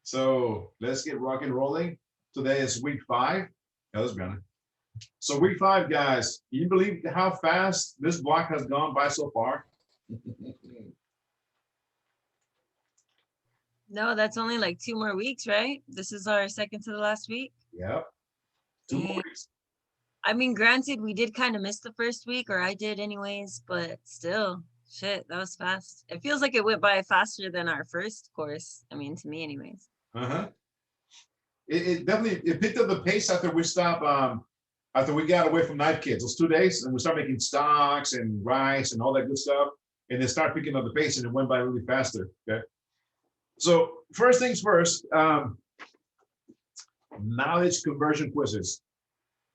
So let's get rock and rolling. Today is week 5. Yeah, let's be honest. So week 5, guys, can you believe how fast this block has gone by so far? No, that's only like 2 more weeks, right? This is our second to the last week. Yep, 2 more Dang. weeks. I mean, granted, we did kind of miss the first week, or I did anyways, but still, shit, that was fast. It feels like it went by faster than our first course. I mean, to me, anyways. Uh-huh. It definitely it picked up the pace after we stopped after we got away from Knife Kids those 2 days and we started making stocks and rice and all that good stuff and then start picking up the pace and it went by really faster. Okay. So first things first, knowledge conversion quizzes.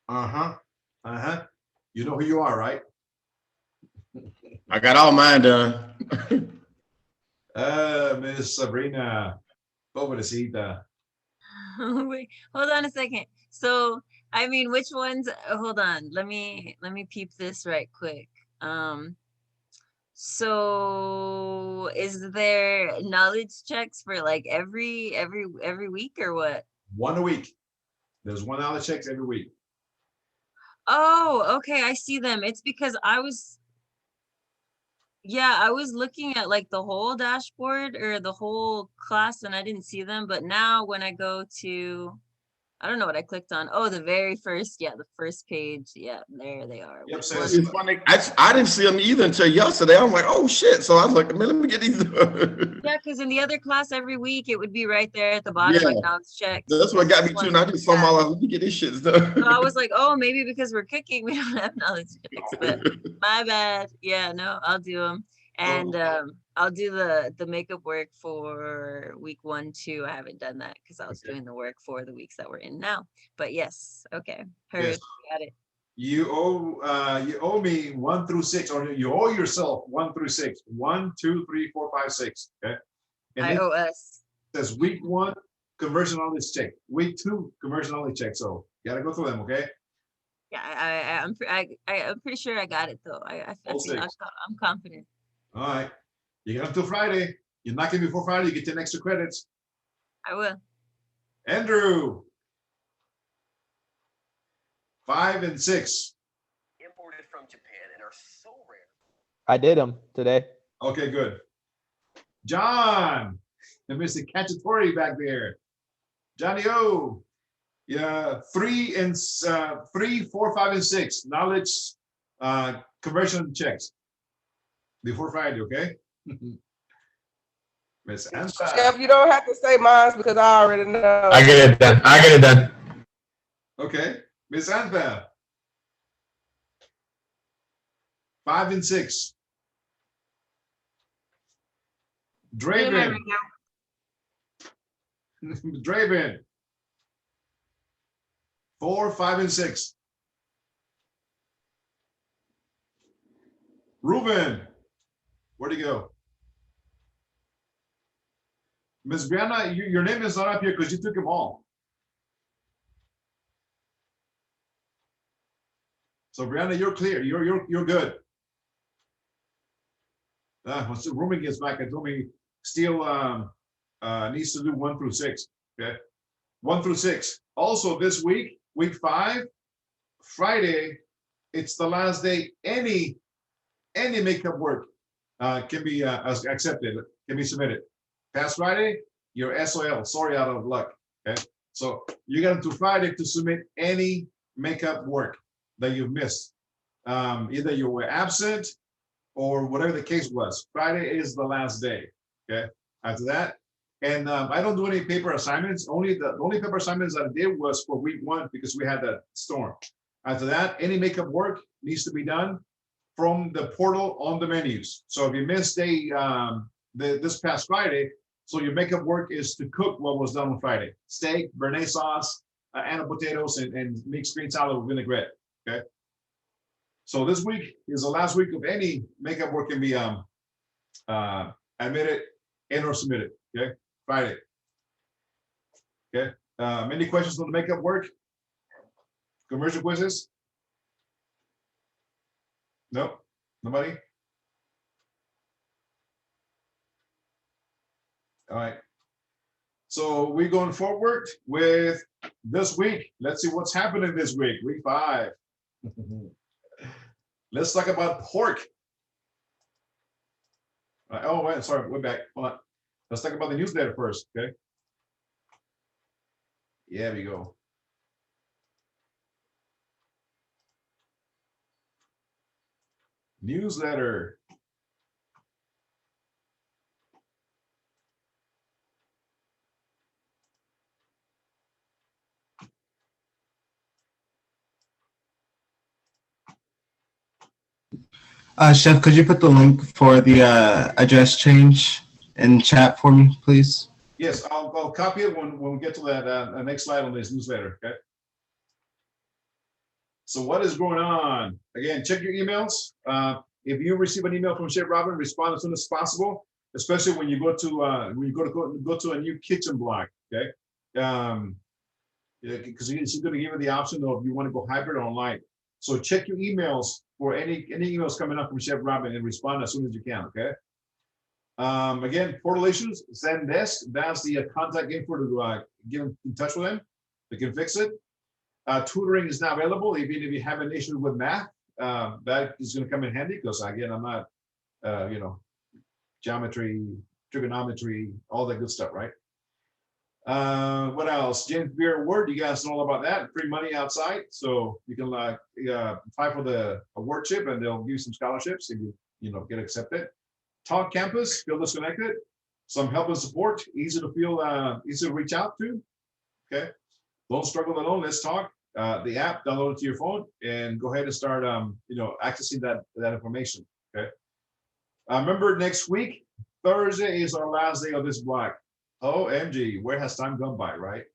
Uh-huh. Uh-huh. You know who you are, right? I got all mine done. Miss Sabrina, pobrecita. Wait, hold on a second. So, I mean, which ones? Hold on. Let me peep this right quick. Um, so is there knowledge checks for like every week or what? One a week. There's 1 hour checks every week. Oh, okay, I see them. It's because I was looking at like the whole dashboard or the whole class and I didn't see them, but now when I go to I don't know what I clicked on. Oh, the very first, the first page. Yeah, there they are. Yep, Week says one. It's funny. I didn't see them either until yesterday. I'm like, oh shit. So I was like, man, let me get these. Yeah, because in the other class every week it would be right there at the bottom, Yeah, like knowledge checks. that's what And got this me too. one, And I just saw my yeah. life. Let me get these shits So I was done. like, oh, maybe because we're cooking, we don't have knowledge checks. But my bad. Yeah, no, I'll do them. And so I'll do the makeup work for week 1 too. I haven't done that because I was okay. doing the work for the weeks that we're in now. But yes, okay, Yes. heard, got it. You owe me 1 through 6, or you owe yourself 1 through 6. 1, 2, 3, 4, 5, 6. Okay. And I then owe us. says week 1, conversion knowledge check. Week 2, conversion knowledge check. So you gotta go through them, okay? Yeah, I'm pretty sure I got it though. I All feel 6. I'm confident. All right. You got until Friday. You're not gonna before Friday, you get 10 extra credits. I will. Andrew, 5 and 6. Imported from Japan and are so rare. I did them today. Okay, good. John, and Mr. Cacciatore back there. Johnny O. Yeah, 3, 4, 5, and 6. Knowledge conversion checks before Friday, okay? Miss Anta. Chef, you don't have to say mine because I already know. I get it done. I get it done. Okay. Miss Anta. 5 and 6. Wait a minute Draven. right now. Draven. 4, 5, and 6. Ruben. Where'd he go? Miss Brianna, your name is not up here because you took them all. So Brianna, you're clear. You're good. Once Ruben gets back, I told me Steele needs to do 1 through 6. Okay, 1 through 6. Also this week, week 5, Friday, it's the last day. Any makeup work can be accepted, can be submitted. Past Friday, you're SOL, sorry, out of luck. Okay, so you got until Friday to submit any makeup work that you've missed. Either you were absent or whatever the case was. Friday is the last day. Okay, after that, and I don't do any paper assignments. The only paper assignments that I did was for week 1 because we had that storm. After that, any makeup work needs to be done from the portal on the menus. So if you missed this past Friday, so your makeup work is to cook what was done on Friday: steak, béarnaise sauce, and potatoes, and mixed green salad with vinaigrette. Okay. So this week is the last week of any makeup work can be admitted and or submitted. Okay, Friday. Okay. Any questions on the makeup work? Commercial quizzes? No, nobody. All right. So we're going forward with this week. Let's see what's happening this week, week 5. Let's talk about pork. Oh, wait, sorry, we're back. Hold on. Let's talk about the newsletter first, okay? Yeah, we go. Newsletter. Chef, could you put the link for the address change in chat for me, please? Yes, I'll copy it when we get to that next slide on this newsletter, okay? So what is going on? Again, check your emails. If you receive an email from Chef Robin, respond as soon as possible, especially when you go to a new kitchen block, okay? Because she's going to give you the option of you want to go hybrid or online. So check your emails for any emails coming up from Chef Robin and respond as soon as you can, okay? Again, portal issues, Zendesk, that's the contact info to get in touch with them. They can fix it. Tutoring is now available. Even if you have an issue with math, that is going to come in handy because again, I'm not, geometry, trigonometry, all that good stuff, right? What else? James Beard Award, you guys know all about that. Free money outside, so you can apply for the award chip, and they'll give you some scholarships if you get accepted. Talk Campus, feel disconnected. Some help and support, easy to feel, easy to reach out to. Okay, don't struggle alone. Let's talk. The app, download it to your phone, and go ahead and start, accessing that information. Okay. Remember, next week, Thursday is our last day of this block. OMG, where has time gone by, right?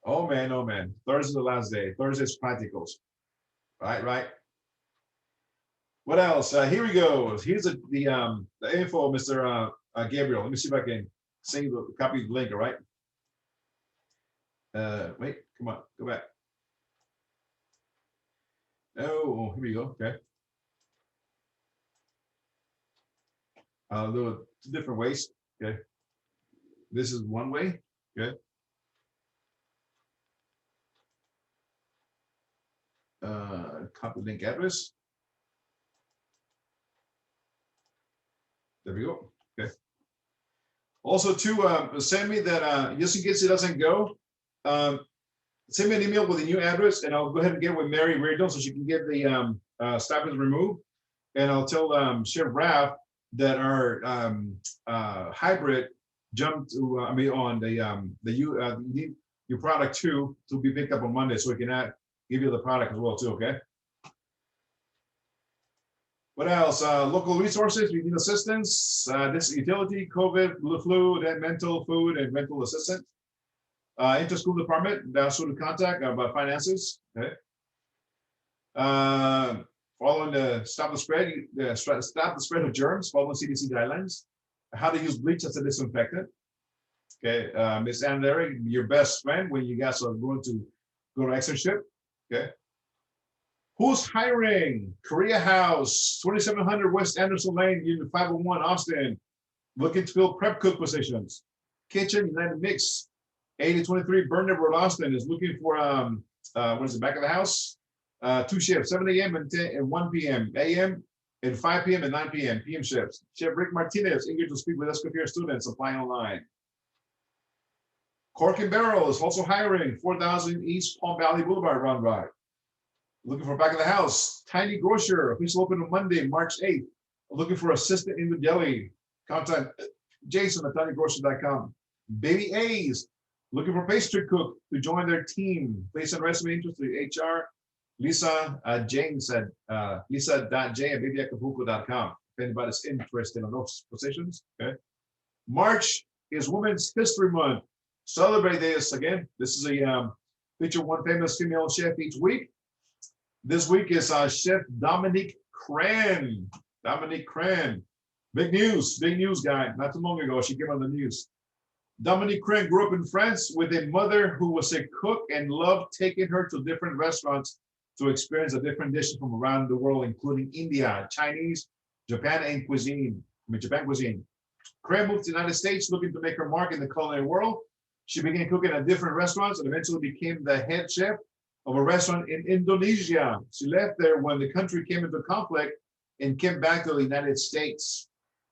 Oh man. Thursday's the last day. Thursday's practicals. Right. What else? Here we go. Here's the info, Mr. Gabriel. Let me see if I can send you the copy of the link, all right? Wait, come on, go back. Oh, here we go, okay. I'll do it 2 different ways, okay. This is one way, okay. Copy link address. There we go, okay. Also, send me that, just in case it doesn't go, send me an email with a new address, and I'll go ahead and get with Mary Reardon so she can get the stipends removed. And I'll tell Chef Raph that our hybrid jumped to, on you need your product too to be picked up on Monday, so we can give you the product as well too, okay? What else? Local resources, we need assistance. This utility, COVID, flu, then mental, food, and rental assistance. Inter-school department, that's who to contact about finances. Okay. Following the stop the spread of germs, following CDC guidelines. How to use bleach as a disinfectant. Okay, Miss Ann Larry, your best friend when you guys are going to go to externship. Okay. Who's hiring? Korea House, 2700 West Anderson Lane, Unit 501, Austin. Looking to fill prep cook positions. Kitchen United Mix. 8023 Burnett Road, Austin is looking for what is it, back of the house? 2 shifts, 7 a.m. and 1 p.m. a.m. and 5 p.m. and 9 p.m. p.m. shifts. Chef Rick Martinez, eager to speak with Escoffier students applying online. Cork and Barrel is also hiring 4000 East Palm Valley Boulevard, Round Rock. Looking for back of the house. Tiny Grocer, official open on Monday, March 8th. Looking for assistant in the deli. Contact Jason at tinygrocer.com. Baby A's, looking for pastry cook to join their team. Place and resume interest to HR. Lisa James at lisa.j@babyacapulco.com. If anybody's interested in those positions, okay. March is Women's History Month. Celebrate this again. This is a feature one famous female chef each week. This week is Chef Dominique Cran. Dominique Cran. Big news, guy. Not too long ago, she came on the news. Dominique Cran grew up in France with a mother who was a cook and loved taking her to different restaurants to experience a different dishes from around the world, including India, Chinese, Japan cuisine. Cran moved to the United States looking to make her mark in the culinary world. She began cooking at different restaurants and eventually became the head chef of a restaurant in Indonesia. She left there when the country came into conflict and came back to the United States.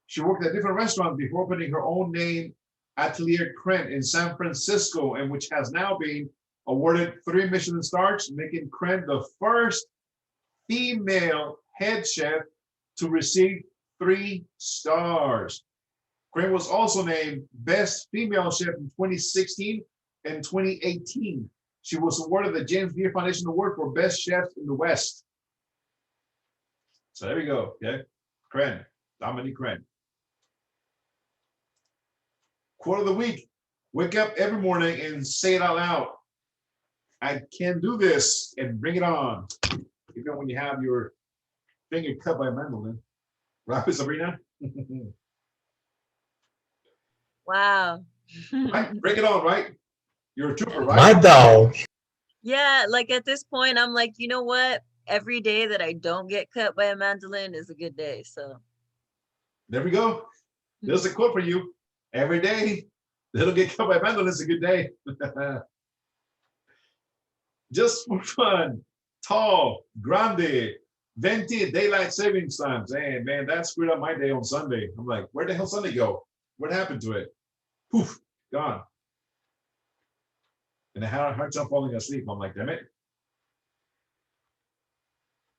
She worked at different restaurants before opening her own name, Atelier Kren, in San Francisco, and which has now been awarded 3 Michelin stars, making Kren the first female head chef to receive 3 stars. Kren was also named Best Female Chef in 2016 and 2018. She was awarded the James Beard Foundation Award for Best Chefs in the West. So there we go. Okay, Kren, Dominique Kren. Quote of the week: wake up every morning and say it out loud. I can do this, and bring it on. Even when you have your finger cut by a mandolin. Right, Sabrina? Wow. Right? Bring it on, right? You're a trooper, right? My dog. Yeah, like at this point, I'm like, you know what? Every day that I don't get cut by a mandolin is a good day. So There we go. There's a quote for you. Every day, that'll get cut by a mandolin is a good day. Just for fun. Tall, grande, venti, daylight savings times. Hey, man, that screwed up my day on Sunday. I'm like, where the hell Sunday go? What happened to it? Poof, gone. And I had a hard time falling asleep. I'm like, damn it.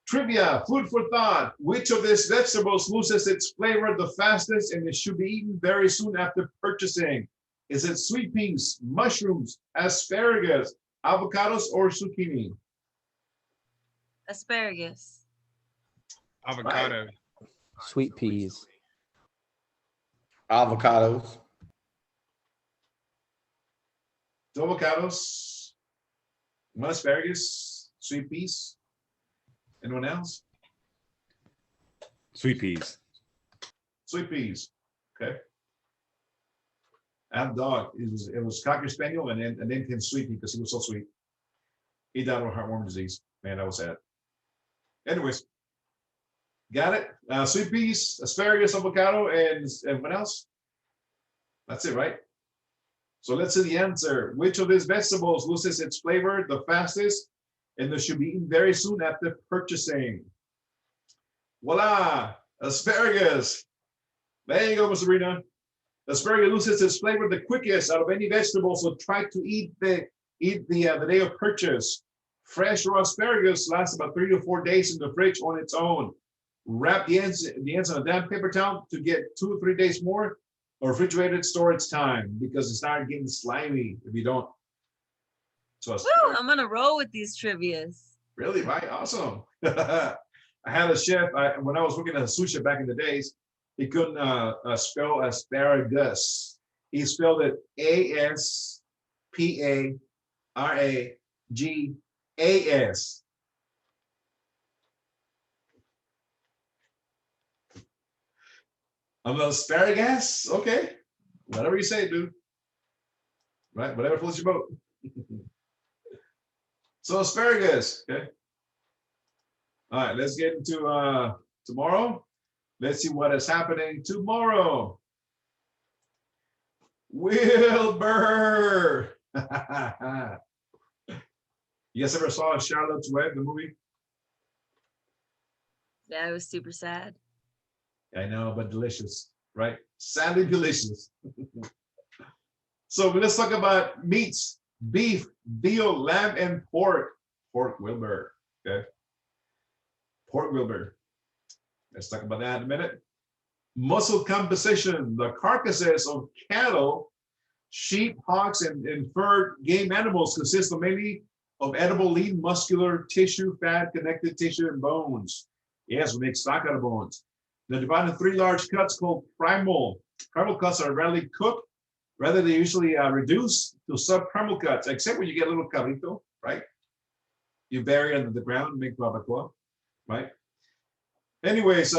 Trivia, food for thought. Which of these vegetables loses its flavor the fastest and it should be eaten very soon after purchasing? Is it sweet peas, mushrooms, asparagus, avocados, or zucchini? asparagus. Avocado. Sweet peas. Avocados. 2 avocados, 1 asparagus, sweet peas. Anyone else? Sweet peas. Sweet peas. Okay. I have a dog. It was Cocker Spaniel and then came Sweet Pea because he was so sweet. He died of heartworm disease. Man, that was sad. Anyways, got it. Sweet peas, asparagus, avocado, and what else? That's it, right? So let's see the answer. Which of these vegetables loses its flavor the fastest and they should be eaten very soon after purchasing? Voila, asparagus. There you go, Ms. Sabrina. Asparagus loses its flavor the quickest out of any vegetable, so try to eat the day of purchase. Fresh raw asparagus lasts about 3 to 4 days in the fridge on its own. Wrap the ends on a damp paper towel to get 2 or 3 days more, or refrigerated storage time because it starts getting slimy if you don't. So Woo, I'm gonna roll with these trivias. really, right? Awesome. I had a chef when I was working at a sushi back in the days. He couldn't spell asparagus. He spelled it A-S-P-A-R-A-G-A-S. I'm an asparagus. Okay, whatever you say, dude. Right, whatever floats your boat. So asparagus. Okay. All right, let's get into tomorrow. Let's see what is happening tomorrow. Wilbur. You guys ever saw Charlotte's Web, the movie? Yeah, it was super sad. I know, but delicious, right? Sadly delicious. So let's talk about meats: beef, veal, lamb, and pork. Pork Wilbur. Okay. Pork Wilbur. Let's talk about that in a minute. Muscle composition: the carcasses of cattle, sheep, hogs, and furred game animals consist of mainly of edible lean muscular tissue, fat, connective tissue, and bones. Yes, we make stock out of bones. They're divided into 3 large cuts called primal. Primal cuts are rarely cooked. Rather, they usually reduce to subprimal cuts, except when you get a little cabrito, right? You bury it under the ground and make barbacoa, right? Anyways,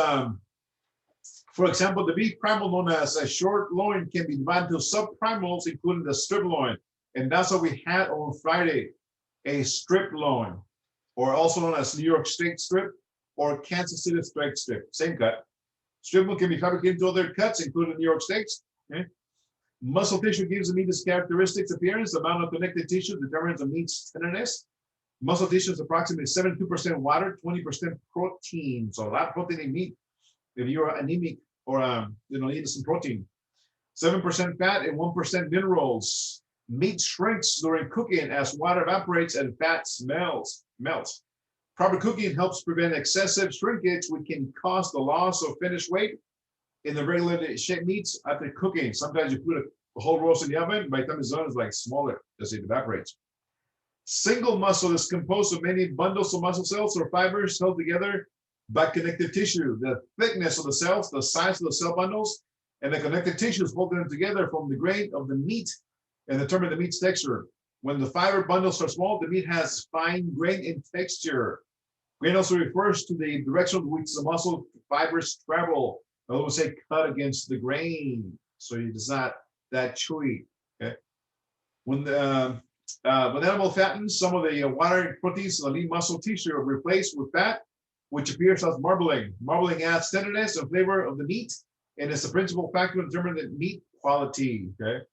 for example, the beef primal known as a short loin can be divided into subprimals, including the strip loin. And that's what we had on Friday, a strip loin, or also known as New York steak strip or Kansas City steak strip, same cut. Strip loin can be fabricated into other cuts, including New York steaks. Okay? Muscle tissue gives the meat its characteristics appearance. The amount of connective tissue determines the meat's tenderness. Muscle tissue is approximately 72% water, 20% protein. So a lot of protein in meat if you're anemic or need some protein. 7% fat and 1% minerals. Meat shrinks during cooking as water evaporates and fat melts. Proper cooking helps prevent excessive shrinkage, which can cause the loss of finished weight in the regularly shaped meats after cooking. Sometimes you put a whole roast in the oven, by the time it's done, it's like smaller as it evaporates. Single muscle is composed of many bundles of muscle cells or fibers held together by connective tissue. The thickness of the cells, the size of the cell bundles, and the connective tissues holding them together from the grain of the meat and determine the meat's texture. When the fiber bundles are small, the meat has fine grain and texture. Grain also refers to the direction in which the muscle fibers travel. I would say cut against the grain, so it's not that chewy. Okay. When animal fattens, some of the water proteins in the lean muscle tissue are replaced with fat, which appears as marbling. Marbling adds tenderness and flavor of the meat, and is the principal factor in determining the meat quality. Okay.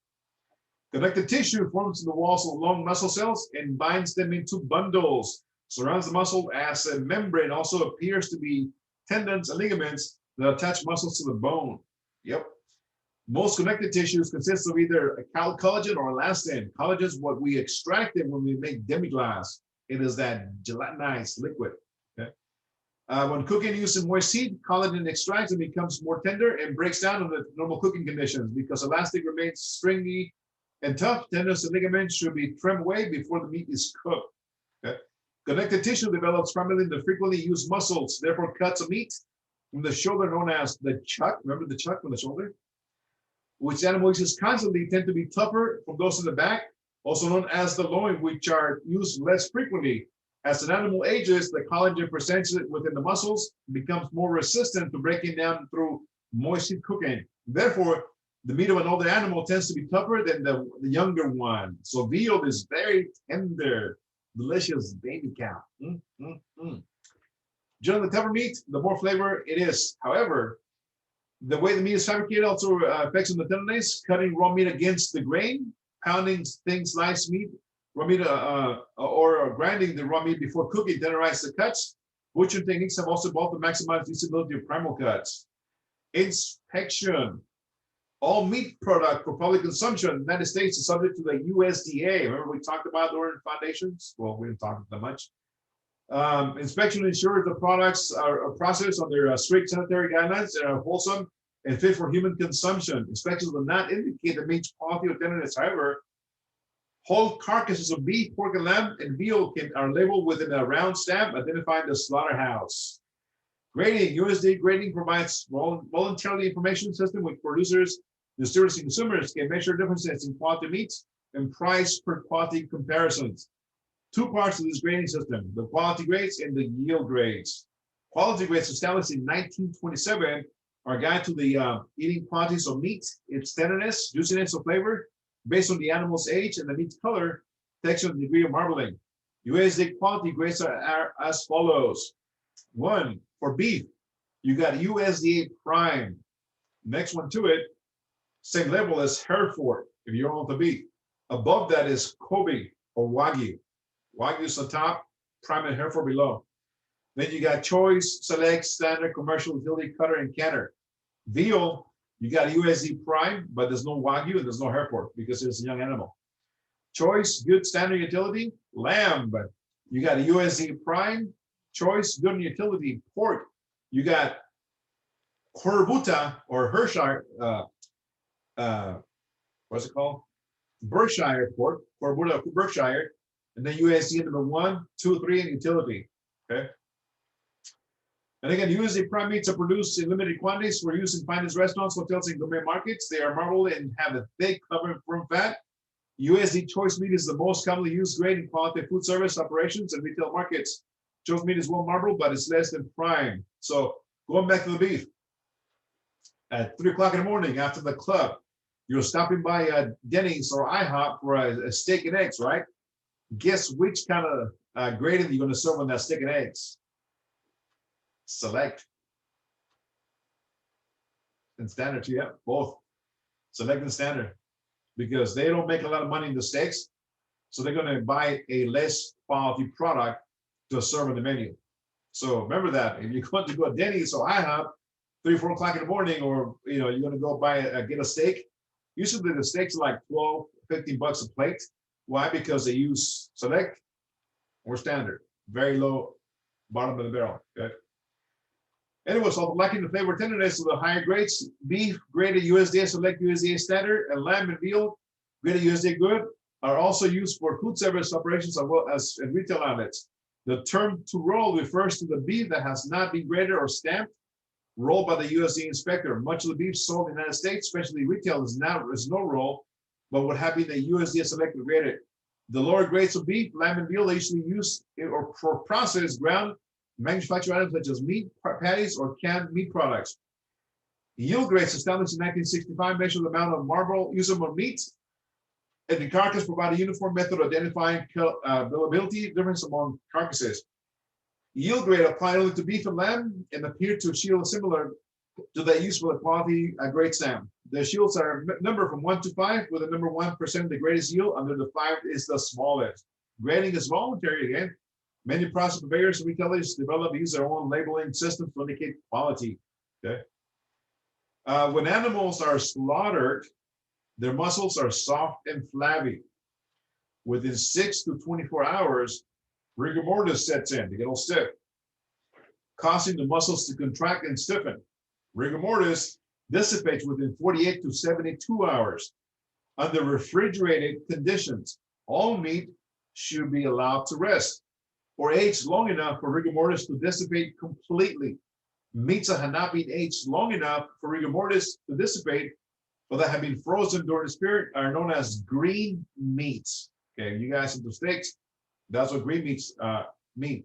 Connective tissue forms in the walls of long muscle cells and binds them into bundles. Surrounds the muscle as a membrane. Also appears to be tendons and ligaments that attach muscles to the bone. Yep. Most connective tissues consist of either a collagen or elastin. Collagen is what we extracted when we make demi-glace. It is that gelatinized liquid. Okay. When cooking using moist heat, collagen extracts and becomes more tender and breaks down under normal cooking conditions. Because elastic remains stringy and tough, tendons and ligaments should be trimmed away before the meat is cooked. Okay. Connective tissue develops primarily in the frequently used muscles, therefore cuts of meat from the shoulder known as the chuck. Remember the chuck from the shoulder? Which animal uses constantly tend to be tougher from those in the back, also known as the loin, which are used less frequently. As an animal ages, the collagen present within the muscles becomes more resistant to breaking down through moist heat cooking. Therefore, the meat of an older animal tends to be tougher than the younger one. So veal is very tender, delicious baby cow. Generally, the tougher meat, the more flavor it is. However, the way the meat is fabricated also affects the tenderness. Cutting raw meat against the grain, pounding thin sliced meat, raw meat, or grinding the raw meat before cooking tenderizes the cuts. Butchering techniques have also evolved to maximize usability of primal cuts. Inspection. All meat product for public consumption in the United States is subject to the USDA. Remember we talked about during foundations? Well, we didn't talk that much. Inspection ensures the products are processed under strict sanitary guidelines and are wholesome and fit for human consumption. Inspections will not indicate the meat's quality or tenderness. However, whole carcasses of beef, pork, and lamb and veal are labeled with a round stamp identifying the slaughterhouse. Grading. USDA grading provides voluntarily information system which producers, distributors, and consumers can measure differences in quality meats and price per quality comparisons. Two parts of this grading system, the quality grades and the yield grades. Quality grades established in 1927 are a guide to the eating qualities of meat, its tenderness, juiciness, or flavor, based on the animal's age and the meat's color, texture, and degree of marbling. USDA quality grades are as follows. 1, for beef, you got USDA Prime. Next one to it, same level as Hereford, if you want the beef. Above that is Kobe or Wagyu. Wagyu is the top, Prime and Hereford below. Then you got Choice, Select, Standard, Commercial, Utility, Cutter, and Canner. Veal, you got USD Prime, but there's no Wagyu and there's no Hereford because it's a young animal. Choice, Good, Standard, Utility. Lamb, you got USD Prime, Choice, Good, and Utility. Pork, you got Corbuta or Hershire, what's it called? Berkshire pork, Corbuta, Berkshire. And then USD number 1, 2, 3, and utility. Okay. And again, USD prime meats are produced in limited quantities for use in finest restaurants, hotels, and gourmet markets. They are marbled and have a thick, covered, firm fat. USD choice meat is the most commonly used grade in quality food service operations and retail markets. Choice meat is well marbled, but it's less than prime. So going back to the beef, at 3 o'clock in the morning after the club, you're stopping by Denny's or IHOP for a steak and eggs, right? Guess which kind of grading you're going to serve on that steak and eggs? Select and standard, yeah, both select and standard. because they don't make a lot of money in the steaks. So they're gonna buy a less quality product to serve on the menu. So remember that if you're going to go to Denny's or IHOP, 3 or 4 o'clock in the morning, or you're gonna go get a steak. Usually the steaks are like 12, 15 bucks a plate. Why? Because they use select or standard, very low bottom of the barrel. Okay. Anyway, so lacking the flavor tenderness of the higher grades, beef graded USDA select USDA standard, and lamb and veal graded USDA good are also used for food service operations as well as in retail outlets. The term to roll refers to the beef that has not been graded or stamped, rolled by the USDA inspector. Much of the beef sold in the United States, especially retail, is no roll, but would have been the USDA selected graded. The lower grades of beef, lamb, and veal are usually used or for processed ground manufactured items such as meat patties or canned meat products. Yield grades established in 1965 measure the amount of marble usable meat, and the carcass provide a uniform method of identifying availability difference among carcasses. Yield grade apply only to beef and lamb and appear to shield similar to that used for the quality grade stamp. The shields are numbered from 1 to 5, with the number 1% the greatest yield, under the 5 is the smallest. Grading is voluntary again. Many process purveyors and retailers develop use their own labeling system to indicate quality. Okay. When animals are slaughtered, their muscles are soft and flabby. Within 6 to 24 hours, rigor mortis sets in, they get all stiff, causing the muscles to contract and stiffen. Rigor mortis dissipates within 48 to 72 hours. Under refrigerated conditions, all meat should be allowed to rest or age long enough for rigor mortis to dissipate completely. Meats that have not been aged long enough for rigor mortis to dissipate or that have been frozen during the period are known as green meats. Okay, you guys into steaks, that's what green meats mean.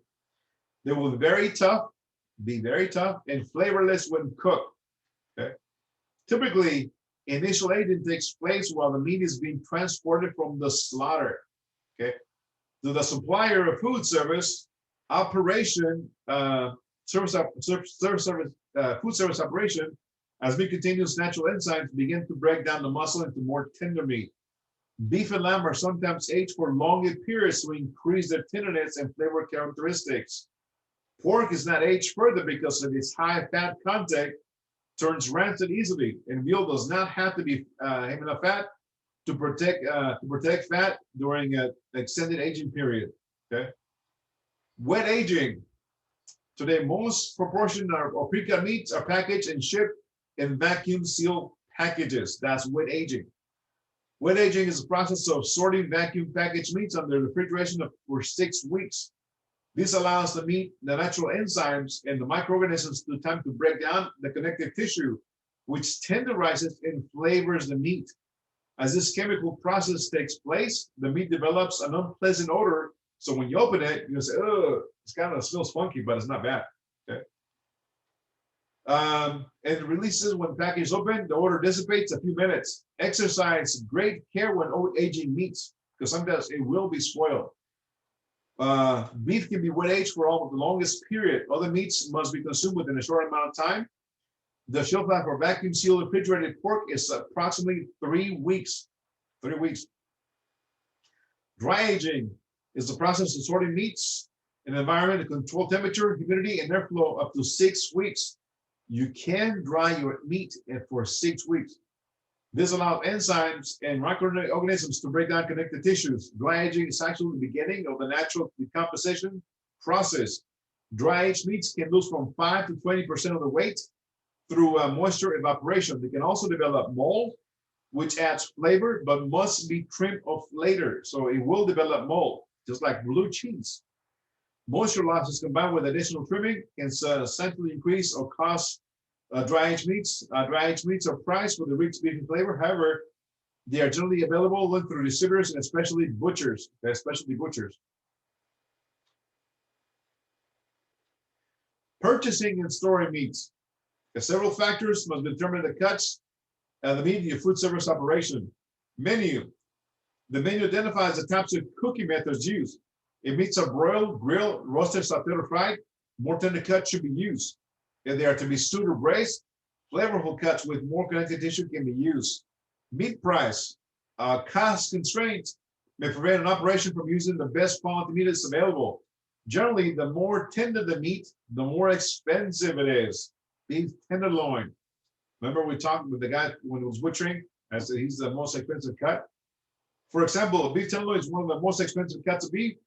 They will be very tough and flavorless when cooked. Okay. Typically, initial aging takes place while the meat is being transported from the slaughter. Okay. To the supplier of food service operation, food service operation, as meat continues, natural enzymes begin to break down the muscle into more tender meat. Beef and lamb are sometimes aged for longer periods to increase their tenderness and flavor characteristics. Pork is not aged further because of its high fat content, turns rancid easily, and veal does not have to be have enough fat to protect fat during an extended aging period. Okay. Wet aging. Today, most proportion of pre-cut meats are packaged and shipped in vacuum sealed packages. That's wet aging. Wet aging is the process of sorting vacuum packaged meats under refrigeration for 6 weeks. This allows the natural enzymes and the microorganisms time to break down the connective tissue, which tenderizes and flavors the meat. As this chemical process takes place, the meat develops an unpleasant odor. So when you open it, you say, "Oh, it's kind of smells funky, but it's not bad." Okay. And it releases when the package is open. The odor dissipates in a few minutes. Exercise great care when aging meats, because sometimes it will be spoiled. Beef can be wet aged for almost the longest period. Other meats must be consumed within a short amount of time. The shelf life for vacuum sealed refrigerated pork is approximately 3 weeks. 3 weeks. Dry aging is the process of sorting meats in an environment to control temperature, humidity, and airflow up to 6 weeks. You can dry your meat for 6 weeks. This allows enzymes and microorganisms to break down connective tissues. Dry aging is actually the beginning of the natural decomposition process. Dry aged meats can lose from 5 to 20% of the weight through moisture evaporation. They can also develop mold, which adds flavor, but must be trimmed off later. So it will develop mold, just like blue cheese. Moisture losses combined with additional trimming can essentially increase or cause dry aged meats. Dry aged meats are priced for the rich beef flavor. However, they are generally available through distributors and especially butchers. Purchasing and storing meats. Several factors must determine the cuts and the meat in your food service operation. Menu. The menu identifies the types of cooking methods used. If meats are broiled, grilled, roasted, sauteed, or fried, more tender cuts should be used. If they are to be stewed or braised, flavorful cuts with more connective tissue can be used. Meat price. Cost constraints may prevent an operation from using the best quality meat that's available. Generally, the more tender the meat, the more expensive it is. Beef tenderloin. Remember we talked with the guy when he was butchering? I said he's the most expensive cut. For example, beef tenderloin is one of the most expensive cuts of beef.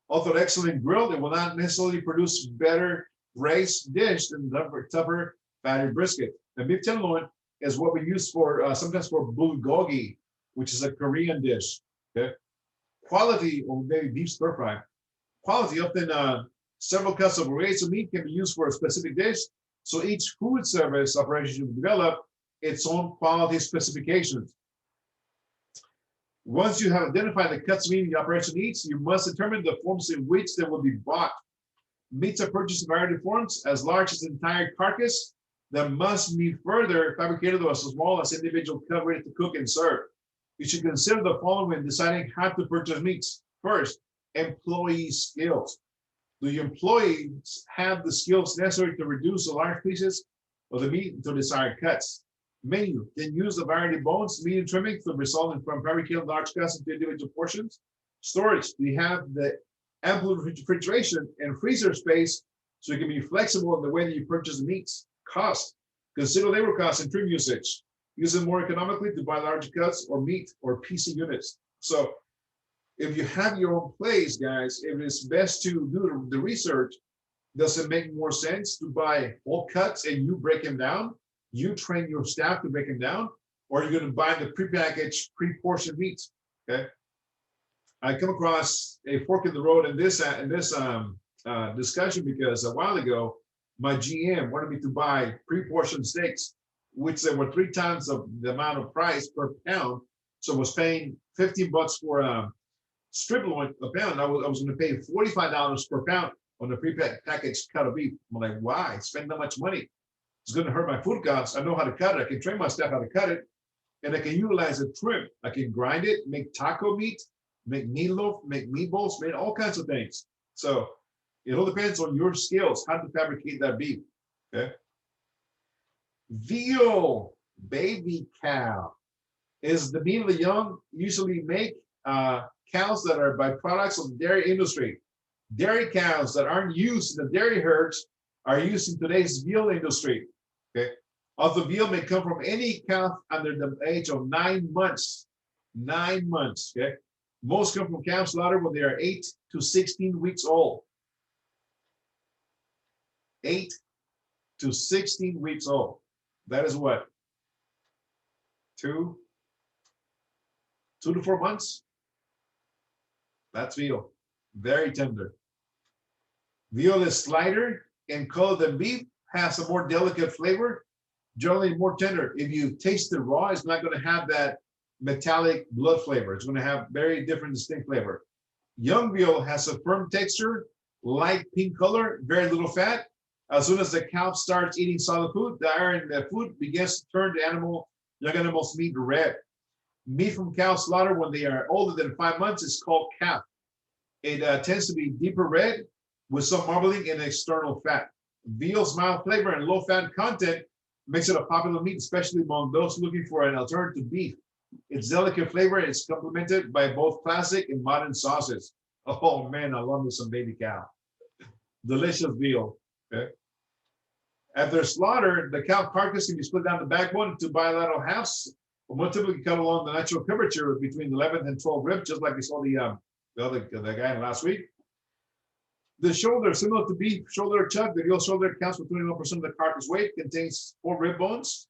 Although excellent grilled, it will not necessarily produce better raised dish than tougher, fatty brisket. And beef tenderloin is what we use for sometimes for bulgogi, which is a Korean dish. Okay, quality or maybe beef stir fry. Quality often several cuts of raised meat can be used for a specific dish. So each food service operation should develop its own quality specifications. Once you have identified the cuts of meat the operation needs, you must determine the forms in which they will be bought. Meats are purchased in variety forms, as large as the entire carcass, that must be further fabricated or as small as individual cut ready to cook and serve. You should consider the following when deciding how to purchase meats. First, employee skills. Do your employees have the skills necessary to reduce the large pieces of the meat into desired cuts? Menu can use the variety of bones, meat and trimming to result in from fabricating large cuts into individual portions. Storage, we have the ample refrigeration and freezer space so it can be flexible in the way that you purchase the meats. Cost, consider labor costs and trim usage. Use it more economically to buy large cuts or meat or PC units. So if you have your own place, guys, if it's best to do the research, does it make more sense to buy whole cuts and you break them down? You train your staff to break them down, or you're going to buy the prepackaged, pre-portioned meats. Okay. I come across a fork in the road in this discussion because a while ago, my GM wanted me to buy pre-portioned steaks, which they were 3 times of the amount of price per pound. So I was paying $15 for strip loin a pound. I was going to pay $45 per pound on the pre-packaged cut of beef. I'm like, why spend that much money? It's going to hurt my food costs. I know how to cut it. I can train my staff how to cut it, and I can utilize a trim. I can grind it, make taco meat, make meatloaf, make meatballs, make all kinds of things. So it all depends on your skills, how to fabricate that beef. Okay. Veal, baby cow, is the meat of the young. Usually make cows that are byproducts of the dairy industry. Dairy cows that aren't used in the dairy herds are used in today's veal industry. Okay. Although veal may come from any cow under the age of 9 months. 9 months. Okay. Most come from calf slaughter when they are 8 to 16 weeks old. 8 to 16 weeks old. That is what? 2 to 4 months. That's veal. Very tender. Veal is lighter in color than beef, has a more delicate flavor, generally more tender. If you taste it raw, it's not going to have that metallic blood flavor. It's going to have very different, distinct flavor. Young veal has a firm texture, light pink color, very little fat. As soon as the cow starts eating solid food, the iron in the food begins to turn the young animal's meat red. Meat from cow slaughter when they are older than 5 months is called calf. It tends to be deeper red with some marbling and external fat. Veal's mild flavor and low fat content makes it a popular meat, especially among those looking for an alternative to beef. Its delicate flavor is complemented by both classic and modern sauces. Oh man, I love me some baby cow. Delicious veal. Okay. After slaughter, the cow carcass can be split down the backbone into bilateral halves. One typically cut along the natural curvature between the 11th and 12th rib, just like we saw the guy last week. The shoulder, similar to beef shoulder chuck, the veal shoulder accounts for 21% of the carcass weight, contains 4 rib bones.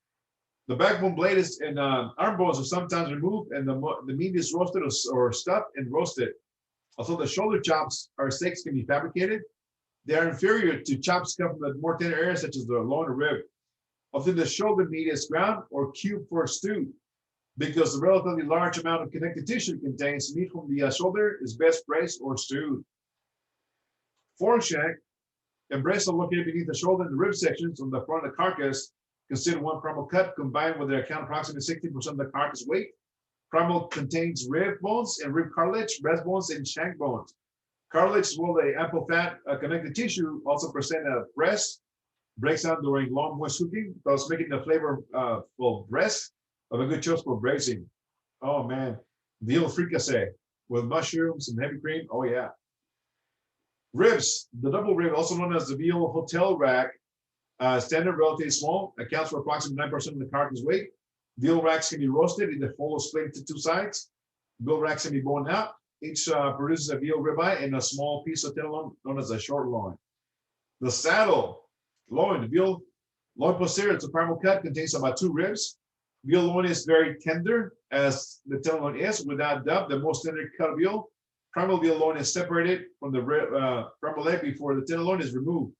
The backbone blade and arm bones are sometimes removed, and the meat is roasted or stuffed and roasted. Although the shoulder chops or steaks can be fabricated, they are inferior to chops cut from the more tender areas such as the loin or rib. Often the shoulder meat is ground or cubed for stew. Because the relatively large amount of connective tissue contains, meat from the shoulder is best braised or stewed. Foreshank and breast are located beneath the shoulder and the rib sections on the front of the carcass. Consider one primal cut combined with their account approximately 60% of the carcass weight. Primal contains rib bones and rib cartilage, breast bones, and shank bones. Cartilage is well the ample fat connective tissue, also present at breast, breaks down during long moist cooking, thus making the flavor breast of a good choice for braising. Oh man, Veal fricassee with mushrooms and heavy cream. Oh yeah. Ribs, the double rib, also known as the veal hotel rack, standard, relatively small, accounts for approximately 9% of the carcass weight. Veal racks can be roasted, either full or split into two sides. Veal racks can be borne out. Each produces a veal ribeye and a small piece of tenderloin known as a short loin. The saddle, loin, the veal loin posterior, it's a primal cut, contains about 2 ribs. Veal loin is very tender, as the tenderloin is, without doubt, the most tender cut of veal. Primal veal loin is separated from the primal leg before the tenderloin is removed.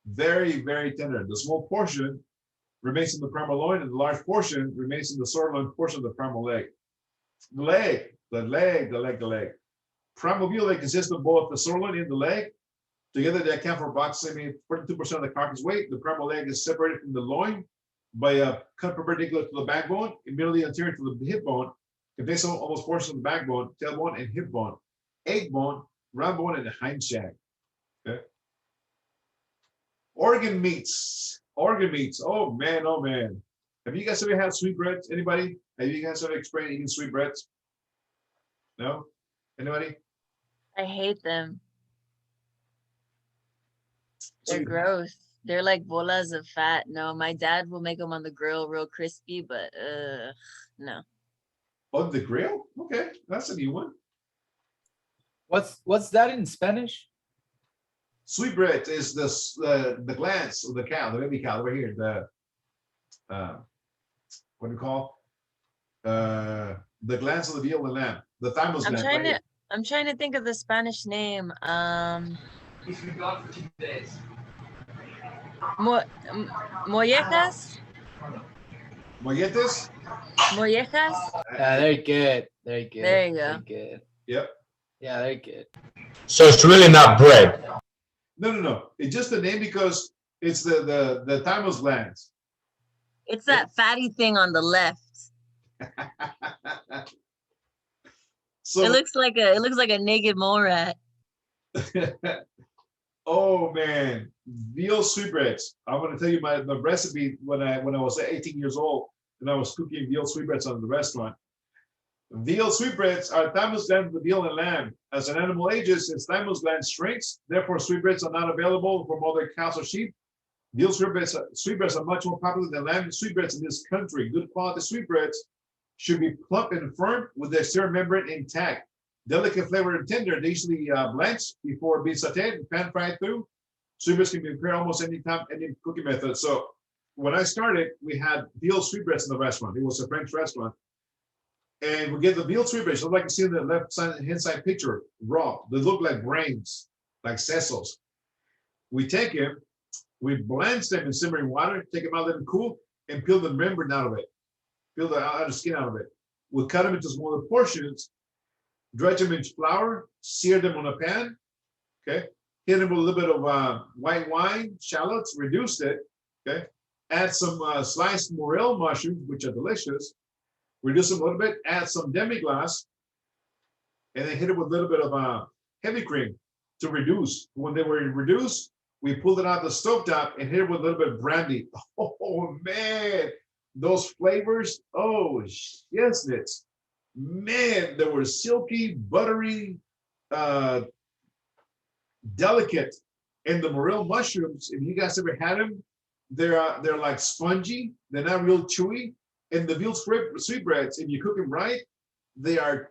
Very, very tender. The small portion remains in the primal loin, and the large portion remains in the sirloin portion of the primal leg. The leg. Primal veal leg consists of both the sirloin and the leg. Together, they account for approximately 42% of the carcass weight. The primal leg is separated from the loin by a cut perpendicular to the backbone, immediately anterior to the hip bone. Contains almost portions of the backbone, tailbone, and hip bone, egg bone, round bone, and the hind shag. Okay. Organ meats. Oh man. Have you guys ever had sweetbreads? Anybody? Have you guys ever experienced eating sweetbreads? No? Anybody? I hate them. So They're you- gross. They're like bolas of fat. No, my dad will make them on the grill real crispy, but no. On the grill? Okay, that's a new one. What's that in Spanish? Sweetbread is the glands of the cow, the baby cow over here. The what do you call? The glands of the veal and lamb. The thymus I'm gland. trying right to here. I'm trying to think of the Spanish name. He's been gone for 2 days. Mo mollejas? Molletes? Mollejas? They're good. They're good. There you go. They're good. Yep. Yeah, they're good. So it's really not bread. No. It's just the name because it's the thymus glands. It's that fatty thing on the left. So It looks like a naked mole rat. oh man, veal sweetbreads. I'm gonna tell you the recipe when I was 18 years old and I was cooking veal sweetbreads on the restaurant. Veal sweetbreads are thymus gland of the veal and lamb. As an animal ages, its thymus gland shrinks. Therefore, sweetbreads are not available from other cows or sheep. Veal sweetbreads are much more popular than lamb sweetbreads in this country. Good quality sweetbreads should be plump and firm with their exterior membrane intact. Delicate flavored and tender, they usually blanched before being sauteed and pan fried through. Sweetbreads can be prepared almost any time, any cooking method. So when I started, we had veal sweetbreads in the restaurant. It was a French restaurant. And we get the veal sweetbreads, just like you see in the left side, hand side picture, raw. They look like brains, like sessels. We take them, we blanch them in simmering water, take them out, let them cool, and peel the membrane out of it. Peel the outer skin out of it. We'll cut them into smaller portions, dredge them in flour, sear them on a pan, okay? Hit them with a little bit of white wine, shallots, reduce it, okay? Add some sliced morel mushrooms, which are delicious. Reduce them a little bit, add some demi-glace, and then hit it with a little bit of heavy cream to reduce. When they were reduced, we pulled it out the stovetop and hit it with a little bit of brandy. Oh man, those flavors, oh yes, it's man, they were silky, buttery, delicate. And the morel mushrooms, if you guys ever had them, they're like spongy, they're not real chewy. And the veal sweetbreads, if you cook them right, the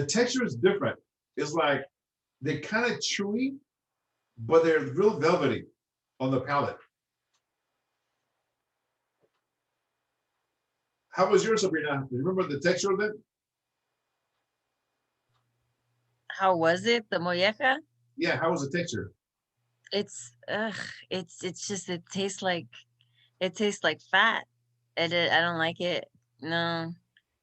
texture is different. It's like they're kind of chewy, but they're real velvety on the palate. How was yours, Sabrina? Do you remember the texture of it? How was it? The molleja? Yeah, how was the texture? It's just it tastes like fat. I don't like it. No.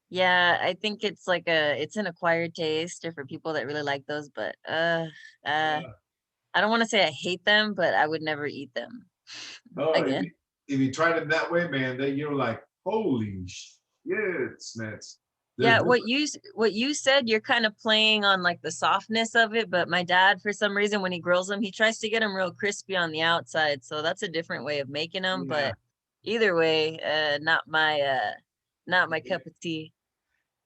Yeah, I think it's like it's an acquired taste or for people that really like those, but I don't want to say I hate them, but I would never eat them Oh, again. if you tried it that way, man, then you're like, holy shit, snacks. Yeah, what you said, you're kind of playing on like the softness of it, but my dad, for some reason, when he grills them, he tries to get them real crispy on the outside. So that's a different way of making them. Yeah. But either way, not my cup of tea.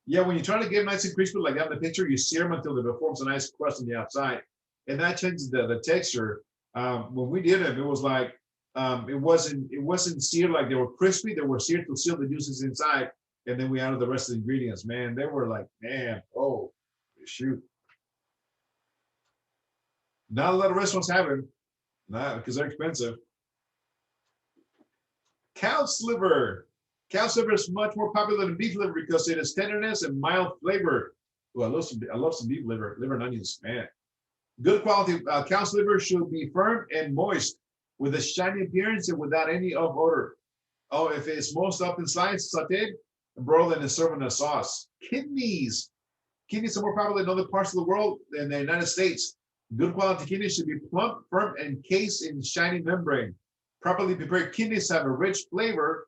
Yeah, when you try to get nice and crispy like that in the picture, you sear them until it forms a nice crust on the outside. And that changes the texture. When we did it, it was like, it wasn't seared like they were crispy. They were seared to seal the juices inside. And then we added the rest of the ingredients. Man, they were like, man, oh, shoot. Not a lot of restaurants have it, not because they're expensive. Cow's liver. Cow's liver is much more popular than beef liver because it is tenderness and mild flavor. Ooh, I love some beef liver and onions, man. Good quality cow's liver should be firm and moist with a shiny appearance and without any off odor. Oh, if it's most often sliced, sauteed, broiled, and served in a sauce. Kidneys. Kidneys are more popular in other parts of the world than the United States. Good quality kidneys should be plump, firm, and encased in shiny membrane. Properly prepared kidneys have a rich flavor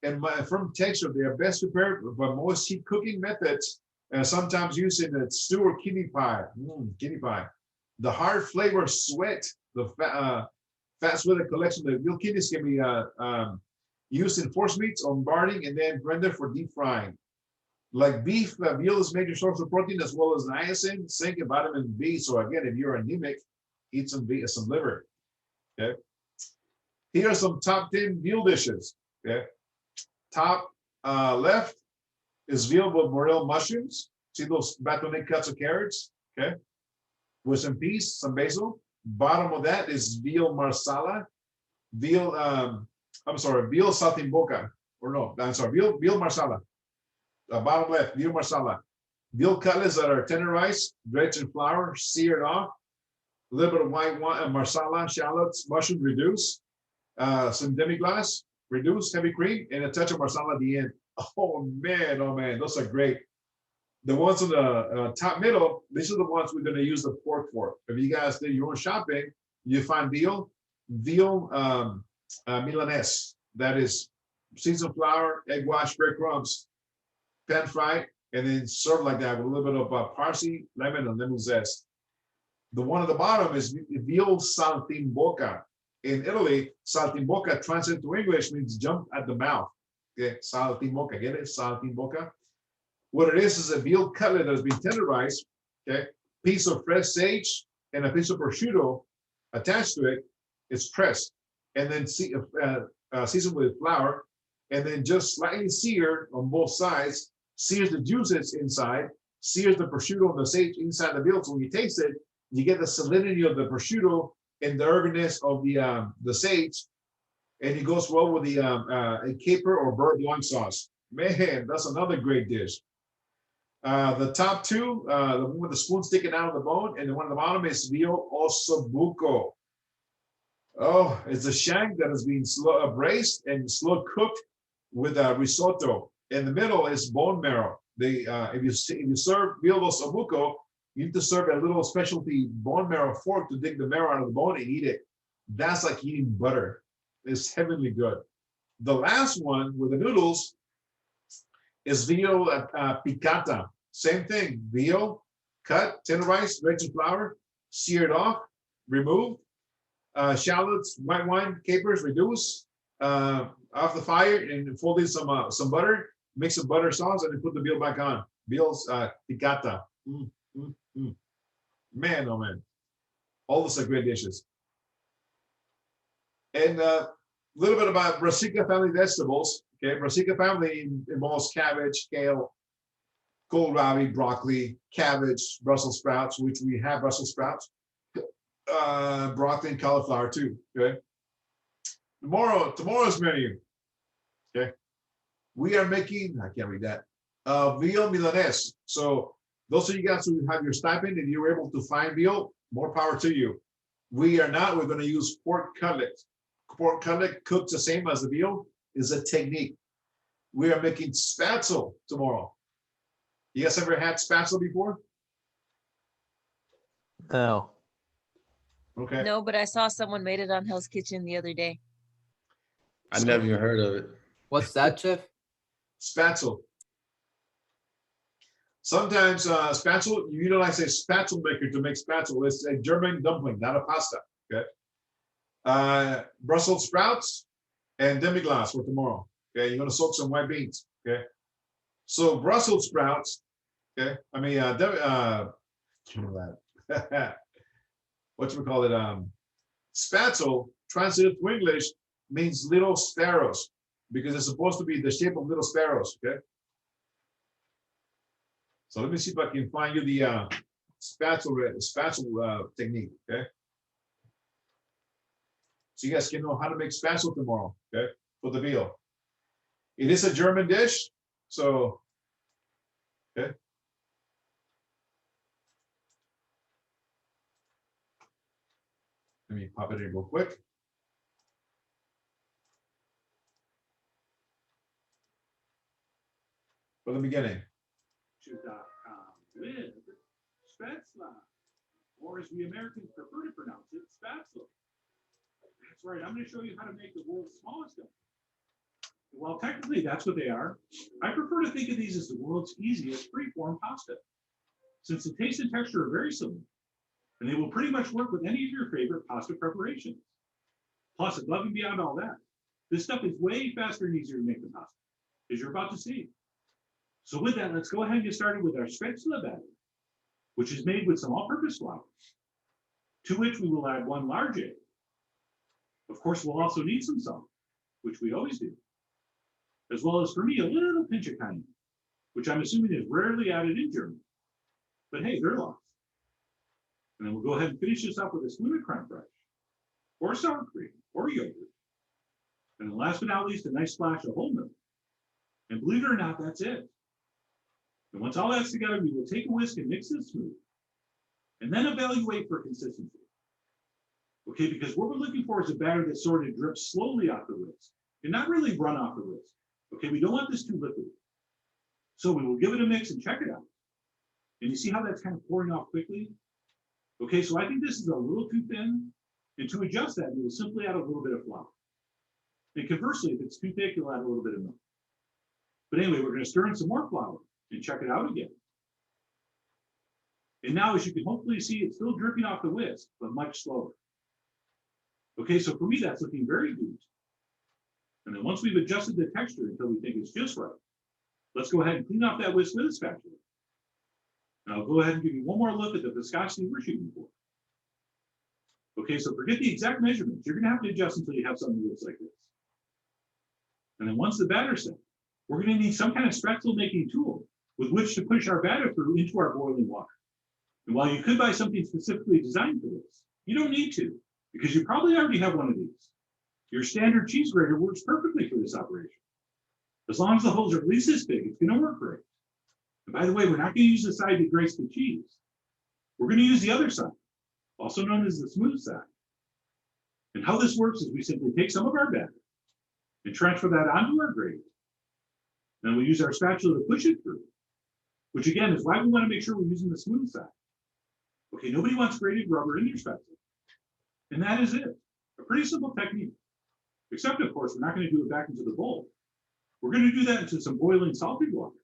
and firm texture. They are best prepared by most heat cooking methods, sometimes used in a stew or kidney pie. Kidney pie. The hard flavor sweat, the fat sweat collection of veal kidneys can be used in force meats, on barning, and then rendered for deep frying. Like beef, veal is a major source of protein as well as niacin, zinc, and vitamin B. So again, if you're anemic, eat some liver. Okay. Here are some top 10 veal dishes. Okay. Top left is veal with morel mushrooms. See those bâtonnets cuts of carrots. Okay. With some peas, some basil. Bottom of that is veal marsala. Veal saltimbocca. Veal marsala. Bottom left, veal marsala. Veal cutlets that are tenderized, dredged in flour, seared off. A little bit of white wine, marsala, shallots, mushroom reduced. Some demi-glace, reduced, heavy cream, and a touch of marsala at the end. Oh man, those are great. The ones on the top middle, these are the ones we're going to use the pork for. If you guys do your own shopping, you find veal Milanese. That is seasoned flour, egg wash, breadcrumbs, pan fried, and then served like that with a little bit of parsley, lemon, and lemon zest. The one at the bottom is veal saltimbocca. In Italy, saltimbocca translated to English means jump at the mouth. Okay, saltimbocca, get it? Saltimbocca. What it is a veal cutlet that has been tenderized, okay, piece of fresh sage and a piece of prosciutto attached to it. It's pressed and then seasoned with flour and then just slightly seared on both sides, sears the juices inside, sears the prosciutto and the sage inside the veal. So when you taste it, you get the salinity of the prosciutto and the earthiness of the sage, and it goes well with the a caper or beurre blanc sauce. Man, that's another great dish. The top two, the one with the spoon sticking out of the bone, and the one at the bottom is veal ossobuco. Oh, it's a shank that has been slow braised and slow cooked with risotto. In the middle is bone marrow. If you serve veal ossobuco, you need to serve a little specialty bone marrow fork to dig the marrow out of the bone and eat it. That's like eating butter. It's heavenly good. The last one with the noodles is veal piccata. Same thing. Veal cut, tenderized, dredged in flour, seared off, removed. Shallots, white wine, capers, reduce off the fire and fold in some butter. Mix some butter sauce and then put the veal back on. Veal's piccata. Man, oh man. All those are great dishes. And a little bit about Brassica family vegetables. Okay, Brassica family involves cabbage, kale, kohlrabi, broccoli, cabbage, Brussels sprouts, which we have Brussels sprouts, broccoli and cauliflower too. Okay. Tomorrow's menu. Okay. We are making, I can't read that, veal Milanese. So those of you guys who have your stipend and you're able to find veal, more power to you. We are not, we're going to use pork cutlet. Pork cutlet cooked the same as the veal is a technique. We are making spatzel tomorrow. You guys ever had spatzel before? No. Okay. No, but I saw someone made it on Hell's Kitchen the other day. I never even heard of it. What's that, Chef? Spatzel. Sometimes spatzel, you utilize a spatzel maker to make spatzel. It's a German dumpling, not a pasta. Okay. Brussels sprouts and demi-glace for tomorrow. Okay, you're gonna soak some white beans. Okay. So Brussels sprouts, okay, I mean, whatchamacallit, spatzel, translated to English, means little sparrows, because it's supposed to be the shape of little sparrows, okay? So let me see if I can find you the spatzel technique, okay? So you guys can know how to make spatzel tomorrow, okay, for the veal. It is a German dish, so, okay. Let me pop it in real quick. From the beginning. With Spätzle, or as we Americans prefer to pronounce it, Spätzle. That's right, I'm going to show you how to make the world's smallest one. Well, technically, that's what they are. I prefer to think of these as the world's easiest free-form pasta, since the taste and texture are very similar, and they will pretty much work with any of your favorite pasta preparations. Plus, above and beyond all that, this stuff is way faster and easier to make than pasta, as you're about to see. So with that, let's go ahead and get started with our Spätzle batter, which is made with some all-purpose flour, to which we will add 1 large egg. Of course, we'll also need some salt, which we always do, as well as, for me, a little pinch of cayenne, which I'm assuming is rarely added in Germany. But hey, they're lost. And then we'll go ahead and finish this up with a spoon of crème fraiche, or sour cream, or yogurt. And then last but not least, a nice splash of whole milk. And believe it or not, that's it. And once all that's together, we will take a whisk and mix this smooth, and then evaluate for consistency. Okay, because what we're looking for is a batter that sort of drips slowly off the whisk, and not really run off the whisk. Okay, we don't want this too liquidy. So we will give it a mix and check it out. And you see how that's kind of pouring off quickly? Okay, so I think this is a little too thin, and to adjust that, we will simply add a little bit of flour. And conversely, if it's too thick, you'll add a little bit of milk. But anyway, we're going to stir in some more flour and check it out again. And now, as you can hopefully see, it's still dripping off the whisk, but much slower. Okay, so for me, that's looking very good. And then once we've adjusted the texture until we think it's just right, let's go ahead and clean off that whisk with a spatula. And I'll go ahead and give you one more look at the viscosity we're shooting for. Okay, so forget the exact measurements. You're going to have to adjust until you have something that looks like this. And then once the batter's set, we're going to need some kind of spatula making tool with which to push our batter through into our boiling water. And while you could buy something specifically designed for this, you don't need to, because you probably already have one of these. Your standard cheese grater works perfectly for this operation. As long as the holes are at least this big, it's going to work great. And by the way, we're not going to use the side that grates the cheese. We're going to use the other side, also known as the smooth side. And how this works is we simply take some of our batter and transfer that onto our grater. Then we'll use our spatula to push it through, which again is why we want to make sure we're using the smooth side. Okay, nobody wants grated rubber in their spatula. And that is it. A pretty simple technique. Except, of course, we're not going to do it back into the bowl. We're going to do that into some boiling salted water.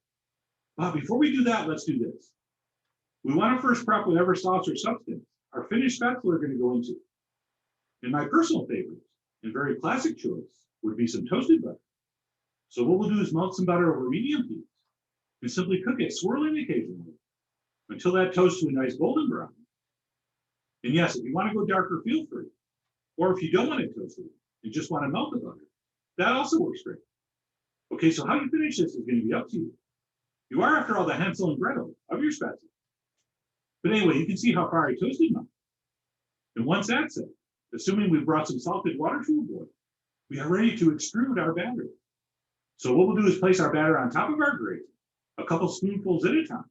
But before we do that, let's do this. We want to first prep whatever sauce or substance our finished spatula are going to go into. And my personal favorite, and very classic choice, would be some toasted butter. So what we'll do is melt some butter over medium heat and simply cook it, swirling occasionally, until that toasts to a nice golden brown. And yes, if you want to go darker, feel free. Or if you don't want it toasted, you just want to melt the butter, that also works great. Okay, so how you finish this is going to be up to you. You are, after all, the Hansel and Gretel of your spatula. But anyway, you can see how far I toasted mine. And once that's set, assuming we've brought some salted water to a boil, we are ready to extrude our batter. So what we'll do is place our batter on top of our grate, a couple spoonfuls at a time.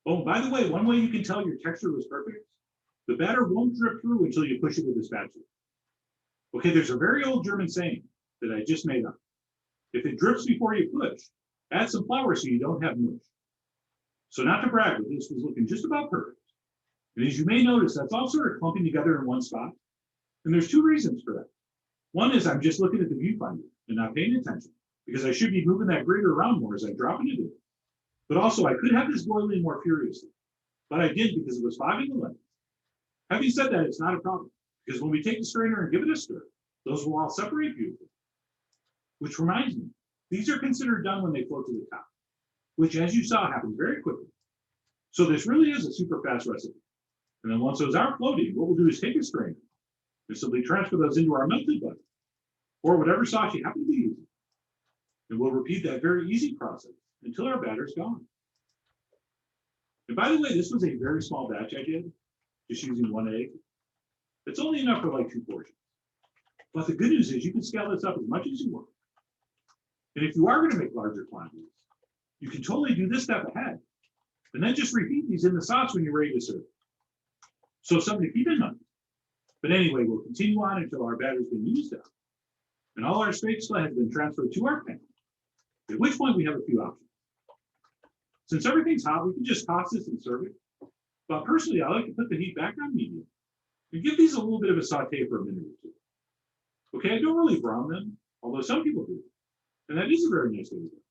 Oh, by the way, one way you can tell your texture was perfect, the batter won't drip through until you push it with a spatula. Okay, there's a very old German saying that I just made up. If it drips before you push, add some flour so you don't have mush. So not to brag, but this was looking just about perfect. And as you may notice, that's all sort of clumping together in one spot. And there's 2 reasons for that. One is I'm just looking at the viewfinder and not paying attention, because I should be moving that grater around more as I drop into it. But also I could have this boiling more furiously, but I did because it was fogging the lens. Having said that, it's not a problem, because when we take the strainer and give it a stir, those will all separate beautifully. Which reminds me, these are considered done when they float to the top. which as you saw happens very quickly. So this really is a super fast recipe. And then once those are floating, what we'll do is take a strainer and simply transfer those into our melted butter or whatever sauce you happen to be using. And we'll repeat that very easy process until our batter's gone. And by the way, this was a very small batch I did, just using 1 egg. It's only enough for like 2 portions. But the good news is you can scale this up as much as you want. And if you are going to make larger quantities, you can totally do this step ahead. And then just repeat these in the sauce when you're ready to serve. So something to keep in mind. But anyway, we'll continue on until our batter's been used up. And all our spatula has been transferred to our pan. At which point we have a few options. Since everything's hot, we can just toss this and serve it. But personally, I like to put the heat back on medium and give these a little bit of a saute for a minute or two. Okay, I don't really brown them, although some people do. And that is a very nice way to do it.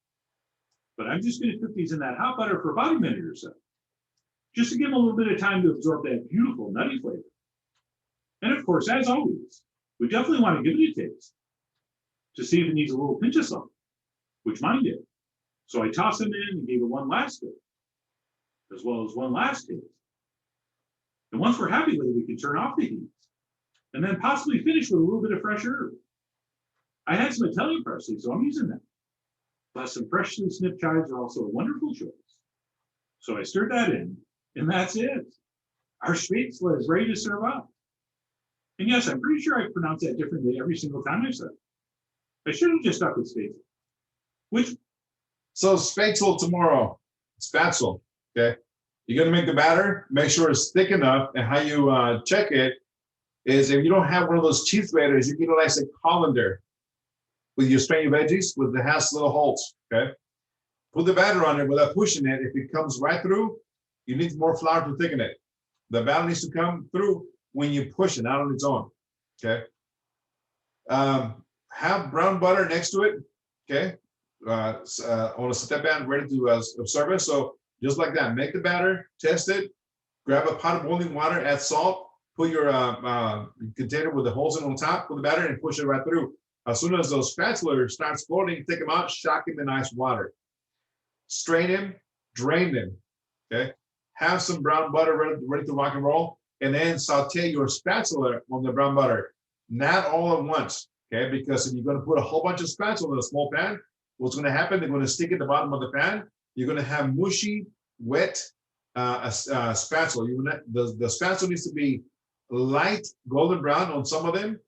But I'm just going to cook these in that hot butter for about a minute or so, just to give them a little bit of time to absorb that beautiful nutty flavor. And of course, as always, we definitely want to give it a taste to see if it needs a little pinch of salt, which mine did. So I tossed them in and gave it one last bit, as well as one last taste. And once we're happy with it, we can turn off the heat and then possibly finish with a little bit of fresh herb. I had some Italian parsley, so I'm using that. Plus some freshly snipped chives are also a wonderful choice. So I stirred that in, and that's it. Our spätzle is ready to serve up. And yes, I'm pretty sure I pronounce that differently every single time I said it. I should have just stuck with spätzle. Which? So spätzle tomorrow, spatzel, okay? You're gonna make the batter, make sure it's thick enough, and how you check it is if you don't have one of those cheese graters, you can utilize a colander with your strained veggies with the has little holes, okay? Put the batter on it without pushing it. If it comes right through, you need more flour to thicken it. The batter needs to come through when you push it, not on its own, okay? Have brown butter next to it, okay? On a step band ready to serve it. So just like that, make the batter, test it, grab a pot of boiling water, add salt, put your container with the holes in on top, put the batter and push it right through. As soon as those spatula starts floating, take them out, shock them in ice water. Strain them, drain them, okay? Have some brown butter ready to rock and roll, and then saute your spatula on the brown butter. Not all at once, okay? Because if you're gonna put a whole bunch of spatula in a small pan, what's gonna happen, they're gonna stick at the bottom of the pan. You're gonna have mushy, wet spatula. The spatula needs to be light golden brown on some of them,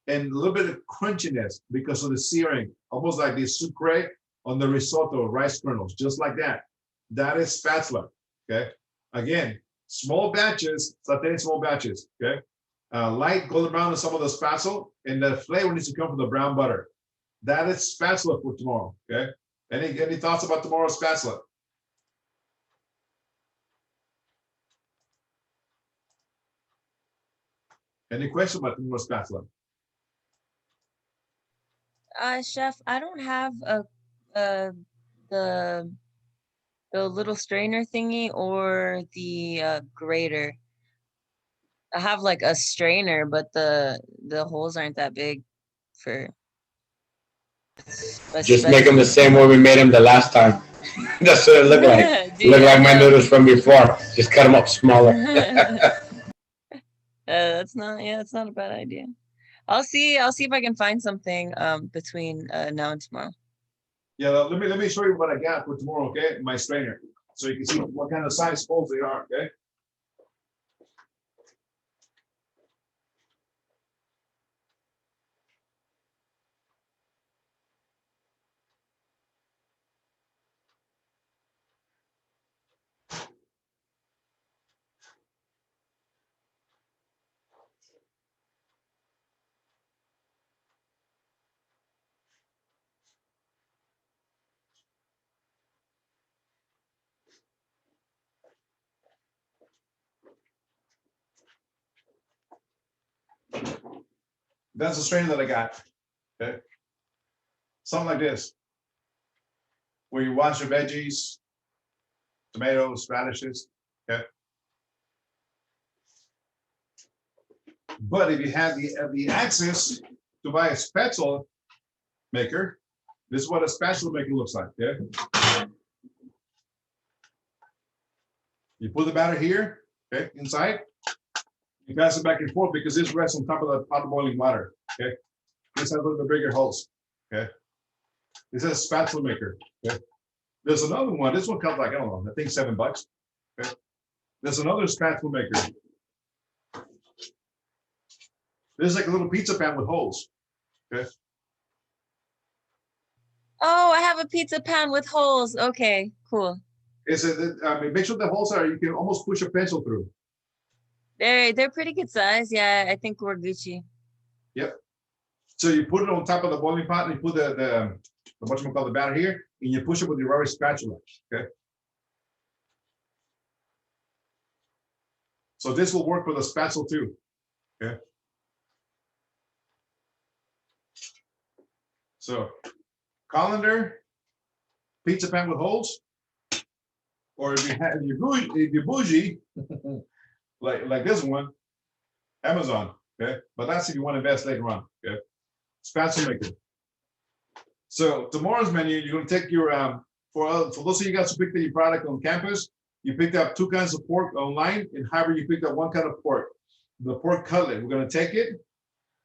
and a little bit of crunchiness because of the searing, almost like the sucre on the risotto rice kernels, just like that. That is spatula, okay? Again, small batches, saute small batches, okay? Light golden brown on some of the spatula, and the flavor needs to come from the brown butter. That is spatula for tomorrow, okay? Any thoughts about tomorrow's spatula? Any question about tomorrow's spatula? Chef, I don't have the little strainer thingy or the grater. I have like a strainer, but the holes aren't that big for. Just make them the same way we made them the last time. That's what it looked like. Dude, Look like my noodles from before. Just cut them up smaller. that's not a bad idea. I'll see if I can find something between now and tomorrow. Yeah, let me show you what I got for tomorrow, okay? My strainer, so you can see what kind of size holes they are, okay? That's the strainer that I got, okay? Something like this, where you wash your veggies, tomatoes, radishes, okay? But if you have the access to buy a spatula maker, this is what a spatula maker looks like, okay? You put the batter here, okay, inside. You pass it back and forth because this rests on top of the pot of boiling water, okay? This has a little bit bigger holes, okay? This is a spatula maker, okay? There's another one, this one comes like, I don't know, I think $7, okay? There's another spatula maker. This is like a little pizza pan with holes, okay? Oh, I have a pizza pan with holes. Okay, cool. I mean, make sure the holes are, you can almost push a pencil through. They're pretty good size. Yeah, I think we're Gucci. Yep. So you put it on top of the boiling pot and you put the whatchamacallit, the batter here, and you push it with your rubber spatula, okay? So this will work for the spatula too, okay? So colander, pizza pan with holes, or if you're bougie, like this one, Amazon, okay? But that's if you want to invest later on, okay? Spatula maker. So tomorrow's menu, you're gonna take your, for those of you guys who picked up your product on campus, you picked up 2 kinds of pork online, and however you picked up 1 kind of pork. The pork cutlet, we're gonna take it,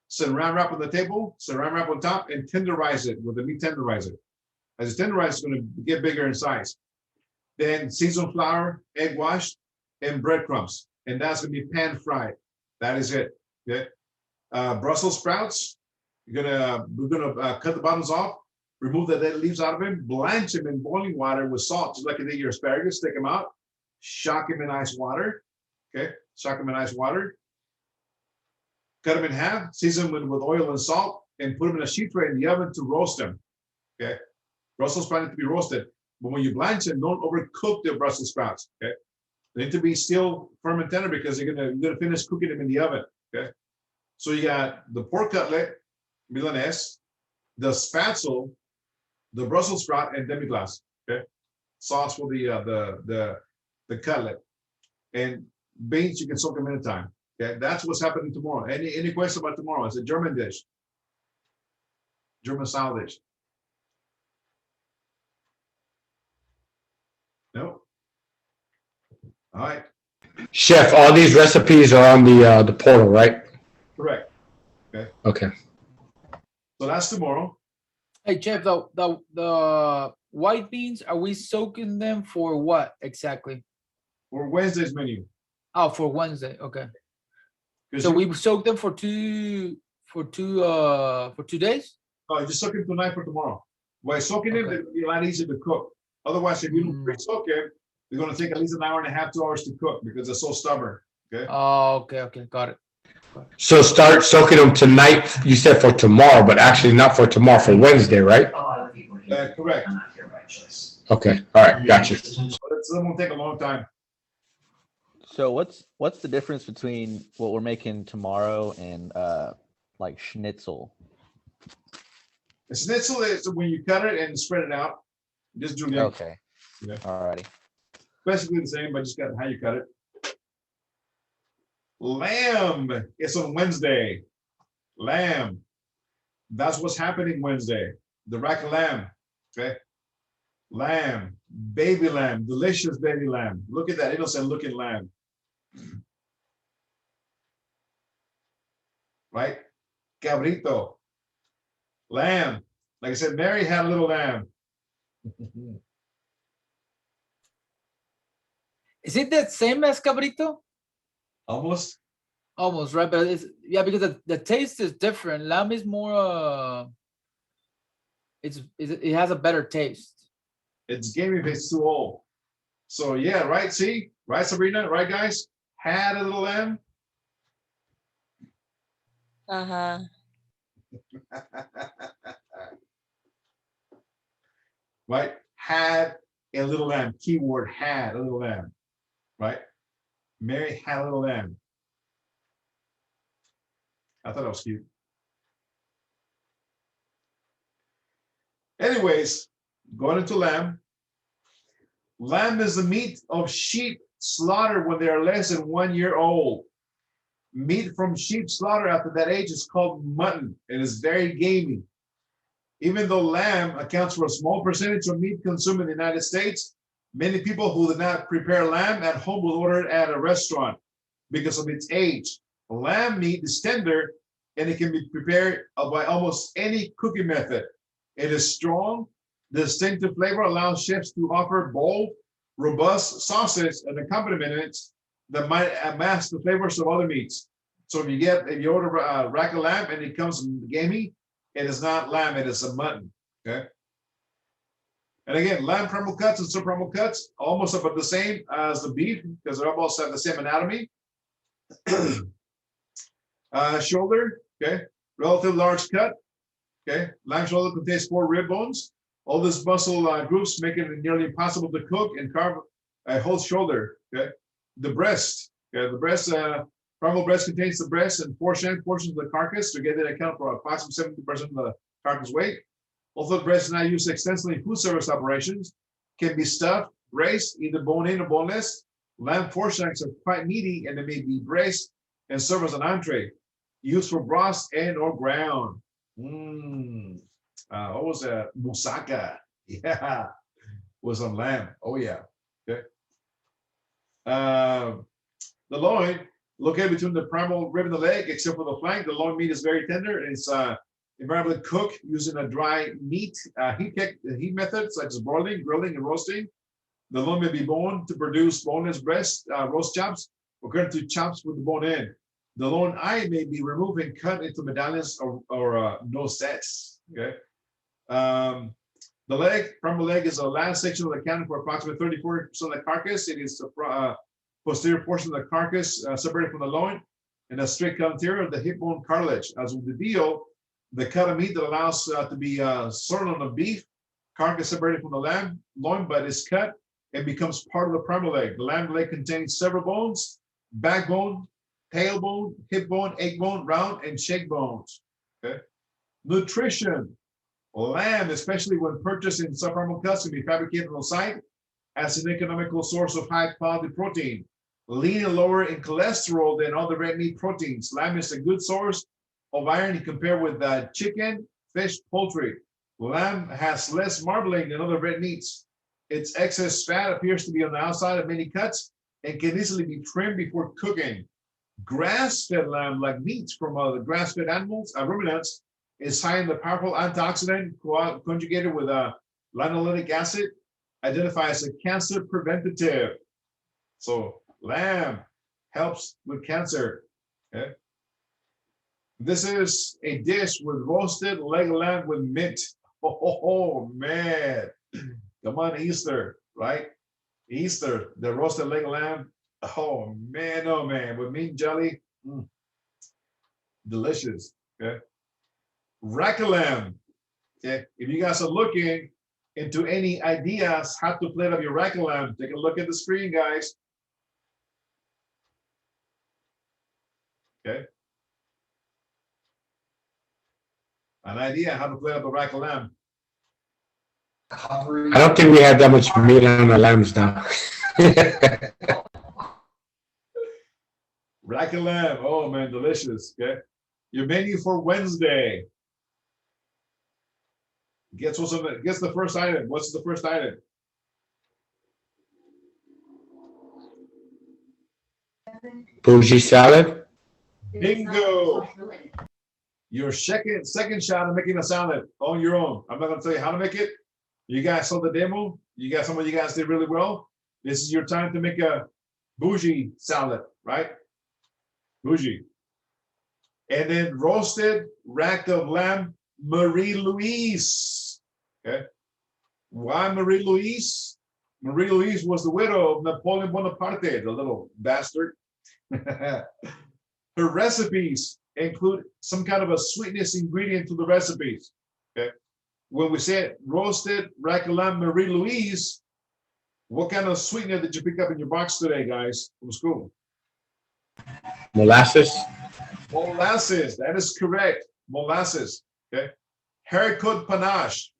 saran wrap on the table, saran wrap on top, and tenderize it with the meat tenderizer. As it tenderizes, it's gonna get bigger in size. Then seasoned flour, egg wash, and breadcrumbs. And that's gonna be pan fried. That is it, okay? Brussels sprouts, we're gonna cut the bottoms off, remove the dead leaves out of them, blanch them in boiling water with salt, just like you did your asparagus, take them out, shock them in ice water, okay? Shock them in ice water. Cut them in half, season them with oil and salt, and put them in a sheet tray in the oven to roast them, okay? Brussels sprouts need to be roasted, but when you blanch them, don't overcook the Brussels sprouts, okay? They need to be still firm and tender because you're gonna finish cooking them in the oven, okay? So you got the pork cutlet, Milanese, the spatzel, the Brussels sprout, and demi-glace, okay? Sauce for the cutlet. And beans, you can soak them in a time, okay? That's what's happening tomorrow. Any questions about tomorrow? It's a German dish. German style dish. No? All right, Chef, all these recipes are on the portal, right? correct. Okay. So that's tomorrow. Hey, Jeff, the white beans, are we soaking them for what exactly? For Wednesday's menu. Oh, for Wednesday, okay. 'Cause So you- we soak them for two days? Oh, you just soak them tonight for tomorrow. By soaking them, Okay. it'll be a lot easier to cook. Otherwise, if you don't Mm. pre-soak them, they're gonna take at least an hour and a half, 2 hours to cook because they're so stubborn. Oh, okay, got it. So start soaking them tonight, you said for tomorrow, but actually not for tomorrow, for Wednesday, right? Correct. Okay, all right, gotcha. But it's gonna take a long time. So what's the difference between what we're making tomorrow and like schnitzel? The schnitzel is when you cut it and spread it out. Just do it. Okay. Yeah. Alrighty. Basically the same, but just got how you cut it. Lamb, it's on Wednesday. Lamb. That's what's happening Wednesday. The rack of lamb, okay? Lamb, baby lamb, delicious baby lamb. Look at that innocent looking lamb. Right? Cabrito. Lamb. Like I said, Mary had a little lamb. Is it the same as cabrito? Almost. Almost, right? But it's, yeah, because the taste is different. Lamb is more, it has a better taste. It's gamey if it's too old. So yeah, right, see? Right, Sabrina? Right, guys? Had a little lamb. Uh-huh. Right? Had a little lamb. Keyword had a little lamb. Right? Mary had a little lamb. I thought that was cute. Anyways, going into lamb. Lamb is the meat of sheep slaughtered when they are less than 1 year old. Meat from sheep slaughter after that age is called mutton. It is very gamey. Even though lamb accounts for a small percentage of meat consumed in the United States, Many people who did not prepare lamb at home will order it at a restaurant because of its age. Lamb meat is tender and it can be prepared by almost any cooking method. It is strong. The distinctive flavor allows chefs to offer bold, robust sauces and accompaniments that might mask the flavors of other meats. So if you order a rack of lamb and it comes gamey, it is not lamb, it is a mutton. Okay. And again, lamb primal cuts and subprimal cuts almost about the same as the beef because they almost have the same anatomy. Shoulder, okay, relatively large cut. Okay, lamb shoulder contains 4 rib bones. All these muscle groups make it nearly impossible to cook and carve a whole shoulder. Okay, the breast. Okay, the breast. Primal breast contains the breast and portions of the carcass. Together, they account for approximately 70% of the carcass weight. Although the breast is not used extensively in food service operations, can be stuffed, braised, either bone-in or boneless. Lamb forceps are quite meaty and they may be braised and served as an entree, used for broths and or ground. What was that? Moussaka. Yeah, was on lamb. Oh yeah. Okay. The loin, located between the primal rib and the leg, except for the flank, the loin meat is very tender and it's environmentally cooked using a dry meat heat method such as broiling, grilling, and roasting. The loin may be boned to produce boneless breast, roast chops, or cut into chops with the bone in. The loin eye may be removed and cut into medallions or nose sets. Okay. The leg, primal leg, is the last section of the cannon for approximately 34% of the carcass. It is the posterior portion of the carcass separated from the loin and a straight cut interior of the hip bone cartilage. As with the veal, the cut of meat that allows to be sorted on the beef carcass separated from the lamb loin, but is cut and becomes part of the primal leg. The lamb leg contains several bones: backbone, tailbone, hip bone, egg bone, round, and shake bones. Okay. Nutrition. Lamb, especially when purchased in subprimal cuts, can be fabricated on site as an economical source of high quality protein. Lean and lower in cholesterol than other red meat proteins. Lamb is a good source of iron compared with chicken, fish, poultry. Lamb has less marbling than other red meats. Its excess fat appears to be on the outside of many cuts and can easily be trimmed before cooking. Grass-fed lamb, like meats from the grass-fed animals, ruminants, is high in the powerful antioxidant conjugated with linoleic acid, identified as a cancer preventative. So lamb helps with cancer. Okay. This is a dish with roasted leg of lamb with mint. Oh man, come on, Easter, right? Easter, the roasted leg of lamb. Oh man, with mint jelly, delicious. Okay. Rack of lamb. Okay, if you guys are looking into any ideas how to plate up your rack of lamb, take a look at the screen, guys. Okay. An idea how to plate up a rack of lamb. I don't think we have that much meat on the lambs now. Rack of lamb. Oh man, delicious. Okay. Your menu for Wednesday. Guess the first item. What's the first item? Bougie salad. Bingo. Your second shot of making a salad on your own. I'm not gonna tell you how to make it. You guys saw the demo. Some of you guys did really well. This is your time to make a bougie salad, right? Bougie. And then roasted rack of lamb, Marie Louise. Okay. Why Marie Louise? Marie Louise was the widow of Napoleon Bonaparte, the little bastard. Her recipes include some kind of a sweetness ingredient to the recipes. Okay. When we say roasted rack of lamb, Marie Louise, what kind of sweetener did you pick up in your box today, guys, from school? Molasses. Molasses, that is correct. Molasses. Okay. Haricot panache.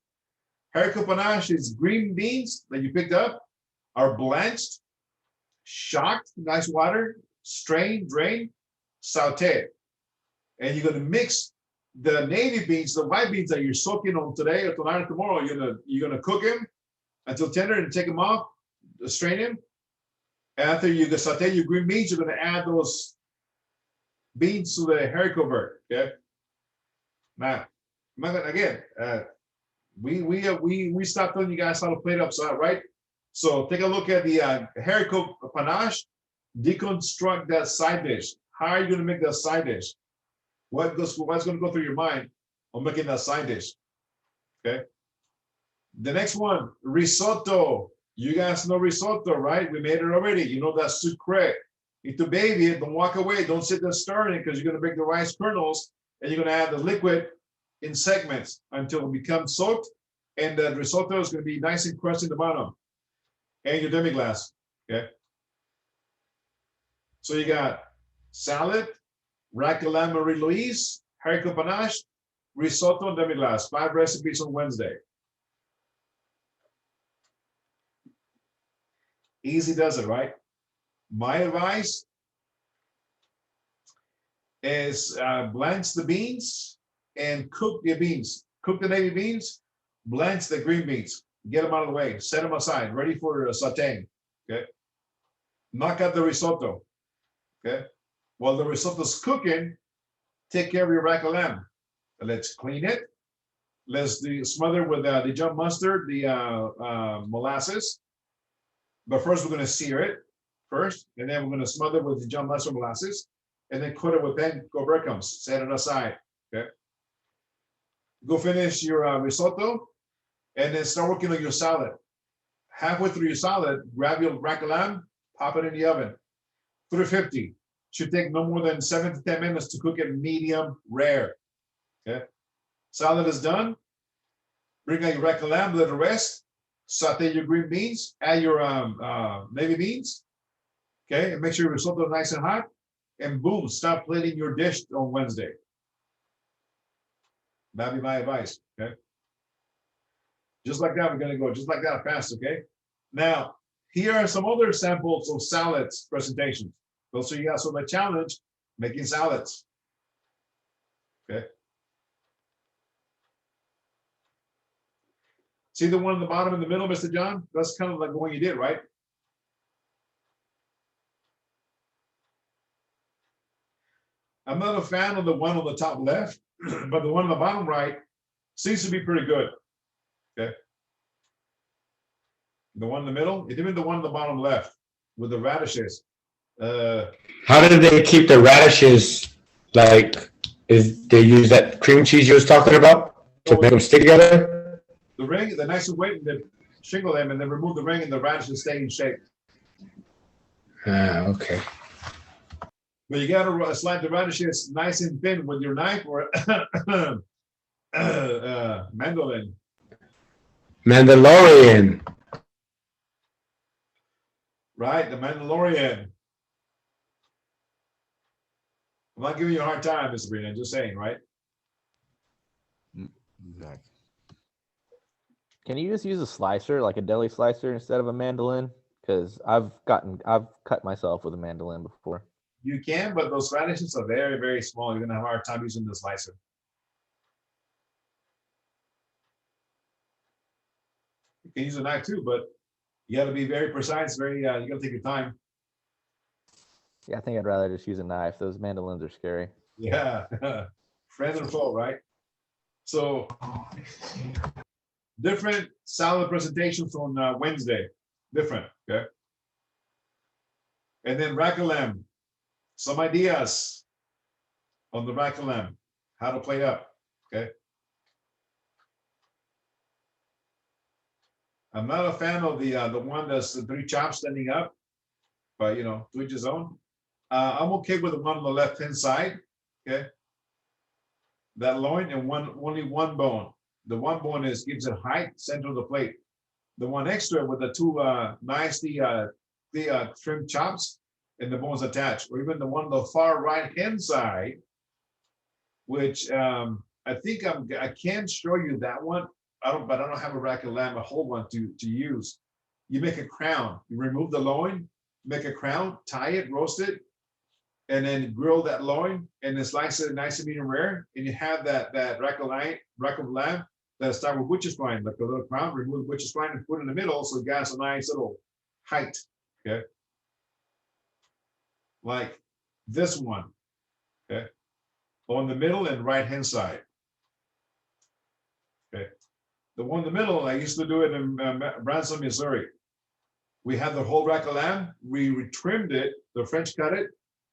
Haricot panache is green beans that you picked up, are blanched, shocked, nice water, strained, drained, sauteed. And you're going to mix the navy beans, the white beans that you're soaking on today or tonight or tomorrow. You're gonna cook them until tender and take them off. strain them. After you saute your green beans, you're gonna add those beans to the haricot vert, okay? Now, I'm not gonna, again, we stopped telling you guys how to play it upside, right? So take a look at the haricot panache, deconstruct that side dish. How are you gonna make that side dish? What's gonna go through your mind on making that side dish? Okay. The next one, risotto. You guys know risotto, right? We made it already. You know that sucre. Need to baby it. Don't walk away. Don't sit there stirring it because you're gonna make the rice kernels and you're gonna add the liquid in segments until it becomes soaked, and the risotto is gonna be nice and crusty in the bottom. And your demi-glace. Okay. So you got salad, rack of lamb Marie Louise, haricot panache, risotto, and demi-glace. 5 recipes on Wednesday. Easy does it, right? My advice is blanch the beans and cook the beans. Cook the navy beans, blanch the green beans. Get them out of the way. Set them aside, ready for sauteing. Okay. Knock out the risotto. Okay. While the risotto's cooking, take care of your rack of lamb. Let's clean it. Let's smother with the Dijon mustard, the molasses. But first, we're going to sear it first, and then we're going to smother with Dijon mustard molasses, and then coat it with panko breadcrumbs. Set it aside. Okay. Go finish your risotto, and then start working on your salad. Halfway through your salad, grab your rack of lamb, pop it in the oven. 350. Should take no more than 7 to 10 minutes to cook it medium rare. Okay. Salad is done. Bring out your rack of lamb, let it rest. Saute your green beans, add your navy beans. Okay, and make sure your risotto is nice and hot. And boom, stop plating your dish on Wednesday. That'd be my advice. Okay. Just like that, we're gonna go just like that fast. Okay. Now, here are some other samples of salads presentations. So you got some of a challenge making salads. Okay. See the one in the bottom in the middle, Mr. John? That's kind of like the one you did, right? I'm not a fan of the one on the top left, but the one on the bottom right seems to be pretty good. Okay. The one in the middle, even the one on the bottom left with the radishes. How did they keep the radishes, like, they use that cream cheese you was talking about to make them stick together? The ring, the nice and weight, and they shingle them and then remove the ring and the radishes stay in shape. Okay. But you gotta slide the radishes nice and thin with your knife or mandolin. Mandalorian. Right, the Mandalorian. I'm not giving you a hard time, Mr. Brina, just saying, right? Exactly. Can you just use a slicer, like a deli slicer, instead of a mandolin? Because I've cut myself with a mandolin before. You can, but those radishes are very, very small. You're gonna have a hard time using the slicer. You can use a knife too, but you gotta be very precise, you gotta take your time. Yeah, I think I'd rather just use a knife. Those mandolins are scary. Yeah, friend and foe, right? So different salad presentations on Wednesday, different, okay? And then rack of lamb, some ideas on the rack of lamb, how to play up, okay? I'm not a fan of the one that's the 3 chops standing up, but you know, to each his own. I'm okay with the one on the left-hand side, okay? That loin and only one bone. The one bone gives it height, center of the plate. The one extra with the 2 nicely trimmed chops and the bones attached, or even the one on the far right-hand side, which I think I can show you that one. But I don't have a rack of lamb, a whole one to use. You make a crown. You remove the loin, make a crown, tie it, roast it, and then grill that loin, and then slice it nice and medium rare. And you have that rack of lamb that start with butcher spine, like a little crown. Remove the butcher spine and put it in the middle, so it got a nice little height, okay? Like this one, okay? On the middle and right-hand side. Okay, the one in the middle, I used to do it in Branson, Missouri. We had the whole rack of lamb, we trimmed it, the French cut it,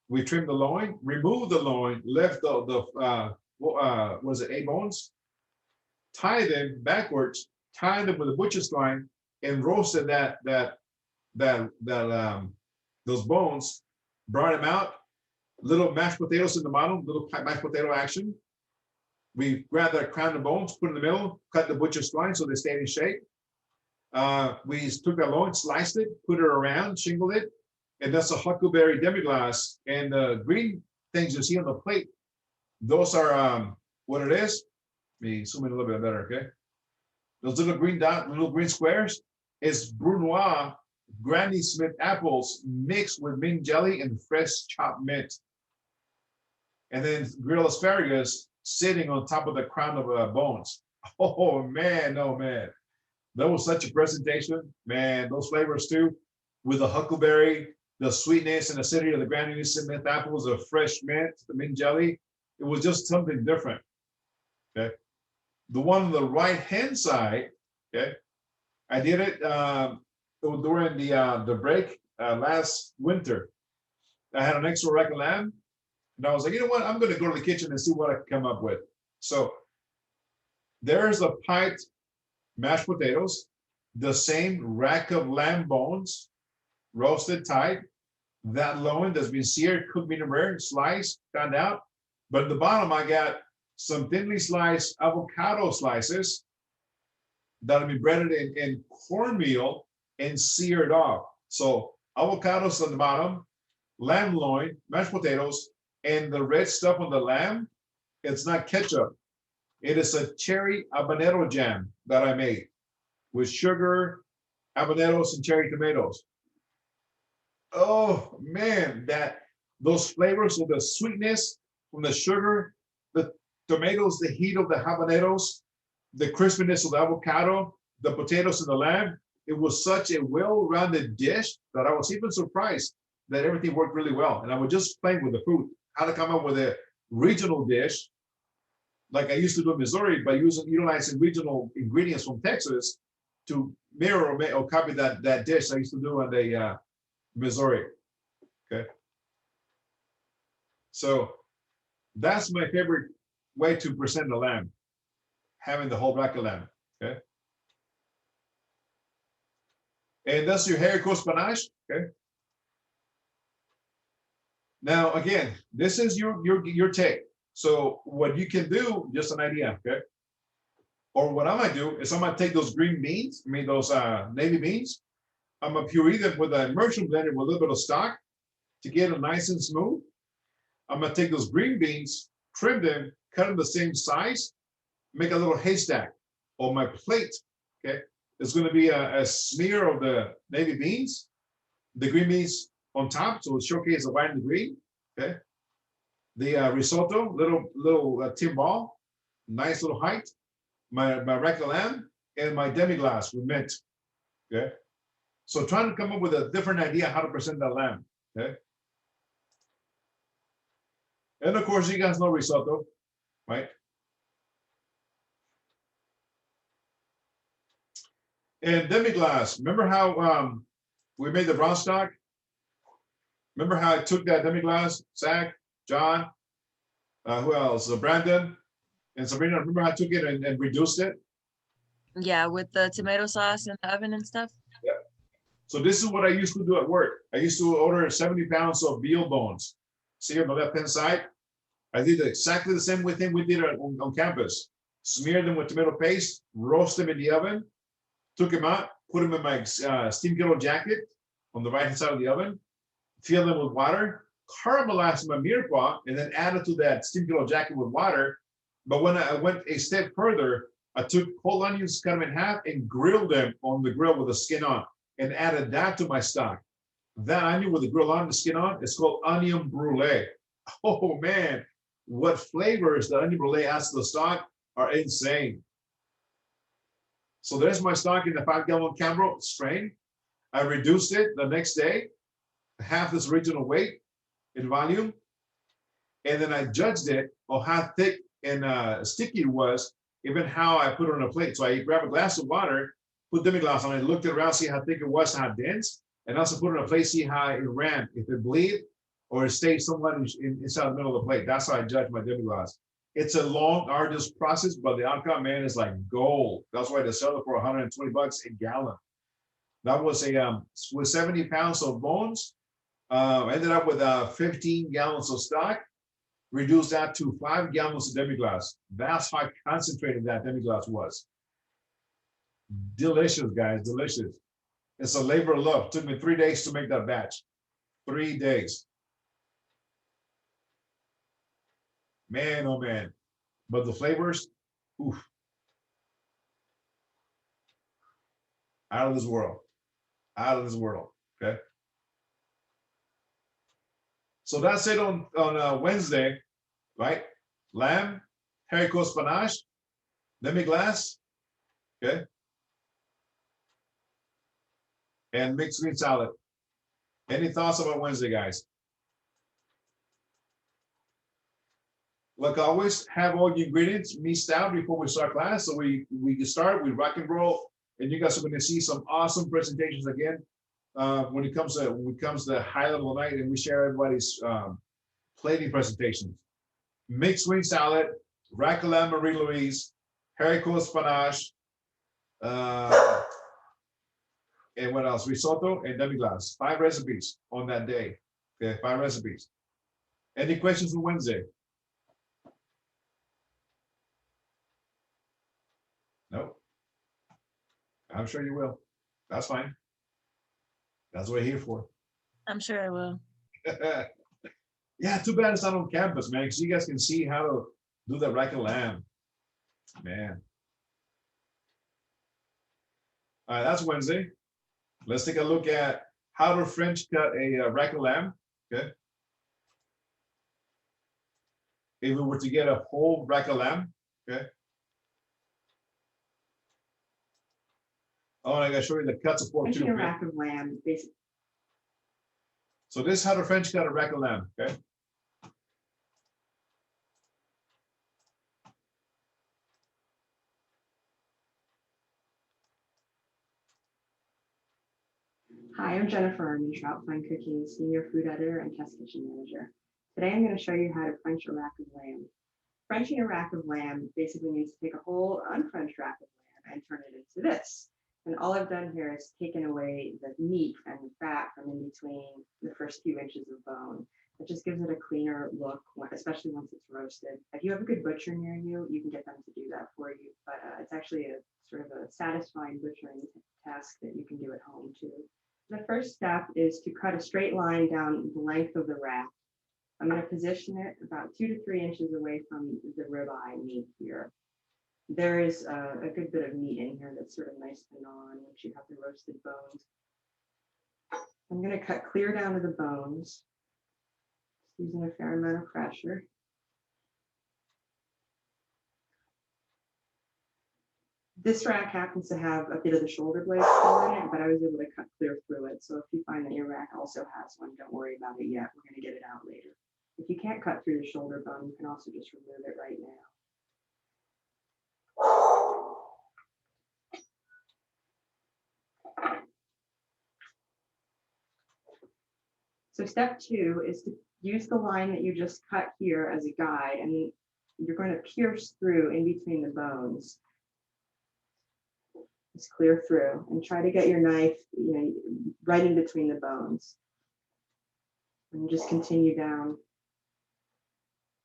we trimmed the loin, removed the loin, left was it A-bones? Tied them backwards, tied them with a butcher's twine, and roasted those bones, brought them out, little mashed potatoes in the bottom, little mashed potato action. We grabbed that crown of bones, put in the middle, cut the butcher's twine so they stayed in shape. We took that loin, sliced it, put it around, shingled it, and that's a huckleberry demi-glace. And the green things you see on the plate, those are what it is. Let me zoom in a little bit better, okay? Those little green dot, little green squares is Brunoise Granny Smith apples mixed with mint jelly and fresh chopped mint. And then grilled asparagus sitting on top of the crown of bones. Oh man, oh man. That was such a presentation, man. Those flavors too, with the huckleberry, the sweetness and acidity of the Granny Smith apples, the fresh mint, the mint jelly. It was just something different. Okay. The one on the right-hand side, okay, I did it during the break last winter. I had an extra rack of lamb, and I was like, you know what? I'm going to go to the kitchen and see what I can come up with. So there's the piped mashed potatoes, the same rack of lamb bones, roasted tight, that loin that's been seared, cooked medium rare, sliced, cut out. But at the bottom, I got some thinly sliced avocado slices that'll be breaded in cornmeal and seared off. So avocados on the bottom, lamb loin, mashed potatoes, and the red stuff on the lamb, it's not ketchup. It is a cherry habanero jam that I made with sugar, habaneros, and cherry tomatoes. Oh man, those flavors of the sweetness from the sugar, the tomatoes, the heat of the habaneros, the crispiness of the avocado, the potatoes and the lamb. It was such a well-rounded dish that I was even surprised that everything worked really well. And I was just playing with the food, how to come up with a regional dish, like I used to do in Missouri, by utilizing regional ingredients from Texas to mirror or copy that dish I used to do in the Missouri. Okay. So that's my favorite way to present the lamb, having the whole rack of lamb. Okay. And that's your haricot panache. Okay. Now again, this is your take. So what you can do, just an idea, okay? Or what I might do is I might take those green beans, those navy beans. I'm gonna puree them with an immersion blender with a little bit of stock to get them nice and smooth. I'm gonna take those green beans, trim them, cut them the same size, make a little haystack on my plate, okay? It's gonna be a smear of the navy beans, the green beans on top, so it showcases the white and the green, okay? The risotto, little timbal, nice little height, my rack of lamb, and my demi-glace with mint, okay? So trying to come up with a different idea how to present that lamb, okay? And of course, you guys know risotto, right? And demi-glace, remember how we made the brown stock? Remember how I took that demi-glace, Zach, John, who else? Brandon and Sabrina. Remember how I took it and reduced it? Yeah, with the tomato sauce in the oven and stuff. Yeah. So this is what I used to do at work. I used to order 70 pounds of veal bones. See on the left-hand side? I did exactly the same thing we did on campus. Smeared them with tomato paste, roast them in the oven, took them out, put them in my steam kettle jacket on the right-hand side of the oven, fill them with water, caramelized my mirepoix, and then added to that steam kettle jacket with water. But when I went a step further, I took whole onions, cut them in half, and grilled them on the grill with the skin on, and added that to my stock. That onion with the grill on, the skin on, it's called onion brulee. Oh man, what flavors the onion brulee adds to the stock are insane. So there's my stock in the 5-gallon Cambro strain. I reduced it the next day, half its original weight in volume. And then I judged it on how thick and sticky it was, even how I put it on a plate. So I grabbed a glass of water, put demi-glace on it, looked it around, see how thick it was, how dense, and also put it on a plate, see how it ran, if it bleed or it stayed somewhat inside the middle of the plate. That's how I judge my demi-glace. It's a long, arduous process, but the outcome, man, is like gold. That's why they sell it for $120 a gallon. That was with 70 pounds of bones. Ended up with 15 gallons of stock. Reduced that to 5 gallons of demi-glace. That's how concentrated that demi-glace was. Delicious, guys, delicious. It's a labor of love. Took me 3 days to make that batch. 3 days. Man, oh man. But the flavors, oof. Out of this world. Out of this world, okay? So that's it on Wednesday, right? Lamb, haricot spinach, demi-glace, okay? And mixed green salad. Any thoughts about Wednesday, guys? Like always, have all the ingredients mixed out before we start class. So we can start, we rock and roll, and you guys are going to see some awesome presentations again when it comes to high level night, and we share everybody's plating presentations. Mixed green salad, rack of lamb Marie Louise, haricot spinach, and what else? Risotto and demi-glace. 5 recipes on that day. Okay, 5 recipes. Any questions on Wednesday? Nope. I'm sure you will. That's fine. That's what we're here for. I'm sure I will. Yeah, too bad it's not on campus, man, because you guys can see how to do the rack of lamb. Man. All right, that's Wednesday. Let's take a look at how to French cut a rack of lamb. Okay. If we were to get a whole rack of lamb, okay. Oh, and I gotta show you the cuts of pork too. Frenching a rack of lamb, basically. So this is how to French cut a rack of lamb, okay? Hi, I'm Jennifer Armentrout, Fine Cooking Senior Food Editor and Test Kitchen Manager. Today I'm going to show you how to French a rack of lamb. Frenching a rack of lamb basically means to take a whole unfrenched rack of lamb and turn it into this. And all I've done here is taken away the meat and the fat from in between the first few inches of bone. It just gives it a cleaner look, especially once it's roasted. If you have a good butcher near you, you can get them to do that for you. But it's actually a sort of a satisfying butchering task that you can do at home too. The first step is to cut a straight line down the length of the rack. I'm going to position it about 2 to 3 inches away from the ribeye meat here. There is a good bit of meat in here that's sort of nice to gnaw on once you have the roasted bones. I'm going to cut clear down to the bones, using a fair amount of pressure. This rack happens to have a bit of the shoulder blade still in it, but I was able to cut clear through it. So if you find that your rack also has one, don't worry about it yet. We're going to get it out later. If you can't cut through the shoulder bone, you can also just remove it right now. So step 2 is to use the line that you just cut here as a guide, and you're going to pierce through in between the bones. Just clear through and try to get your knife, right in between the bones. And just continue down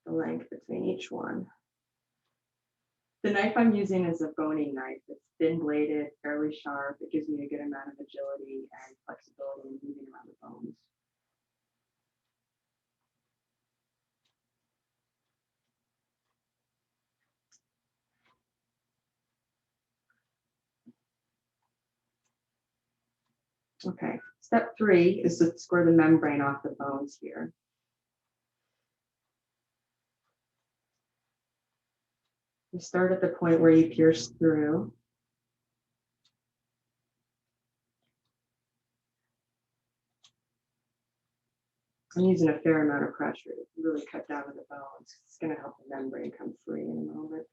the length between each one. The knife I'm using is a boning knife. It's thin bladed, fairly sharp. It gives me a good amount of agility and flexibility in moving around the bones. Okay, step 3 is to score the membrane off the bones here. You start at the point where you pierce through. I'm using a fair amount of pressure to really cut down to the bones. It's going to help the membrane come free in a moment.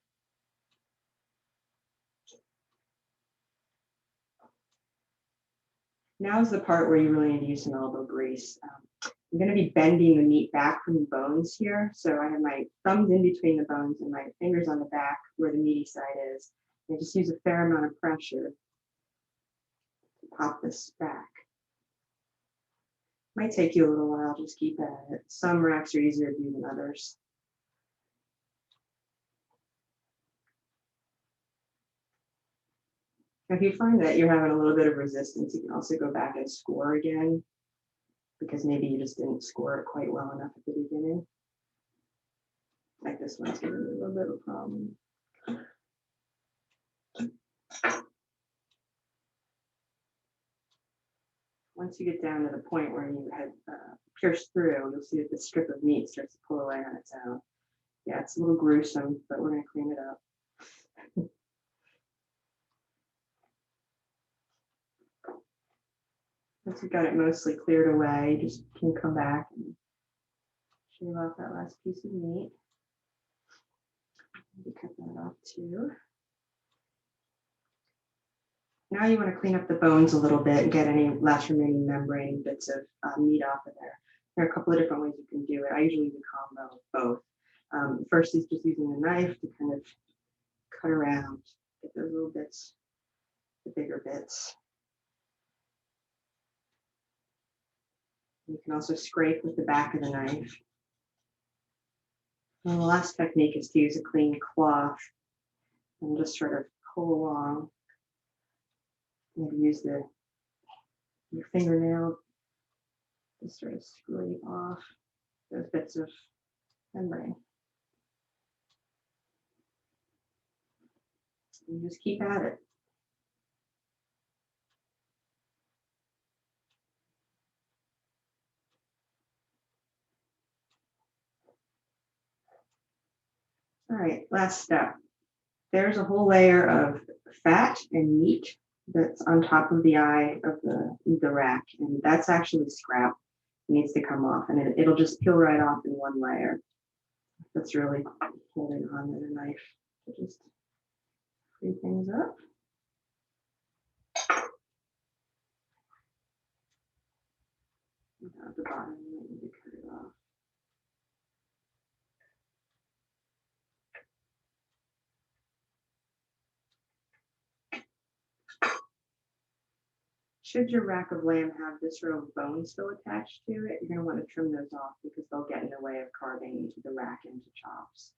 Now is the part where you really need to use some elbow grease. I'm going to be bending the meat back from the bones here. So I have my thumbs in between the bones and my fingers on the back where the meaty side is. And just use a fair amount of pressure to pop this back. Might take you a little while, just keep at it. Some racks are easier to do than others. If you find that you're having a little bit of resistance, you can also go back and score again, because maybe you just didn't score it quite well enough at the beginning. Like this one's giving me a little bit of a problem. Once you get down to the point where you had pierced through, you'll see that the strip of meat starts to pull away on its own. Yeah, it's a little gruesome, but we're going to clean it up. Once you've got it mostly cleared away, you just can come back and shave off that last piece of meat. Maybe cut that off too. Now you want to clean up the bones a little bit and get any last remaining membrane bits of meat off of there. There are a couple of different ways you can do it. I usually use a combo of both. First is just using a knife to kind of cut around, get those little bits, the bigger bits. You can also scrape with the back of the knife. And the last technique is to use a clean cloth and just sort of pull along. Maybe use your fingernail to sort of scrape off those bits of membrane. And just keep at it. All right, last step. There's a whole layer of fat and meat that's on top of the eye of the rack, and that's actually scrap. It needs to come off, and it'll just peel right off in one layer. That's really holding on to the knife to just free things up. And at the bottom, you need to cut it off. Should your rack of lamb have this row of bones still attached to it, you're going to want to trim those off because they'll get in the way of carving into the rack into chops.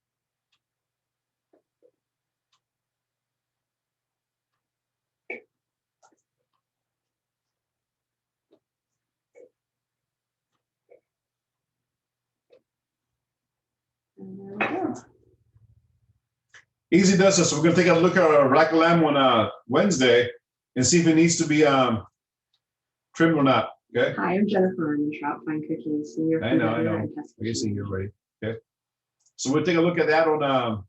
And there we go. Easy does this. So we're gonna take a look at our rack of lamb on Wednesday and see if it needs to be trimmed or not. Okay. Hi, I'm Jennifer. I'm in Trout Fine Cooking, senior I food know. editor and test I can see kitchen you manager. already. Okay. So we'll take a look at that on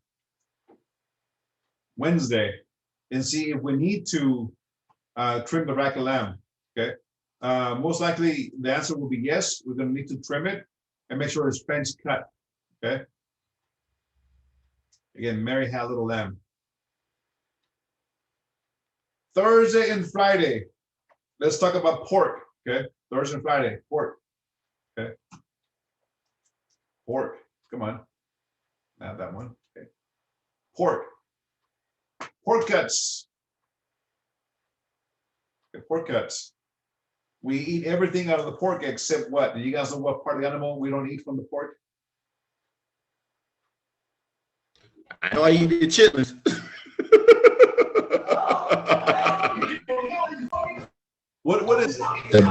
Wednesday and see if we need to trim the rack of lamb. Okay. Most likely the answer will be yes. We're gonna need to trim it and make sure it's French cut. Okay. Again, Mary had a little lamb. Thursday and Friday. Let's talk about pork. Okay. Thursday and Friday, pork. Okay. Pork. Come on. Not that one. Okay. Pork. Pork cuts. Okay, pork cuts. We eat everything out of the pork except what? Do you guys know what part of the animal we don't eat from the pork? I know I eat the chitlins. What is it? The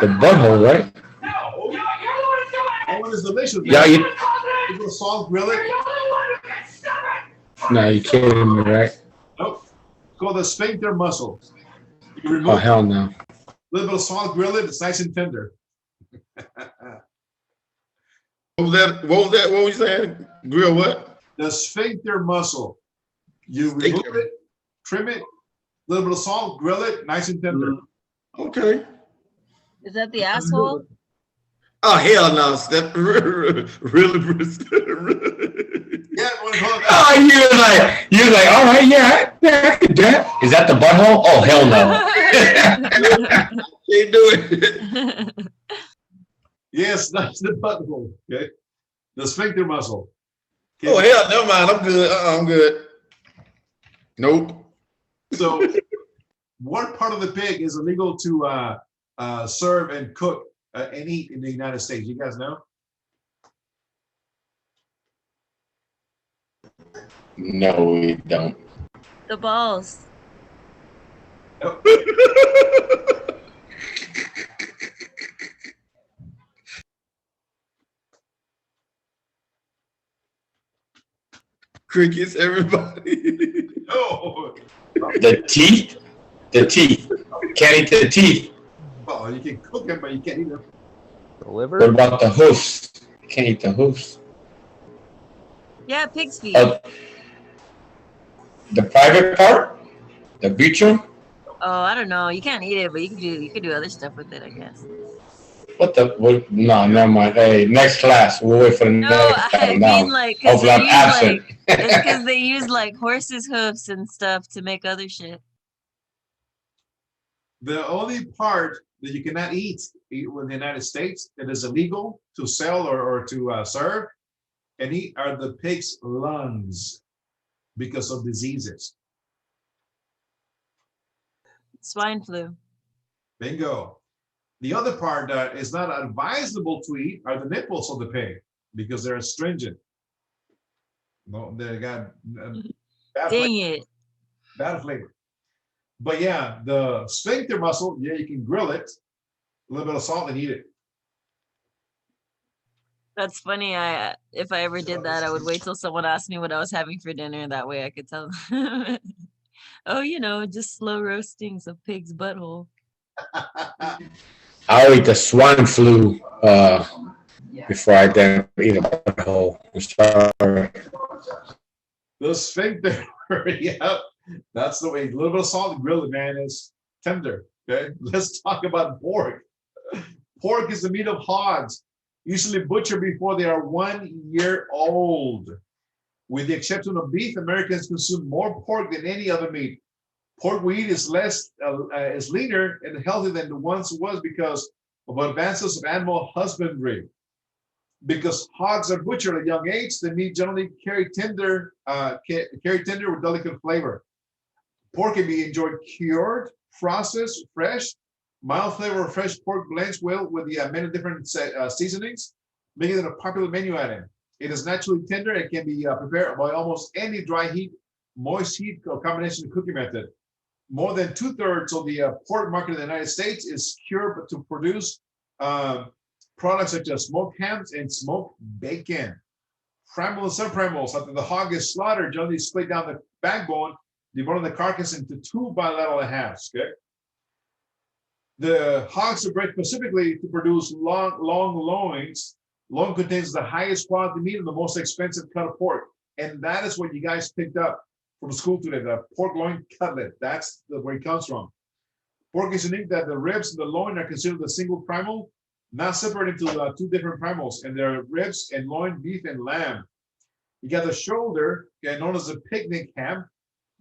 butthole, right? Oh, it is delicious. Yeah, man. you, You put salt, grill it. no, you kidding me, right? Nope. It's called the sphincter muscle. You Oh, remove hell no. a little bit of salt, grill it. It's nice and tender. What was that? What was that? What was you saying? Grill what? The sphincter muscle. You Sphincter. remove it, trim it, a little bit of salt, grill it, nice and tender. Okay. Is that the asshole? Oh hell no, Steph. Really? Yeah, Oh, you was like, all right, yeah, I could do that. Is that the butthole? Oh, hell no. Can't do it. yes, that's the butthole. Okay, the sphincter muscle. Oh hell, never mind. I'm good. I'm good. Nope. So, what part of the pig is illegal to serve and cook and eat in the United States? You guys know? No, we don't. The balls. Crickets, everybody. No. The teeth? The teeth. Can't eat the teeth. Well, you can cook them, but you can't eat them. The liver? What about the hoofs? Can't eat the hoofs. Yeah, pig's feet. The private part? The vitrum? Oh, I don't know. You can't eat it, but you could do other stuff with it, I guess. What the? What? No, never mind. Hey, next class. We'll wait for the No, next I time. mean like because Hopefully I'm absent. it's because they use like horses' hoofs and stuff to make other shit. The only part that you cannot eat in the United States that is illegal to sell or to serve and eat are the pig's lungs because of diseases. Swine flu. Bingo. The other part that is not advisable to eat are the nipples of the pig because they're astringent. No, they got bad flavor. Bad flavor. But yeah, the sphincter muscle, yeah, you can grill it, a little bit of salt and eat it. That's funny. If I ever did that, I would wait till someone asked me what I was having for dinner. That way I could tell them. Oh, just slow roasting some pig's butthole. I'll eat the swine flu before I then eat a butthole. I'm sorry. The sphincter, yeah, that's the way. A little bit of salt and grill it, man, is tender. Okay, let's talk about pork. Pork is the meat of hogs, usually butchered before they are 1 year old. With the exception of beef, Americans consume more pork than any other meat. Pork we eat is is leaner and healthier than the once was because of advances of animal husbandry. Because hogs are butchered at a young age, the meat generally carry tender with delicate flavor. Pork can be enjoyed cured, processed, fresh. Mild flavor of fresh pork blends well with the many different seasonings, making it a popular menu item. It is naturally tender and can be prepared by almost any dry heat, moist heat, or combination cooking method. More than 2/3 of the pork market in the United States is cured to produce products such as smoked hams and smoked bacon. Primals and subprimals, after the hog is slaughtered, generally split down the backbone, dividing the carcass into 2 bilateral halves. Okay. The hogs are bred specifically to produce long loins. Loin contains the highest quality meat and the most expensive cut of pork. And that is what you guys picked up from school today, the pork loin cutlet. That's where it comes from. Pork is unique that the ribs and the loin are considered a single primal, not separated into 2 different primals, and there are ribs and loin, beef and lamb. You got the shoulder, known as the picnic ham.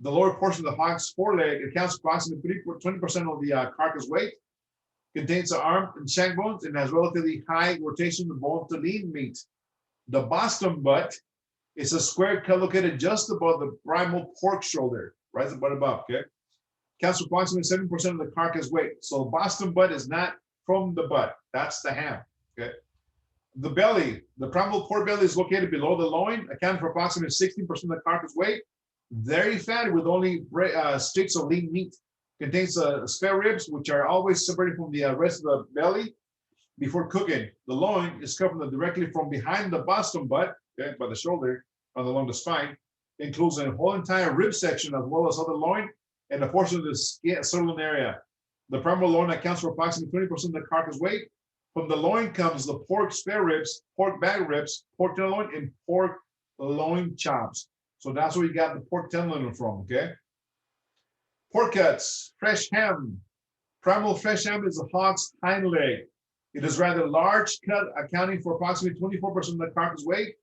The lower portion of the hog's foreleg accounts for approximately 20% of the carcass weight. Contains the arm and shank bones and has relatively high rotation of bone to lean meat. The Boston butt is a square cut located just above the primal pork shoulder, right above, okay? Counts for approximately 7% of the carcass weight. So Boston butt is not from the butt, that's the ham, okay? The belly, the primal pork belly is located below the loin, accounting for approximately 16% of the carcass weight. Very fatty with only sticks of lean meat. Contains spare ribs, which are always separated from the rest of the belly before cooking. The loin is cut directly from behind the Boston butt, okay, by the shoulder, along the spine. Includes a whole entire rib section as well as other loin and a portion of the sirloin area. The primal loin accounts for approximately 20% of the carcass weight. From the loin comes the pork spare ribs, pork back ribs, pork tenderloin, and pork loin chops. So that's where you got the pork tenderloin from, okay? Pork cuts, fresh ham, Primal fresh ham is a hog's hind leg. It is rather large cut, accounting for approximately 24% of the carcass weight.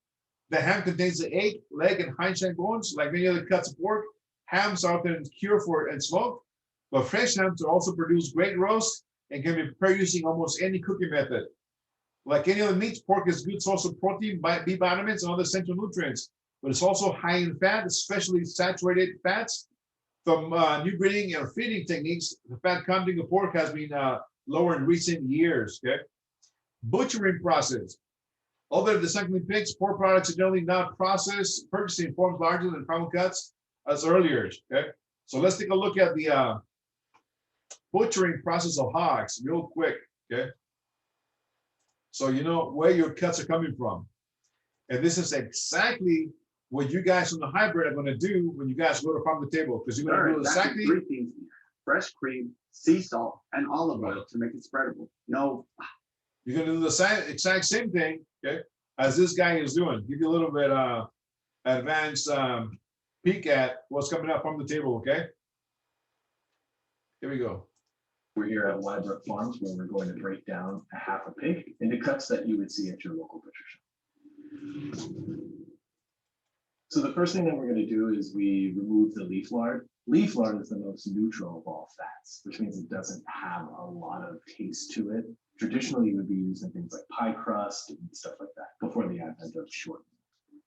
The ham contains the egg, leg, and hindside bones. Like many other cuts of pork, hams are often cured for and smoked, but fresh hams also produce great roast and can be prepared using almost any cooking method. Like any other meats, pork is a good source of protein, B vitamins, and other essential nutrients, but it's also high in fat, especially saturated fats. From new breeding and feeding techniques, the fat content of pork has been lower in recent years. Okay, butchering process. Other than suckling pigs, pork products are generally not processed, purchasing forms larger than primal cuts as earlier. Okay, so let's take a look at the butchering process of hogs real quick. Okay, so you know where your cuts are coming from, and this is exactly what you guys from the hybrid are going to do when you guys go to farm the table, because you're going to do exactly three things: fresh cream, sea salt, and olive oil to make it spreadable. No, you're going to do the exact same thing, okay, as this guy is doing. Give you a little bit advanced peek at what's coming up from the table. Okay, here we go. We're here at Wybrook Farms, where we're going to break down a half a pig into cuts that you would see at your local butcher shop. So the first thing that we're going to do is we remove the leaf lard. Leaf lard is the most neutral of all fats, which means it doesn't have a lot of taste to it. Traditionally, it would be used in things like pie crust and stuff like that before the advent of shortening.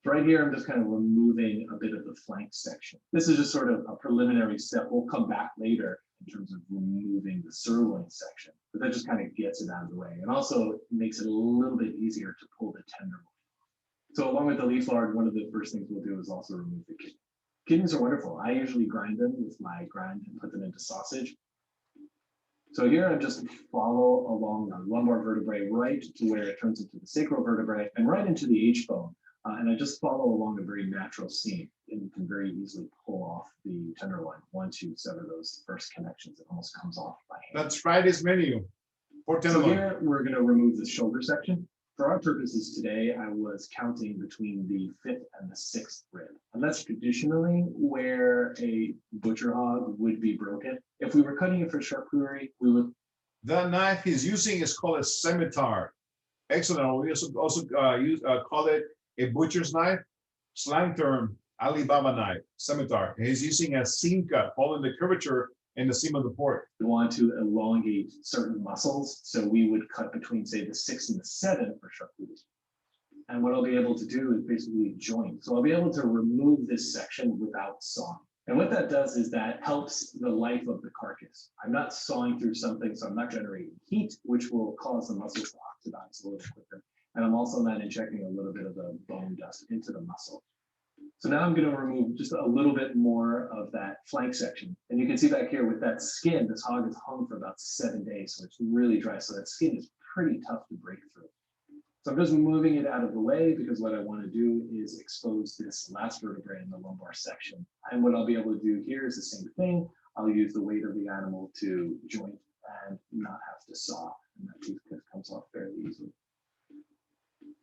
Right here, I'm just kind of removing a bit of the flank section. This is just sort of a preliminary step. We'll come back later in terms of removing the sirloin section, but that just kind of gets it out of the way, and also makes it a little bit easier to pull the tenderloin. So along with the leaf lard, one of the first things we'll do is also remove the kidney. Kidneys are wonderful. I usually grind them with my grind and put them into sausage. So here I just follow along the lumbar vertebrae right to where it turns into the sacral vertebrae and right into the H-bone. And I just follow along a very natural seam, and you can very easily pull off the tenderloin once you sever those first connections. It almost comes off by hand. That's Friday's menu for tenderloin. So here we're going to remove the shoulder section. For our purposes today, I was counting between the 5th and the 6th rib. And that's traditionally where a butcher hog would be broken. If we were cutting it for charcuterie, we would. The knife he's using is called a scimitar. Excellent. We also call it a butcher's knife, slang term, Alibaba knife, scimitar. And he's using a seam cut, following the curvature in the seam of the pork. We want to elongate certain muscles, so we would cut between, say, the 6 and the 7 for charcuterie. And what I'll be able to do is basically join. So I'll be able to remove this section without sawing. And what that does is that helps the life of the carcass. I'm not sawing through something, so I'm not generating heat, which will cause the muscles to oxidize a little quicker. And I'm also not injecting a little bit of the bone dust into the muscle. So now I'm going to remove just a little bit more of that flank section. And you can see back here with that skin, this hog is hung for about 7 days, so it's really dry. So that skin is pretty tough to break through. So I'm just moving it out of the way because what I want to do is expose this last vertebrae in the lumbar section. And what I'll be able to do here is the same thing. I'll use the weight of the animal to joint and not have to saw. And that tooth comes off fairly easily.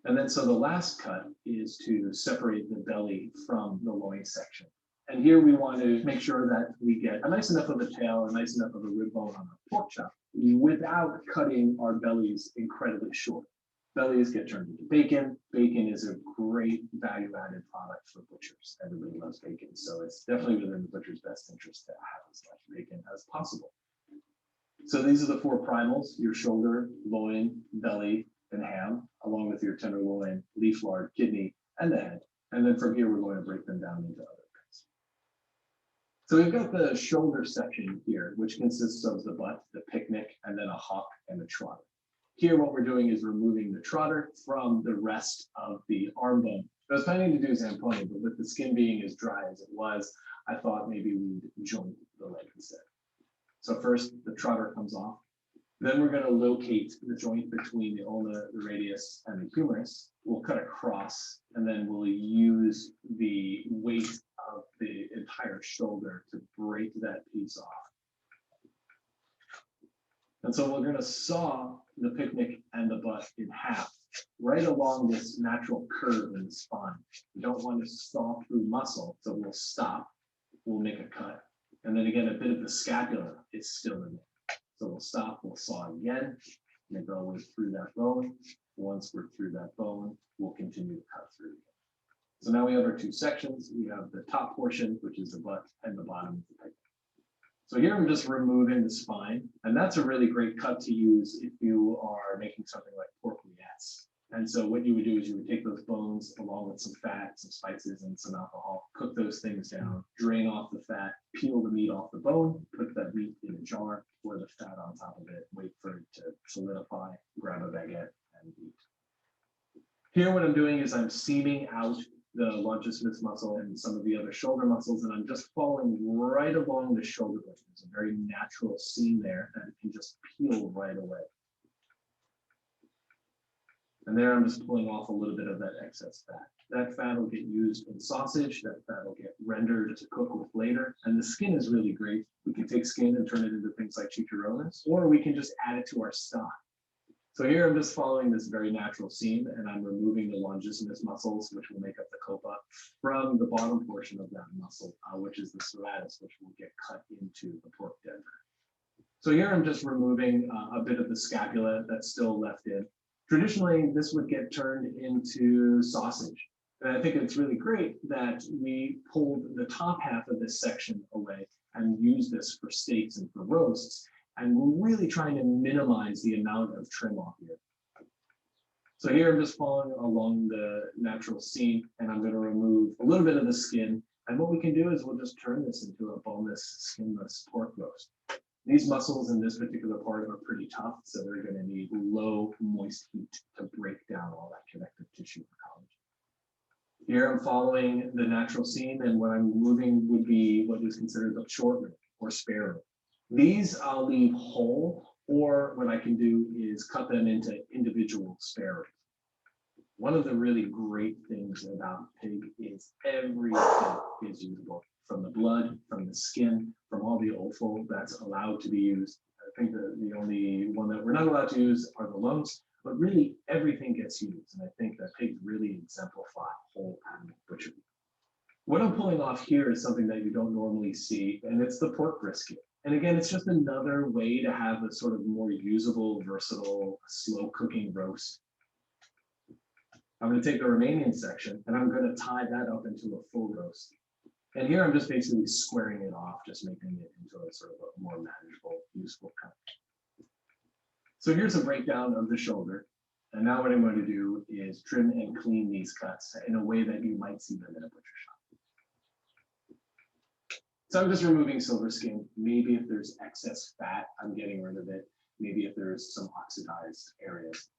And then so the last cut is to separate the belly from the loin section. And here we want to make sure that we get a nice enough of a tail, a nice enough of a rib bone on our pork chop without cutting our bellies incredibly short. Bellies get turned into bacon. Bacon is a great value-added product for butchers. Everybody loves bacon, so it's definitely within the butcher's best interest to have as much bacon as possible. So these are the 4 primals: your shoulder, loin, belly, and ham, along with your tenderloin, leaf lard, kidney, and the head. And then from here, we're going to break them down into other bits. So we've got the shoulder section here, which consists of the butt, the picnic, and then a hock and a trotter. Here, what we're doing is removing the trotter from the rest of the arm bone. I was planning to do zamponi, but with the skin being as dry as it was, I thought maybe we'd joint the leg instead. So first, the trotter comes off. Then we're going to locate the joint between the ulna, the radius, and the humerus. We'll cut across, and then we'll use the weight of the entire shoulder to break that piece off. And so we're going to saw the picnic and the butt in half, right along this natural curve in the spine. We don't want to saw through muscle, so we'll stop. We'll make a cut. And then again, a bit of the scapula is still in there. So we'll stop, we'll saw again, and go way through that bone. Once we're through that bone, we'll continue to cut through. So now we have our two sections. We have the top portion, which is the butt, and the bottom of the pig. So here I'm just removing the spine, and that's a really great cut to use if you are making something like pork rillettes. And so what you would do is you would take those bones along with some fat, some spices, and some alcohol, cook those things down, drain off the fat, peel the meat off the bone, put that meat in a jar, pour the fat on top of it, wait for it to solidify, grab a baguette, and eat. Here what I'm doing is I'm seaming out the longissimus muscle and some of the other shoulder muscles, and I'm just following right along the shoulder blade. There's a very natural seam there that it can just peel right away. And there I'm just pulling off a little bit of that excess fat. That fat will get used in sausage, that fat will get rendered to cook with later. And the skin is really great. We can take skin and turn it into things like chicharrones, or we can just add it to our stock. So here I'm just following this very natural seam, and I'm removing the longissimus muscles, which will make up the copa, from the bottom portion of that muscle, which is the serratus, which will get cut into the pork tender. So here I'm just removing a bit of the scapula that's still left in. Traditionally, this would get turned into sausage. And I think it's really great that we pulled the top half of this section away and use this for steaks and for roasts. And we're really trying to minimize the amount of trim off here. So here I'm just following along the natural seam, and I'm going to remove a little bit of the skin. And what we can do is we'll just turn this into a boneless, skinless pork roast. These muscles in this particular part are pretty tough, so they're going to need low, moist heat to break down all that connective tissue for collagen. Here I'm following the natural seam, and what I'm removing would be what is considered the short rib or spare rib. These I'll leave whole, or what I can do is cut them into individual spare ribs. One of the really great things about pig is everything is usable, from the blood, from the skin, from all the offal that's allowed to be used. I think the only one that we're not allowed to use are the lungs, but really everything gets used. And I think that pigs really exemplify whole animal butchery. What I'm pulling off here is something that you don't normally see, and it's the pork brisket. And again, it's just another way to have a sort of more usable, versatile, slow cooking roast. I'm going to take the remaining section and I'm going to tie that up into a full roast. And here I'm just basically squaring it off, just making it into a sort of a more manageable, useful cut. So here's a breakdown of the shoulder. And now what I'm going to do is trim and clean these cuts in a way that you might see them in a butcher shop. So I'm just removing silver skin. Maybe if there's excess fat, I'm getting rid of it. Maybe if there's some oxidized areas.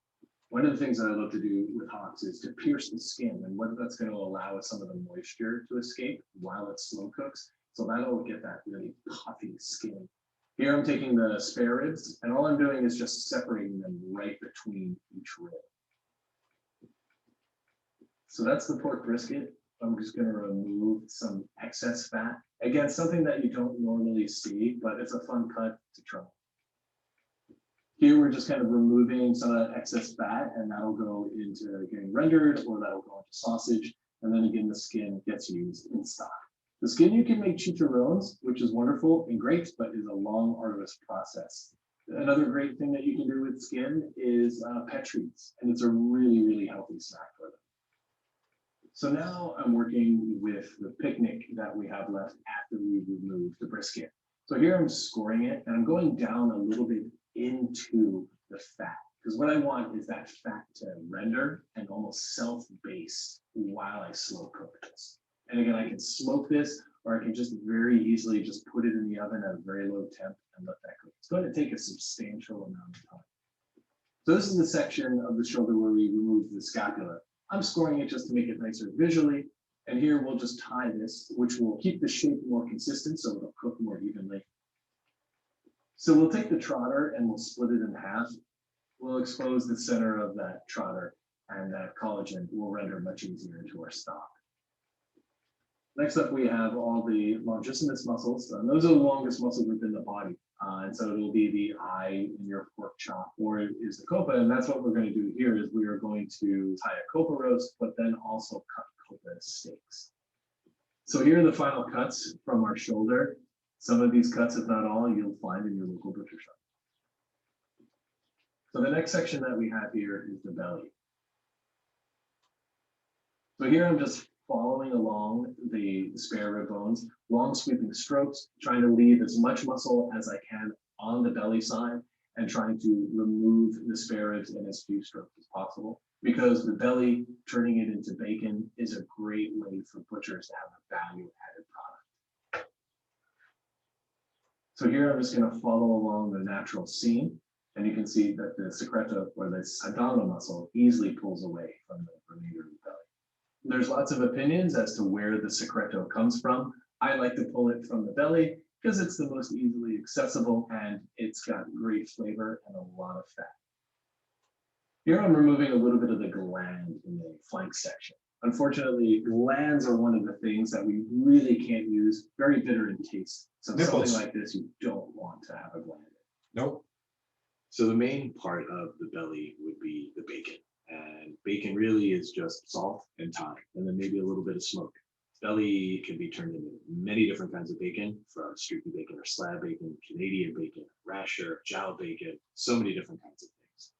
One of the things that I love to do with hocks is to pierce the skin, and what that's going to allow is some of the moisture to escape while it slow cooks. So that'll get that really puffy skin. Here I'm taking the spare ribs, and all I'm doing is just separating them right between each rib. So that's the pork brisket. I'm just going to remove some excess fat. Again, something that you don't normally see, but it's a fun cut to try. Here we're just kind of removing some of that excess fat, and that'll go into getting rendered, or that'll go into sausage. And then again, the skin gets used in stock. The skin you can make chicharrones, which is wonderful and great, but is a long, arduous process. Another great thing that you can do with skin is pet treats, and it's a really, really healthy snack for them. So now I'm working with the picnic that we have left after we remove the brisket. So here I'm scoring it, and I'm going down a little bit into the fat, because what I want is that fat to render and almost self-base while I slow cook this. And again, I can smoke this, or I can just very easily just put it in the oven at a very low temp and let that cook. It's going to take a substantial amount of time. So this is the section of the shoulder where we remove the scapula. I'm scoring it just to make it nicer visually. And here we'll just tie this, which will keep the shape more consistent so it'll cook more evenly. So we'll take the trotter and we'll split it in half. We'll expose the center of that trotter, and that collagen will render much easier into our stock. Next up, we have all the longissimus muscles. And those are the longest muscles within the body. And so it'll be the eye in your pork chop, or it is the copa. And that's what we're going to do here is we are going to tie a copa roast, but then also cut copa steaks. So here are the final cuts from our shoulder. Some of these cuts, if not all, you'll find in your local butcher shop. So the next section that we have here is the belly. So here I'm just following along the spare rib bones, long sweeping strokes, trying to leave as much muscle as I can on the belly side and trying to remove the spare ribs in as few strokes as possible. Because the belly, turning it into bacon is a great way for butchers to have a value added product. So here I'm just going to follow along the natural seam, and you can see that the secreto or the abdominal muscle easily pulls away from the remainder of the belly. There's lots of opinions as to where the secreto comes from. I like to pull it from the belly because it's the most easily accessible and it's got great flavor and a lot of fat. Here I'm removing a little bit of the gland in the flank section. Unfortunately, glands are one of the things that we really can't use, very bitter in taste. So Nipples. something like this, you don't want to have a gland. Nope. So the main part of the belly would be the bacon. And bacon really is just salt and thyme, and then maybe a little bit of smoke. Belly can be turned into many different kinds of bacon, from streaky bacon or slab bacon, Canadian bacon, rasher, jowl bacon, so many different kinds of things.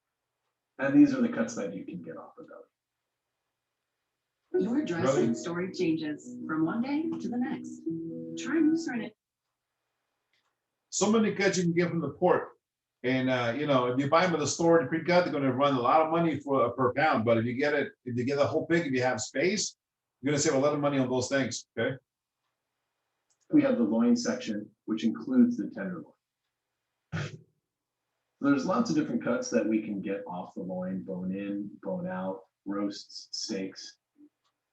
And these are the cuts that you can get off the belly. Your dressing story changes from one day to the next. Try Mooserin it. So many cuts you can get from the pork. And you know, if you buy them at the store in pre-cut, they're gonna run a lot of money for per pound. But if you get a whole pig, if you have space, you're gonna save a lot of money on those things, okay? We have the loin section, which includes the tenderloin. There's lots of different cuts that we can get off the loin, bone in, bone out, roasts, steaks.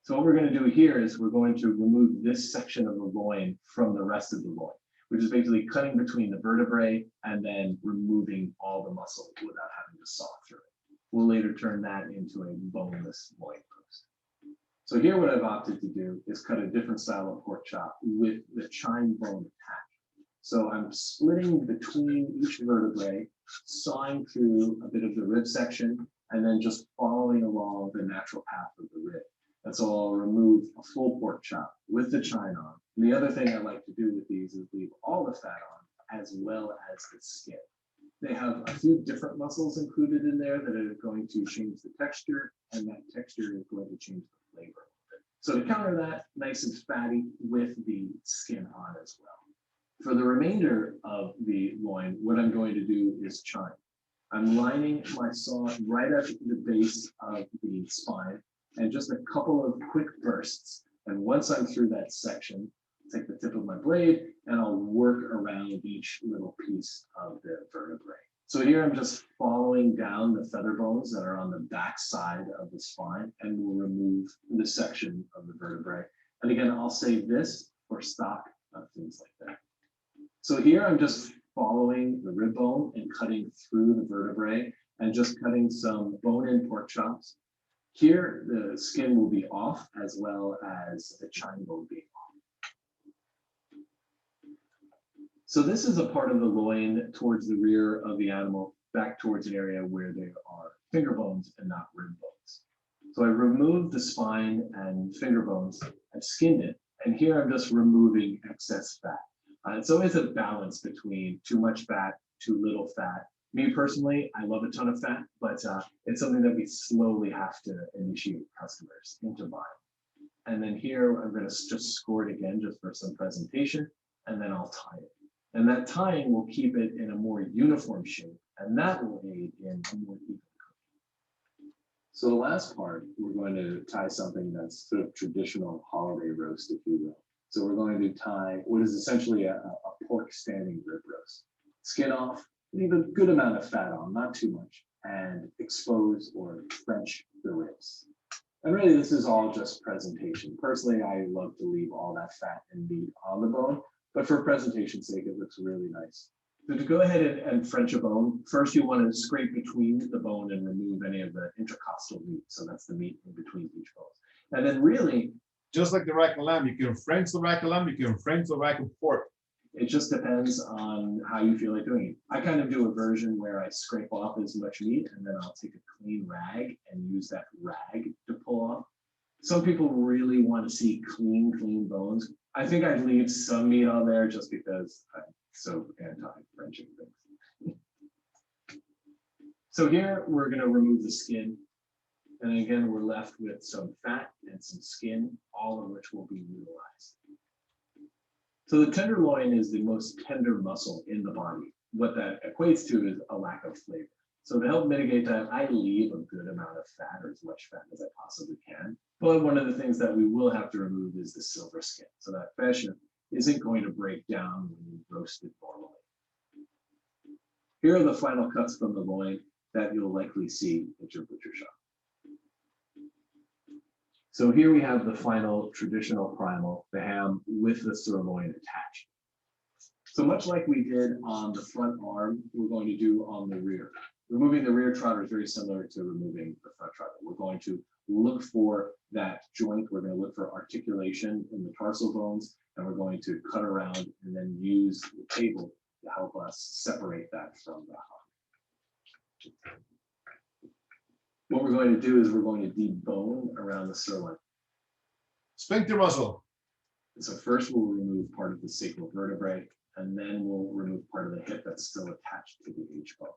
So what we're going to do here is we're going to remove this section of the loin from the rest of the loin, which is basically cutting between the vertebrae and then removing all the muscle without having to saw through it. We'll later turn that into a boneless loin roast. So here what I've opted to do is cut a different style of pork chop with the chine bone attached. So I'm splitting between each vertebrae, sawing through a bit of the rib section, and then just following along the natural path of the rib. And so I'll remove a full pork chop with the chine on. And the other thing I like to do with these is leave all the fat on as well as the skin. They have a few different muscles included in there that are going to change the texture, and that texture is going to change the flavor. So to counter that, nice and fatty with the skin on as well. For the remainder of the loin, what I'm going to do is chine. I'm lining my saw right at the base of the spine and just a couple of quick bursts. And once I'm through that section, take the tip of my blade and I'll work around each little piece of the vertebrae. So here I'm just following down the feather bones that are on the back side of the spine, and we'll remove the section of the vertebrae. And again, I'll save this for stock, things like that. So here I'm just following the rib bone and cutting through the vertebrae and just cutting some bone-in pork chops. Here, the skin will be off as well as the chine bone being off. So this is a part of the loin towards the rear of the animal, back towards an area where there are finger bones and not rib bones. So I removed the spine and finger bones, I've skinned it, and here I'm just removing excess fat. It's always a balance between too much fat, too little fat. Me personally, I love a ton of fat, but it's something that we slowly have to initiate customers into buying. And then here, I'm going to just score it again just for some presentation, and then I'll tie it. And that tying will keep it in a more uniform shape, and that will aid in a more even cooking. So the last part, we're going to tie something that's sort of traditional holiday roast, if you will. So we're going to tie what is essentially a pork standing rib roast. Skin off, leave a good amount of fat on, not too much, and expose or French the ribs. And really, this is all just presentation. Personally, I love to leave all that fat and meat on the bone, but for presentation's sake, it looks really nice. So to go ahead and French a bone, first you want to scrape between the bone and remove any of the intercostal meat. So that's the meat in between each bone. And then really, just like the rack of lamb, you can French the rack of lamb, you can French the rack of pork. It just depends on how you feel like doing it. I kind of do a version where I scrape off as much meat and then I'll take a clean rag and use that rag to pull off. Some people really want to see clean bones. I think I'd leave some meat on there just because I'm so anti-Frenching things. So here, we're gonna remove the skin. And again, we're left with some fat and some skin, all of which will be utilized. So the tenderloin is the most tender muscle in the body. What that equates to is a lack of flavor. So to help mitigate that, I leave a good amount of fat, or as much fat as I possibly can. But one of the things that we will have to remove is the silver skin. So that fascia isn't going to break down when you roast it normally. Here are the final cuts from the loin that you'll likely see at your butcher shop. So here we have the final traditional primal, the ham with the sirloin attached. So much like we did on the front arm, we're going to do on the rear. Removing the rear trotter is very similar to removing the front trotter. We're going to look for that joint. We're going to look for articulation in the tarsal bones, and we're going to cut around and then use the table to help us separate that from the hog. What we're going to do is we're going to debone around the sirloin. Sphincter muscle. So first we'll remove part of the sacral vertebrae, and then we'll remove part of the hip that's still attached to the H-bone.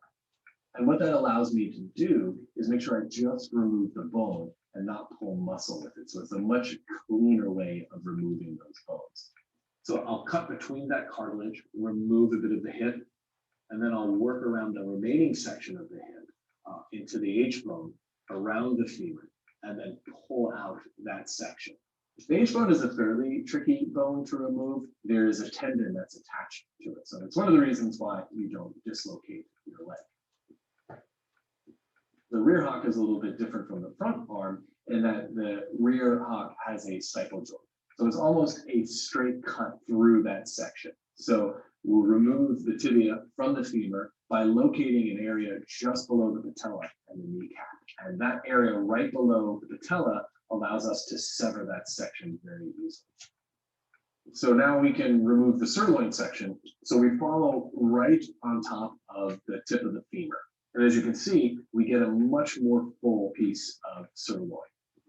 And what that allows me to do is make sure I just remove the bone and not pull muscle with it. So it's a much cleaner way of removing those bones. So I'll cut between that cartilage, remove a bit of the hip, and then I'll work around the remaining section of the hip into the H-bone, around the femur, and then pull out that section. The H-bone is a fairly tricky bone to remove. There is a tendon that's attached to it. So it's one of the reasons why you don't dislocate your leg. The rear hock is a little bit different from the front arm in that the rear hock has a stiple joint. So it's almost a straight cut through that section. So we'll remove the tibia from the femur by locating an area just below the patella and the kneecap. And that area right below the patella allows us to sever that section very easily. So now we can remove the sirloin section. So we follow right on top of the tip of the femur. And as you can see, we get a much more full piece of sirloin.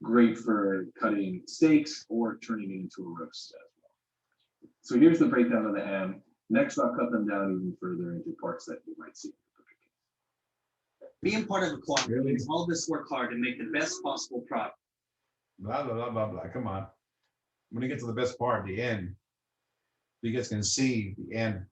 Great for cutting steaks or turning it into a roast as well. So here's the breakdown of the ham. Next, I'll cut them down even further into parts that you might see. Being part of a club means all of us work hard to make the best possible product. Blah, blah, blah, blah, blah. Come on. When you get to the best part, the end, you guys can see the end.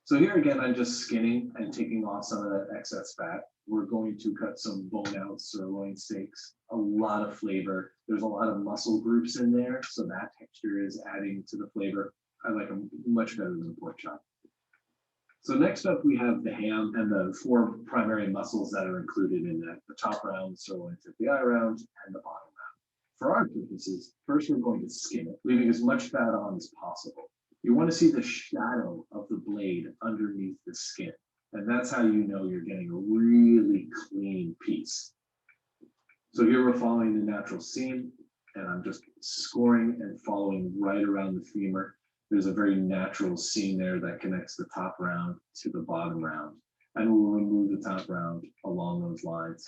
So here again, I'm just skinning and taking off some of that excess fat. We're going to cut some bone out sirloin steaks, a lot of flavor. There's a lot of muscle groups in there, so that texture is adding to the flavor. I like them much better than pork chop. So next up, we have the ham and the four primary muscles that are included in that: the top round, sirloin tip, the eye round, and the bottom round. For our purposes, first we're going to skin it, leaving as much fat on as possible. You want to see the shadow of the blade underneath the skin. And that's how you know you're getting a really clean piece. So here we're following the natural seam, and I'm just scoring and following right around the femur. There's a very natural seam there that connects the top round to the bottom round. And we'll remove the top round along those lines.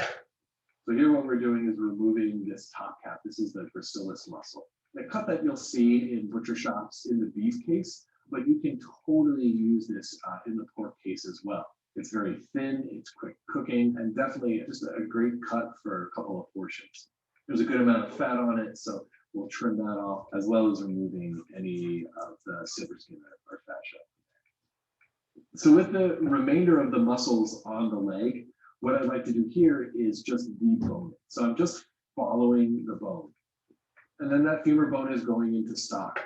So here what we're doing is removing this top cap. This is the gracilis muscle. The cut that you'll see in butcher shops in the beef case, but you can totally use this in the pork case as well. It's very thin, it's quick cooking, and definitely just a great cut for a couple of portions. There's a good amount of fat on it, so we'll trim that off, as well as removing any of the silver skin or fascia. So with the remainder of the muscles on the leg, what I'd like to do here is just debone it. So I'm just following the bone. And then that femur bone is going into stock.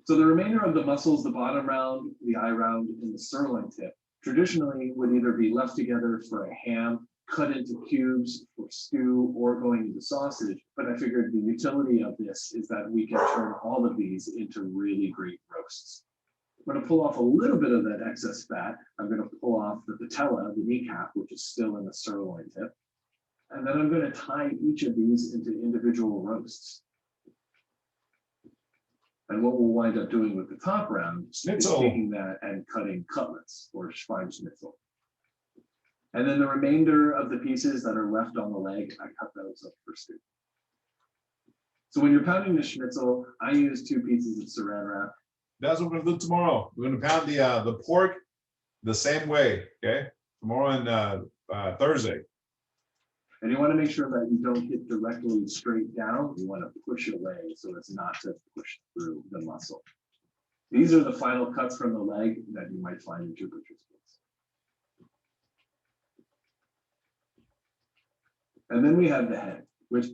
So the remainder of the muscles, the bottom round, the eye round, and the sirloin tip, traditionally would either be left together for a ham, cut into cubes for stew, or going into sausage. But I figured the utility of this is that we can turn all of these into really great roasts. I'm going to pull off a little bit of that excess fat. I'm going to pull off the patella, the kneecap, which is still in the sirloin tip. And then I'm going to tie each of these into individual roasts. And what we'll wind up doing with the top round is taking that and cutting cutlets or Schweinsschnitzel. And then the remainder of the pieces that are left on the leg, I cut those up for stew. So when you're pounding the schnitzel, I use 2 pieces of saran wrap. That's what we're gonna do tomorrow. We're gonna pound the pork the same way, okay? Tomorrow and Thursday. And you want to make sure that you don't hit directly straight down. You want to push away so it's not to push through the muscle. These are the final cuts from the leg that you might find in 2 butcher's books. And then we have the head, which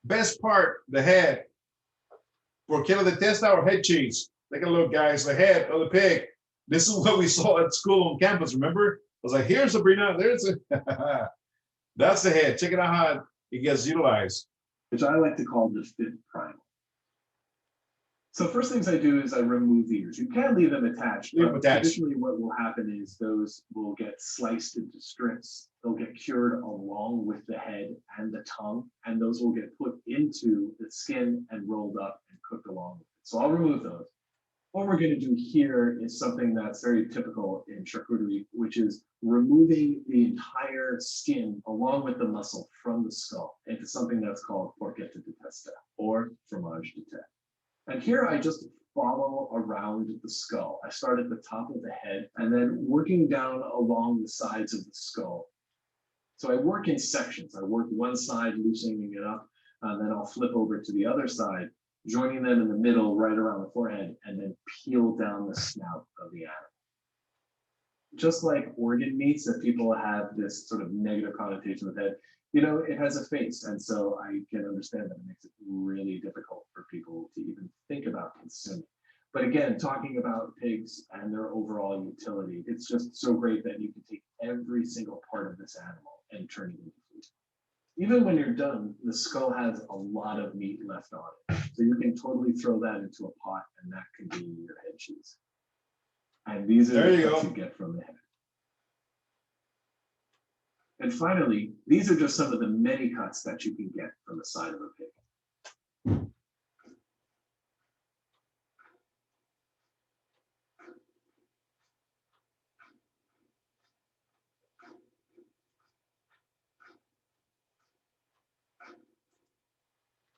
Best part, the head. Porquero de testa or head cheese. Take a look, guys, the head of the pig. This is what we saw at school on campus, remember? I was like, here's Sabrina, there's a, that's the head. Check it out how it gets utilized. which I like to call the 5th primal. So first things I do is I remove the ears. You can leave them attached. Leave them but attached. Traditionally, what will happen is those will get sliced into strips. They'll get cured along with the head and the tongue, and those will get put into the skin and rolled up and cooked along with it. So I'll remove those. What we're going to do here is something that's very typical in charcuterie, which is removing the entire skin along with the muscle from the skull into something that's called porchetta di testa or fromage de tête. And here I just follow around the skull. I start at the top of the head and then working down along the sides of the skull. So I work in sections. I work one side, loosening it up, and then I'll flip over to the other side, joining them in the middle, right around the forehead, and then peel down the snout of the animal. Just like organ meats, that people have this sort of negative connotation with it, you know, it has a face. And so I can understand that it makes it really difficult for people to even think about consuming. But again, talking about pigs and their overall utility, it's just so great that you can take every single part of this animal and turn it into food. Even when you're done, the skull has a lot of meat left on it. So you can totally throw that into a pot and that can be your head cheese. And these are There the you cuts go. you get from the head. And finally, these are just some of the many cuts that you can get from the side of a pig.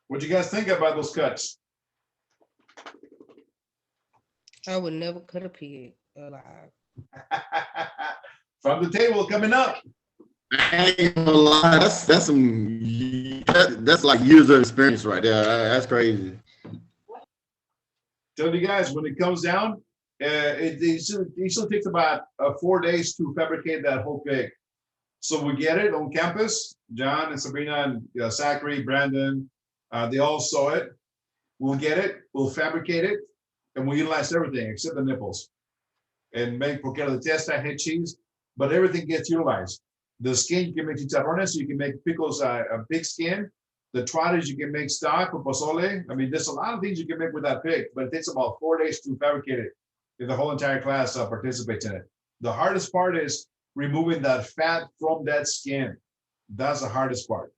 What do you guys think about those cuts? I would never cut a pig alive. From the table coming up. I ain't gonna lie, that's that's like years of experience right there. That's crazy. Tell you guys, when it comes down, it usually takes about 4 days to fabricate that whole pig. So we get it on campus. John and Sabrina and Zachary, Brandon, they all saw it. We'll get it, we'll fabricate it, and we'll utilize everything except the nipples. And make porchetta de testa, head cheese, but everything gets utilized. The skin, you can make chicharrones, so you can make pickles, a pig skin. The trotters, you can make stock or pozole. I mean, there's a lot of things you can make with that pig, but it takes about 4 days to fabricate it. If the whole entire class participates in it. The hardest part is removing that fat from that skin. That's the hardest part.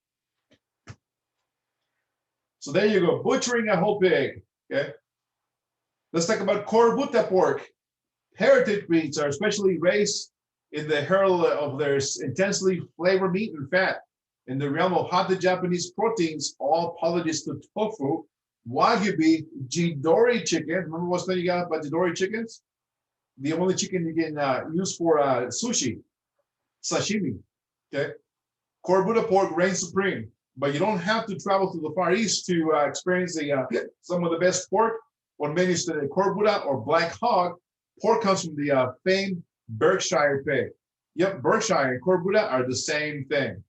So there you go, butchering a whole pig, okay? Let's talk about corbuta pork. Heritage breeds are especially raised in the herald of their intensely flavored meat and fat. In the realm of hot Japanese proteins, all apologies to tofu, wagyu beef, jidori chicken. Remember what's that you got about jidori chickens? The only chicken you can use for sushi, sashimi. Okay, corbuta pork reigns supreme, but you don't have to travel to the Far East to experience some of the best pork on menus today. Corbuta or black hog pork comes from the famed Berkshire pig. Yep, Berkshire and corbuta are the same thing.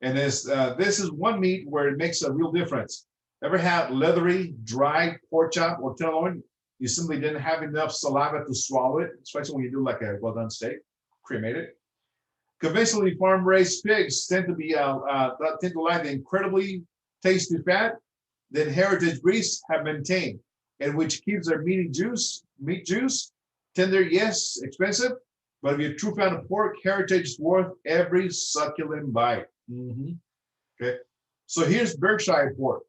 And this is one meat where it makes a real difference. Ever had leathery, dry pork chop or tenderloin? You simply didn't have enough saliva to swallow it, especially when you do like a well-done steak, cremated. Conventionally farm-raised pigs tend to lack the incredibly tasty fat that heritage breeds have maintained, and which keeps their meat juice tender, yes, expensive, but if you're a true fan of pork, heritage is worth every succulent bite. Okay, so here's Berkshire pork.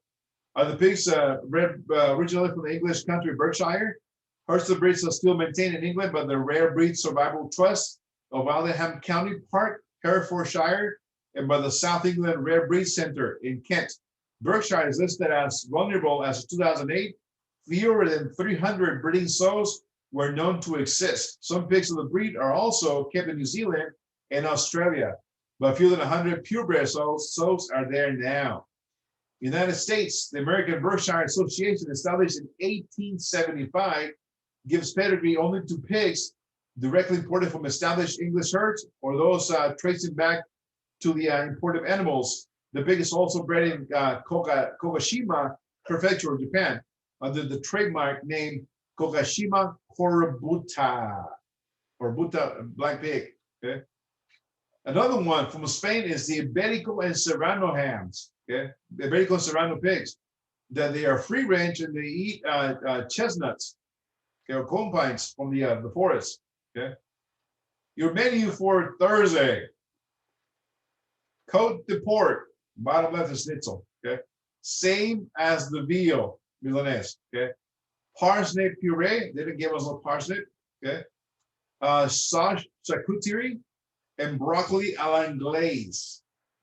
The pigs originally from the English country Berkshire. Hertford breeds are still maintained in England, but the Rare Breed Survival Trust of Aldenham County Park, Herefordshire, and by the South England Rare Breed Center in Kent Berkshire is listed as vulnerable as of 2008. Fewer than 300 breeding sows were known to exist. Some pigs of the breed are also kept in New Zealand and Australia, but fewer than 100 purebred sows are there now. United States, the American Berkshire Association, established in 1875, gives pedigree only to pigs directly imported from established English herds or those tracing back to the imported animals. The pig is also bred in Kogashima Prefecture, Japan, under the trademark name Kogashima Korabuta, or Buta black pig. Okay. Another one from Spain is the Iberico and Serrano hams. Okay, the Iberico and Serrano pigs. That they are free range and they eat chestnuts, okay, or corn pines from the forest. Okay. Your menu for Thursday: Côte de pork, bottom left is schnitzel. Okay, same as the veal Milanese. Okay, parsnip puree. They didn't give us no parsnip. Okay, sauce charcuterie and broccoli a l'anglaise.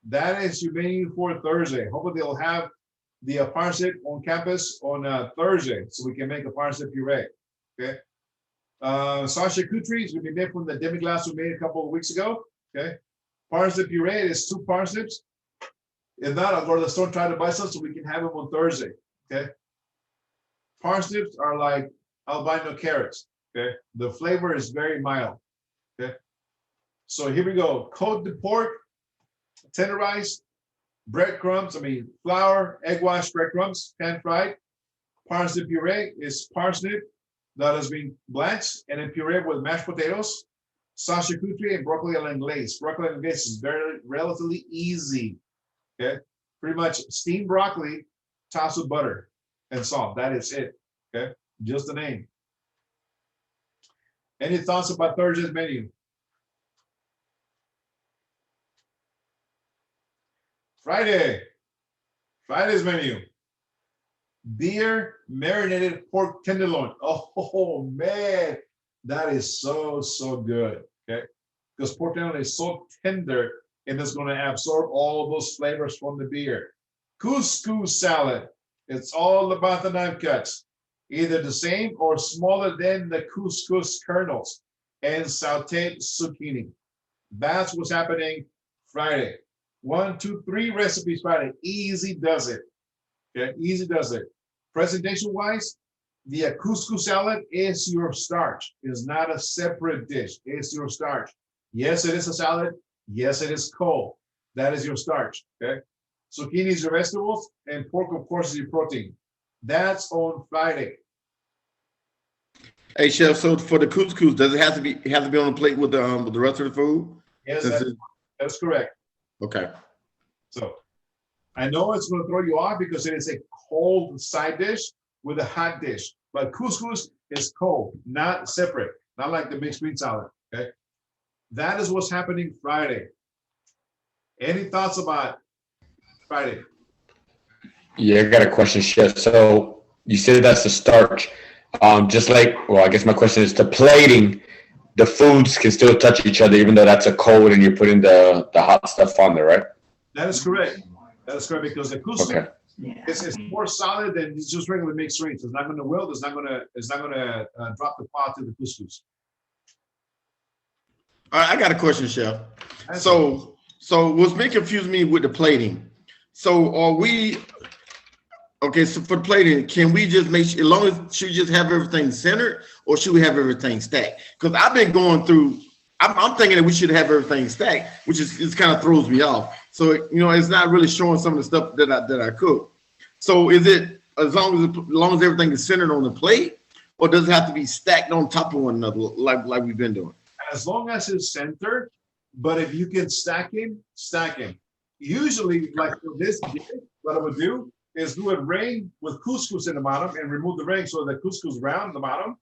That is your menu for Thursday. Hopefully they'll have the parsnip on campus on Thursday, so we can make a parsnip puree. Okay. Sauce charcuterie is going to be made from the demi-glace we made a couple of weeks ago. Okay. Parsnip puree is 2 parsnips. If not, I'll go to the store and try to buy some so we can have them on Thursday. Okay. Parsnips are like albino carrots. Okay. The flavor is very mild. Okay. So here we go. Côte de pork, tenderized, breadcrumbs, flour, egg wash breadcrumbs, pan fried. Parsnip puree is parsnip that has been blanched and then pureed with mashed potatoes, sauce charcuterie, and broccoli a l'anglaise. Broccoli a l'anglaise is very relatively easy. Okay, pretty much steamed broccoli, tossed with butter and salt. That is it. Okay, just the name. Any thoughts about Thursday's menu? Friday's menu: beer marinated pork tenderloin. Oh man, that is so good. Okay, because pork tenderloin is so tender and it's going to absorb all of those flavors from the beer. Couscous salad. It's all about the knife cuts, either the same or smaller than the couscous kernels, and sauteed zucchini. That's what's happening Friday. 1, 2, 3 recipes Friday. Easy does it. Okay, easy does it. Presentation wise, the couscous salad is your starch. It's not a separate dish. It's your starch. Yes, it is a salad. Yes, it is cold. That is your starch. Okay. Zucchini is your vegetables, and pork, of course, is your protein. That's on Friday. Hey, chef. So for the couscous, does it have to be on the plate with the rest of the food? Yes, that's correct. Okay. So I know it's going to throw you off because it is a cold side dish with a hot dish, but couscous is cold, not separate, not like the mixed green salad. Okay. That is what's happening Friday. Any thoughts about Friday? Yeah, I got a question, chef. So you said that's the starch. Just like, well, I guess my question is the plating. The foods can still touch each other, even though that's a cold and you're putting the hot stuff on there, right? That is correct. That is correct because the couscous is more solid than just regular mixed greens. It's not going to wilt. It's not going to drop the pot to the couscous. All right, I got a question, chef. So what's been confusing me with the plating. So are we okay? So for the plating, can we just make sure, as long as should we just have everything centered, or should we have everything stacked? Because I've been going through. I'm thinking that we should have everything stacked, which is kind of throws me off. So it's not really showing some of the stuff that I cook. So is it as long as everything is centered on the plate, or does it have to be stacked on top of one another like we've been doing? As long as it's centered, but if you can stack him. Usually, like for this dish, what I would do is do a ring with couscous in the bottom and remove the ring so the couscous round the bottom.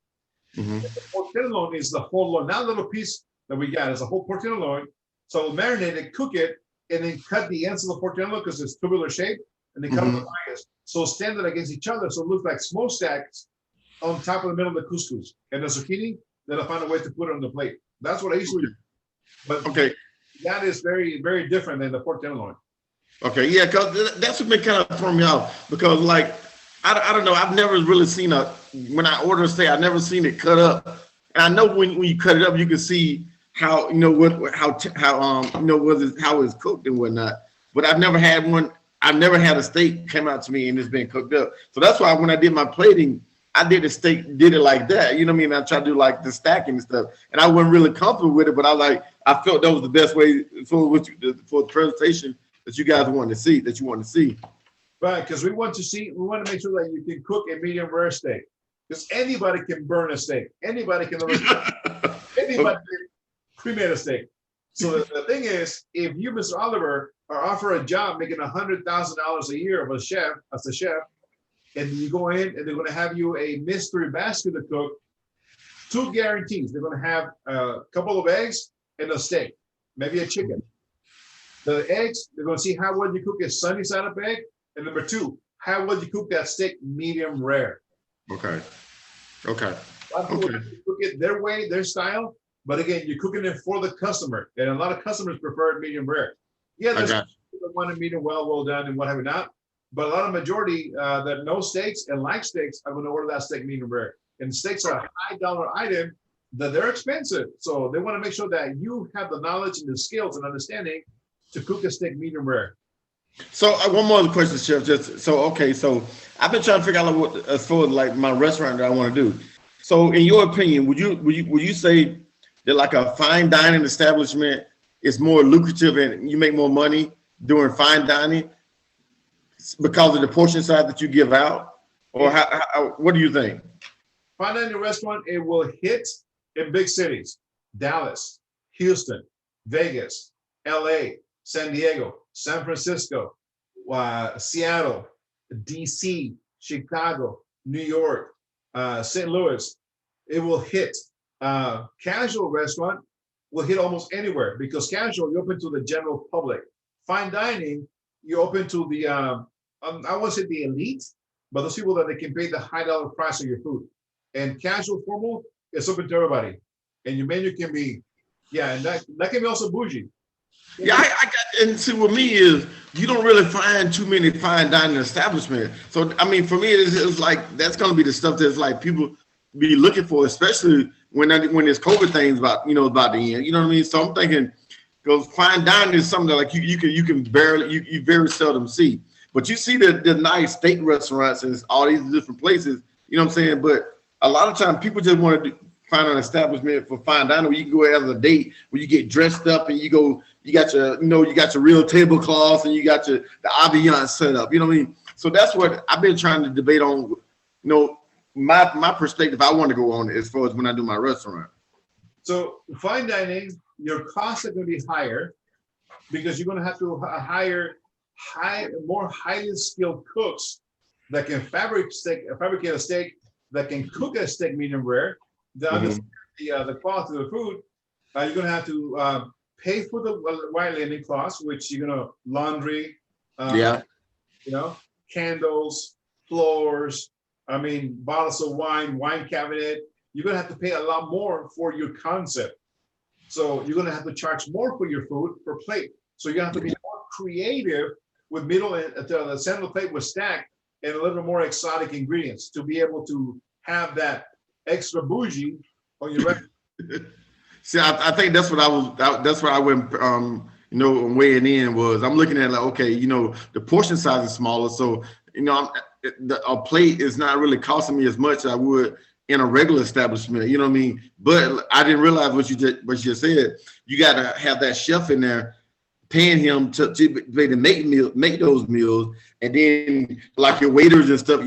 Mm-hmm. The pork tenderloin is the whole loin, not a little piece that we got. It's a whole pork tenderloin. So marinate it, cook it, and then cut the ends of the pork tenderloin because it's tubular shape, and then cut them bias. So stand it against each other, so it looks like smokestacks on top of the middle of the couscous and the zucchini. Then I find a way to put it on the plate. That's what I usually do. But okay, that is very, very different than the pork tenderloin. Okay, yeah, because that's what been kind of throwing me off. Because like, I don't know, I've never really seen when I order a steak, I've never seen it cut up. And I know when you cut it up, you can see how how it's cooked and whatnot. But I've never had one. I've never had a steak come out to me and it's been cooked up. So that's why when I did my plating, I did it like that. You know what I mean? I tried to do like the stacking and stuff, and I wasn't really comfortable with it. But I felt that was the best way for the presentation that you guys wanted to see. Right, because we want to make sure that you can cook a medium rare steak. Because anybody can burn a steak. Anybody can can cremate a steak. So the thing is, if you, Mr. Oliver, are offered a job making $100,000 a year as a chef, and you go in and they're going to have you a mystery basket to cook, 2 guarantees. They're going to have a couple of eggs and a steak, maybe a chicken. The eggs, they're going to see how well you cook a sunny side up egg. And number 2, how well you cook that steak medium rare. Okay. Cook it their way, their style. But again, you're cooking it for the customer. And a lot of customers prefer it medium rare. Yeah, there's people that want to medium well done and what have you not. But a lot of majority that know steaks and like steaks are going to order that steak medium rare. And steaks are a high dollar item that they're expensive. So they want to make sure that you have the knowledge and the skills and understanding to cook a steak medium rare. So one more question, Chef. So I've been trying to figure out what as far as like my restaurant that I want to do. So in your opinion, would you say that like a fine dining establishment is more lucrative and you make more money doing fine dining because of the portion size that you give out? Or what do you think? Fine dining restaurant, it will hit in big cities: Dallas, Houston, Vegas, LA, San Diego, San Francisco, Seattle, DC, Chicago, New York, St. Louis. It will hit. Casual restaurant will hit almost anywhere, because casual, you're open to the general public. Fine dining, you're open to the, I won't say the elite, but those people that they can pay the high dollar price of your food. And casual formal, it's open to everybody. And your menu can be, and that can be also bougie. Yeah, I got, and see, with me is you don't really find too many fine dining establishments. So I mean, for me, it's like that's gonna be the stuff that's like people be looking for, especially when this COVID thing's about to end. You know what I mean? So I'm thinking, because fine dining is something that like you can barely you very seldom see. But you see the nice steak restaurants and all these different places. You know what I'm saying? But a lot of times people just want to find an establishment for fine dining where you can go as a date, where you get dressed up and you got your real tablecloths and you got the ambiance set up. You know what I mean? So that's what I've been trying to debate on. My perspective I want to go on as far as when I do my restaurant. So fine dining, your costs are going to be higher because you're going to have to hire more highly skilled cooks that can fabricate a steak, that can cook a steak medium rare, that understand the quality of the food. You're going to have to pay for the white linen cloths, which you're going to laundry, candles, floors, bottles of wine cabinet. You're going to have to pay a lot more for your concept. So you're going to have to charge more for your food per plate. So you're going to have to be more creative with middle and the center of the plate with stack and a little bit more exotic ingredients to be able to have that extra bougie on your record. See, I think that's what I went weighing in was I'm looking at like, okay, the portion size is smaller. So, a plate is not really costing me as much as I would in a regular establishment, you know what I mean? But I didn't realize what you just said. You got to have that chef in there paying him to make those meals, and then like your waiters and stuff,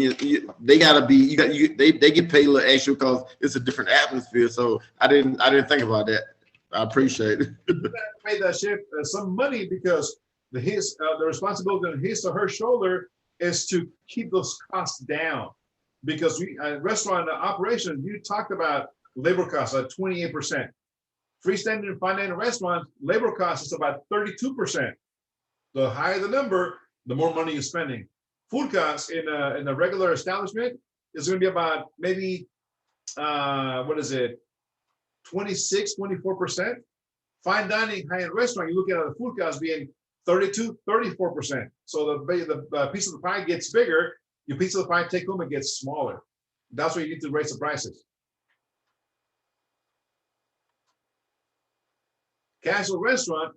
they gotta be they get paid a little extra because it's a different atmosphere. So I didn't think about that. I appreciate it. You gotta pay that chef some money because the responsibility on his or her shoulder is to keep those costs down. Because restaurant operation, you talked about labor costs at 28%. Freestanding and fine dining restaurants, labor costs is about 32%. The higher the number, the more money you're spending. Food costs in a regular establishment is going to be about maybe 26, 24%. Fine dining, high-end restaurant, you look at the food costs being 34%. So the piece of the pie gets bigger, your piece of the pie take home, it gets smaller. That's why you need to raise the prices. Casual restaurant,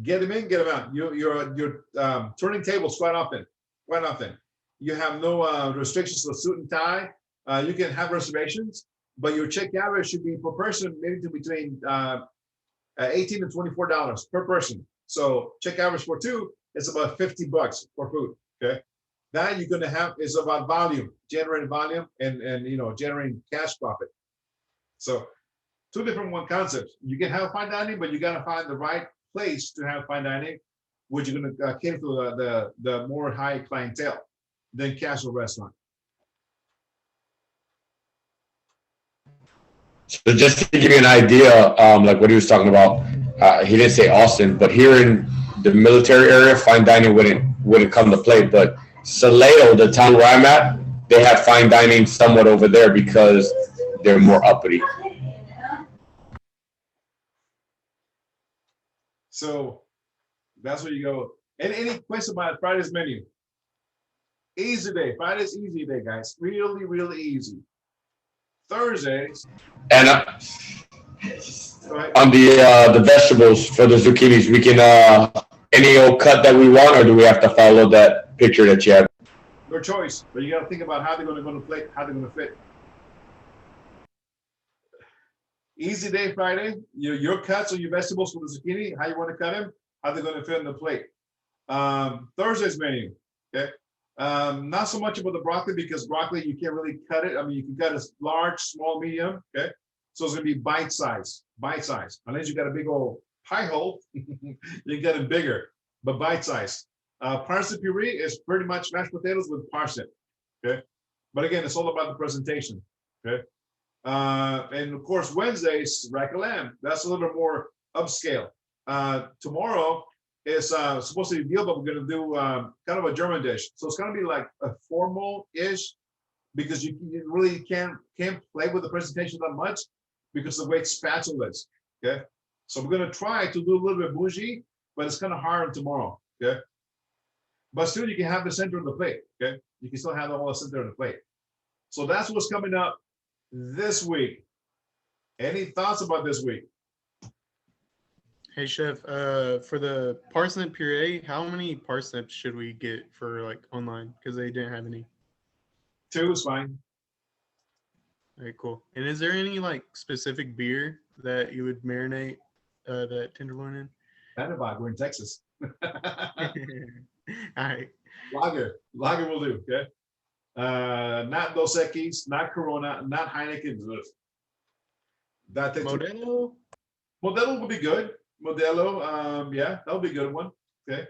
get them in, get them out. You're turning tables quite often. You have no restrictions to suit and tie. You can have reservations, but your check average should be per person, maybe to between $18 and $24 per person. So check average for two is about $50 for food. Okay, that you're going to have is about volume, generating volume, and generating cash profit. So two different concepts. You can have fine dining, but you got to find the right place to have fine dining, which you're going to cater to the more high clientele than casual restaurant. So just to give you an idea, like what he was talking about, he didn't say Austin, but here in the military area, fine dining wouldn't come to play. But Salado, the town where I'm at, they have fine dining somewhat over there because they're more uppity. So that's where you go. And any question about Friday's menu? Easy day. Friday's easy day, guys. Really, really easy. Thursdays. And on the vegetables for the zucchinis, we can any old cut that we want, or do we have to follow that picture that you have? Your choice, but you got to think about how they're going to go to plate, how they're going to fit. Easy day Friday. Your cuts or your vegetables for the zucchini, how you want to cut them, how they're going to fit on the plate. Thursday's menu. Okay. Not so much about the broccoli because broccoli you can't really cut it. I mean, you can cut it large, small, medium. Okay. So it's going to be bite size. Unless you got a big old pie hole, you get it bigger, but bite size. Parsnip puree is pretty much mashed potatoes with parsnip. Okay. But again, it's all about the presentation. Okay. And of course, Wednesdays, rack of lamb. That's a little bit more upscale. Tomorrow is supposed to be veal, but we're going to do kind of a German dish. So it's going to be like a formal-ish because you really can't play with the presentation that much because of the way spatula is. Okay, so we're going to try to do a little bit bougie, but it's kind of hard tomorrow. Okay, but still you can have the center of the plate. Okay, you can still have the whole center of the plate. So that's what's coming up this week. Any thoughts about this week? Hey chef, for the parsnip puree, how many parsnips should we get for like online? Because they didn't have any. 2 is fine. All right, cool. And is there any like specific beer that you would marinate that tenderloin in? Vanderbilt, we're in Texas. All right. Lager will do. Okay. Not Dos Equis, not Corona, not Heineken. That Modelo will be good. Modelo, yeah, that'll be a good one. Okay.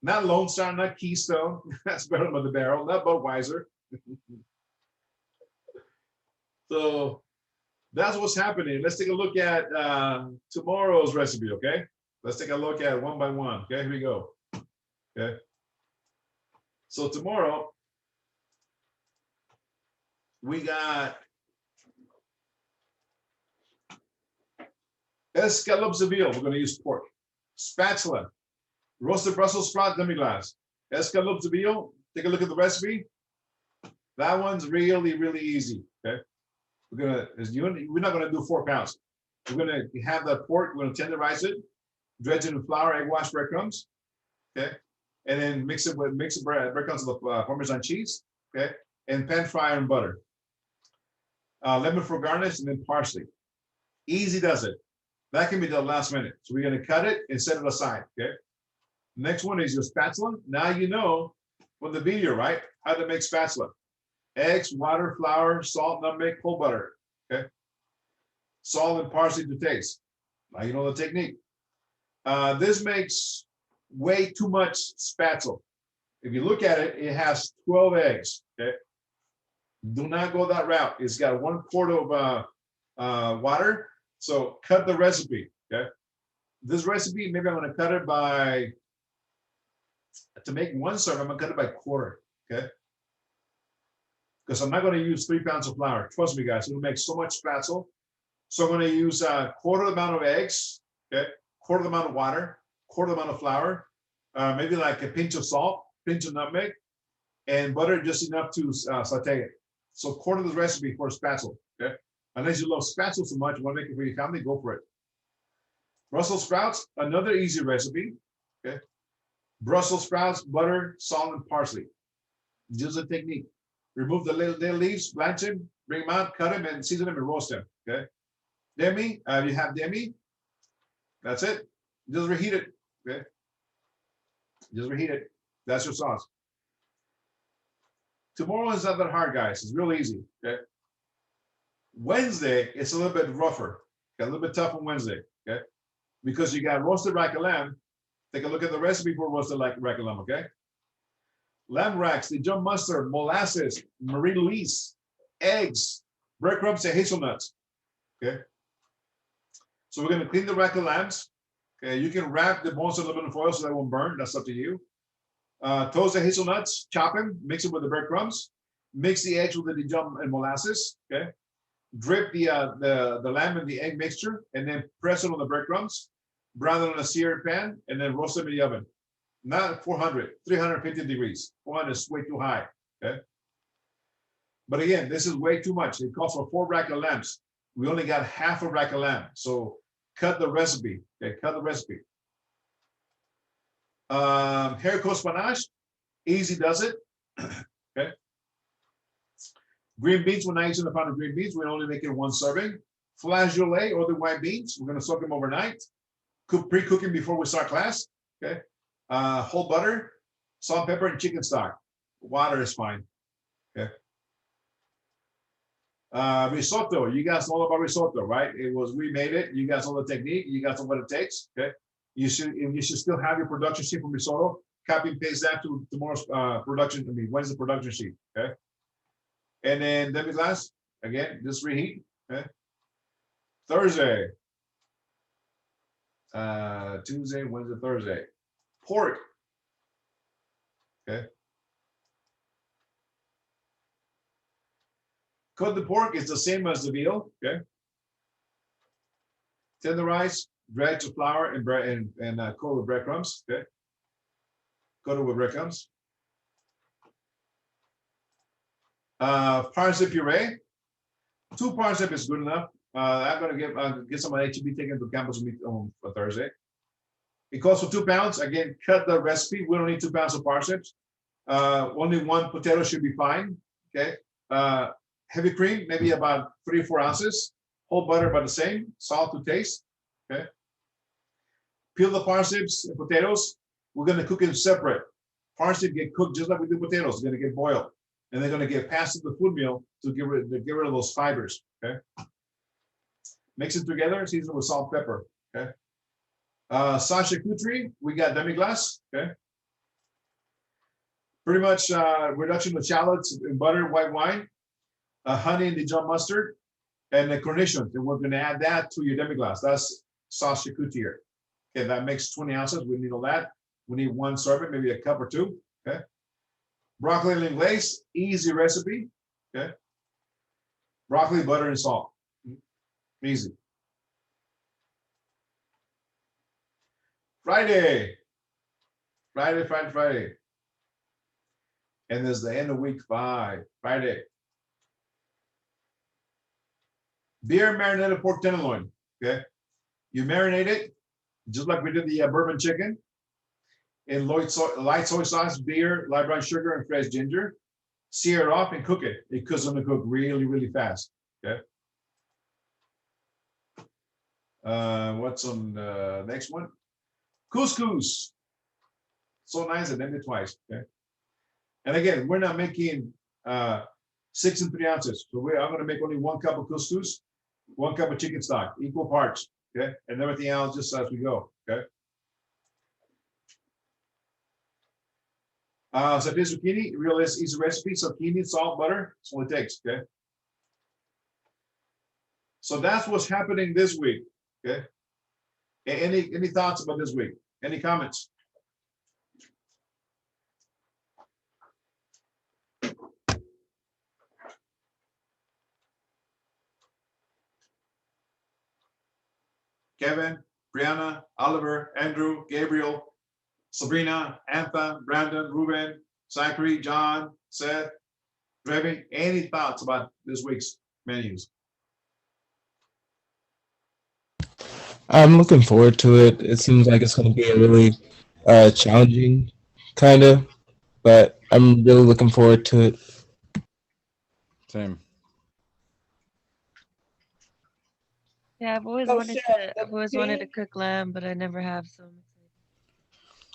Not Lone Star, not Keystone. That's better than the barrel. Not Budweiser. So that's what's happening. Let's take a look at tomorrow's recipe. Okay. Let's take a look at one by one. Okay, here we go. Okay. So tomorrow we got escalopes de veal. We're going to use pork. Spatula, roasted Brussels sprout demi-glace. Escalopes de veal. Take a look at the recipe. That one's really, really easy. Okay, we're not going to do 4 pounds. We're going to have that pork. We're going to tenderize it, dredge it in flour, egg wash, breadcrumbs. Okay, and then mix it breadcrumbs with Parmesan cheese. Okay, and pan fry in butter. Lemon for garnish, and then parsley. Easy does it. That can be done last minute. So we're going to cut it and set it aside. Okay. Next one is your spatula. Now you know from the video, right? How to make spatula. Eggs, water, flour, salt, nutmeg, whole butter. Okay. Salt and parsley to taste. Now you know the technique. This makes way too much spatula. If you look at it, it has 12 eggs. Okay. Do not go that route. It's got 1 quart of water. So cut the recipe. Okay. This recipe, maybe I'm going to cut it by, to make 1 serve, I'm going to cut it by 1/4. Okay. Because I'm not going to use 3 pounds of flour. Trust me, guys, it'll make so much spatula. So I'm going to use 1/4 amount of eggs. Okay. 1/4 amount of water, 1/4 amount of flour, maybe like a pinch of salt, pinch of nutmeg, and butter just enough to saute it. So quarter the recipe for a spatzel, okay? Unless you love spatzel so much, you want to make it for your family, go for it. Brussels sprouts, another easy recipe, okay? Brussels sprouts, butter, salt, and parsley. Just a technique. Remove the little leaves, blanch them, bring them out, cut them, and season them and roast them, okay? Demi, you have demi. That's it. Just reheat it, okay? Just reheat it. That's your sauce. Tomorrow is not that hard, guys. It's real easy, okay? Wednesday, it's a little bit rougher, okay? A little bit tough on Wednesday, okay? Because you got roasted rack of lamb. Take a look at the recipe for roasted rack of lamb, okay? Lamb racks, Dijon mustard, molasses, Marie Louise, eggs, breadcrumbs, and hazelnuts, okay? So we're gonna clean the rack of lambs. Okay, you can wrap the bones in aluminum foil so they won't burn. That's up to you. Toast the hazelnuts, chop them, mix them with the breadcrumbs, mix the eggs with the Dijon and molasses. Okay, drip the lamb in the egg mixture, and then press it on the breadcrumbs. Brown it on a seared pan, and then roast them in the oven. Not 400, 350 degrees. 400 is way too high. Okay, but again, this is way too much. It calls for 4 rack of lambs. We only got half a rack of lamb, so cut the recipe. Okay, cut the recipe. Haricot spinach, easy does it. Okay. Green beans, we're not using a pound of green beans. We're only making 1 serving. Flageolet or the white beans, we're going to soak them overnight. Pre-cooking before we start class. Okay. Whole butter, salt, pepper, and chicken stock. Water is fine. Okay. Risotto, you guys know all about risotto, right? We made it. You guys know the technique. You guys know what it takes. Okay. You should still have your production sheet from risotto. Copy and paste that to tomorrow's Wednesday production sheet. Okay. And then demi-glace, again, just reheat. Okay. Thursday. Tuesday, Wednesday, Thursday. Pork. Okay. Cut the pork is the same as the veal. Okay. Tenderize, dredge to flour and bread and coat with breadcrumbs. Okay. Coat it with breadcrumbs. Parsnip puree. 2 parsnip is good enough. I'm gonna get some of HEB taken to campus with me on for Thursday. It calls for 2 pounds. Again, cut the recipe. We don't need 2 pounds of parsnips. Only 1 potato should be fine. Okay. Heavy cream, maybe about 3 or 4 ounces. Whole butter about the same. Salt to taste. Okay. Peel the parsnips and potatoes. We're going to cook it separate. Parsnips get cooked just like we do potatoes. They're going to get boiled, and they're going to get passed to the food mill to get rid of those fibers. Okay. Mix it together. Season with salt, pepper. Okay. Sauce charcuterie. We got demi-glace. Okay. Pretty much reduction of shallots in butter, white wine, honey and Dijon mustard, and the cornichons. And we're going to add that to your demi-glace. That's sauce charcuterie. Okay, that makes 20 ounces. We need all that. We need 1 serving, maybe a cup or 2. Okay. Broccoli and glaze, easy recipe. Okay. Broccoli, butter, and salt. Easy. Friday. Friday. And there's the end of week 5, Friday. Beer marinated pork tenderloin. Okay. You marinate it just like we did the bourbon chicken in light soy sauce, beer, light brown sugar, and fresh ginger. Sear it off and cook it. It cooks on the cook really, really fast. Okay. What's on the next one? Couscous. So nice, and then it twice. Okay. And again, we're not making 6 and 3 ounces. So I'm going to make only 1 cup of couscous, 1 cup of chicken stock, equal parts. Okay. And everything else just as we go. Okay. Sauteed zucchini, real easy recipe. Zucchini, salt, butter. That's all it takes. Okay. So that's what's happening this week. Okay. Any thoughts about this week? Any comments? Kevin, Brianna, Oliver, Andrew, Gabriel, Sabrina, Antha, Brandon, Ruben, Zachary, John, Seth, Drevi, any thoughts about this week's menus? I'm looking forward to it. It seems like it's going to be a really challenging kind of, but I'm really looking forward to it. Same. Yeah, I've always Oh, wanted chef, to. the I've always wanted to pig. cook lamb, but I never have. So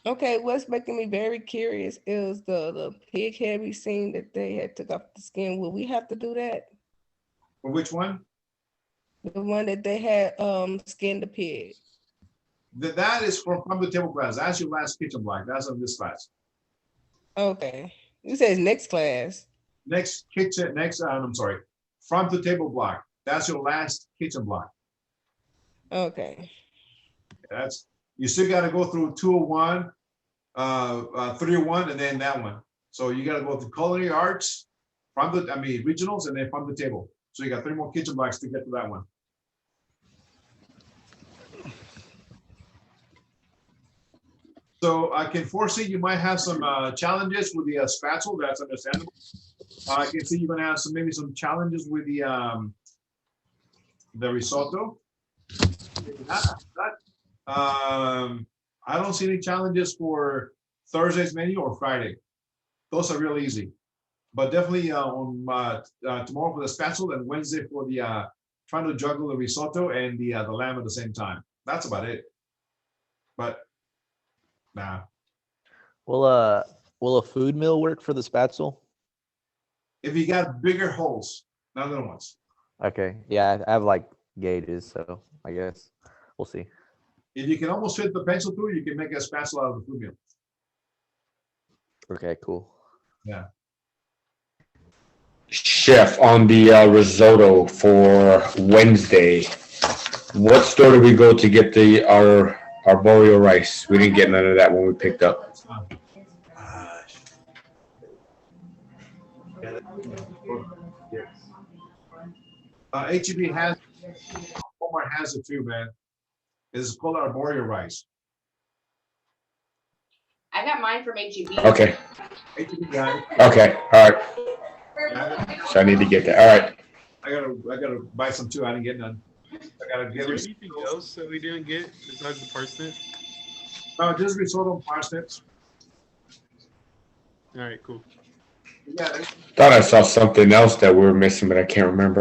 Okay, what's making me very curious is the pig head we seen that they had took off the skin. Will we have to do that? For which one? The one that they had skinned the pig. That is from the table class. That's your last kitchen block. That's on this class. Okay. You said it's next class. Next kitchen, I'm sorry, from the table block. That's your last kitchen block. Okay. You still got to go through 201, 301, and then that one. So you got to go through culinary arts, regionals, and then from the table. So you got 3 more kitchen blocks to get to that one. So I can foresee you might have some challenges with the spatula. That's understandable. I can see you're gonna have maybe some challenges with the risotto. I don't see any challenges for Thursday's menu or Friday. Those are real easy. But definitely on tomorrow for the spatula and Wednesday for the trying to juggle the risotto and the lamb at the same time. That's about it. But nah. Will a food mill work for the spatula? If you got bigger holes, not little ones. Okay. Yeah, I have like gauges, so I guess we'll see. If you can almost fit the pencil through, you can make a spatula out of the food mill. Okay, cool. Yeah. Chef, on the risotto for Wednesday, what store do we go to get our arborio rice? We didn't get none of that when we picked up. HEB has, Walmart has it too, man. It's called arborio rice. I got mine from HEB. Okay. HEB guy. Okay. All right. So I need to get that. All right. I gotta buy some too. I didn't get none. I gotta Is get there it. anything else that we didn't get besides the parsnip? No, just risotto and parsnips. All right, cool. Yeah. Thought I saw something else that we were missing, but I can't remember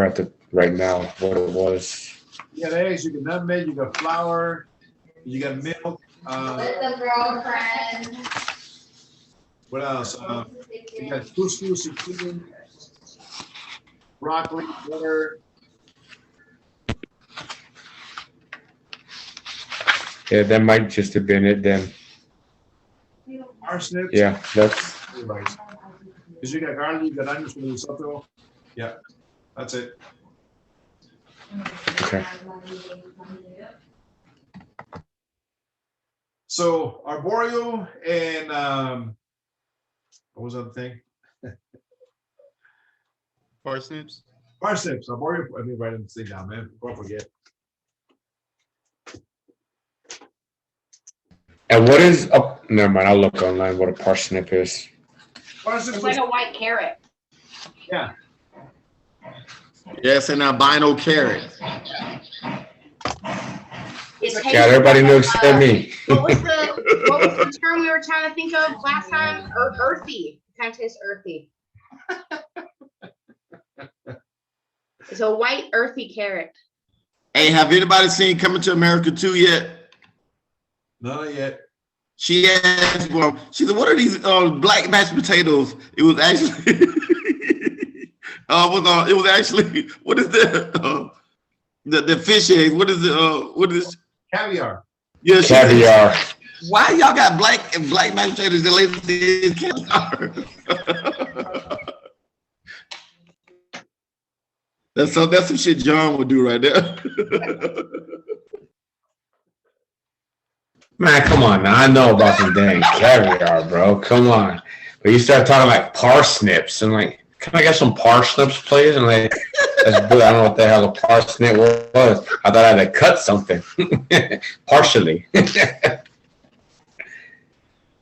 right now what it was. You got eggs, you got nutmeg, you got flour, you got milk. With the girlfriend. What else? You got couscous, zucchini, broccoli, butter. Yeah, that might just have been it then. Parsnips. Yeah, that's. Because you got garlic, you got onions for the risotto. Yeah, that's it. Okay. So arborio and what was the other thing? Parsnips. Parsnips. Arborio. I mean, write this thing down, man. Before I forget. And what is up? Never mind. I'll look online what a parsnip is. Parsnips. It's like a white carrot. Yeah. Yes, an albino carrot. Yeah, everybody knows except me. What was the term we were trying to think of last time? Earthy. It kind of tastes earthy. It's a white earthy carrot. Hey, have anybody seen Coming to America 2 yet? Not yet. She asked, well, she said, what are these black mashed potatoes? It was actually, it was actually, what is that? The fish eggs. What is it? What is caviar? Yeah, caviar. Why y'all got black mashed potatoes that lazy caviar? That's some shit John would do right there. Man, come on now. I know about some dang caviar, bro. Come on. But you start talking like parsnips. I'm like, can I get some parsnips, please? And like, that's good. I don't know what the hell a parsnip was. I thought I had to cut something. Partially.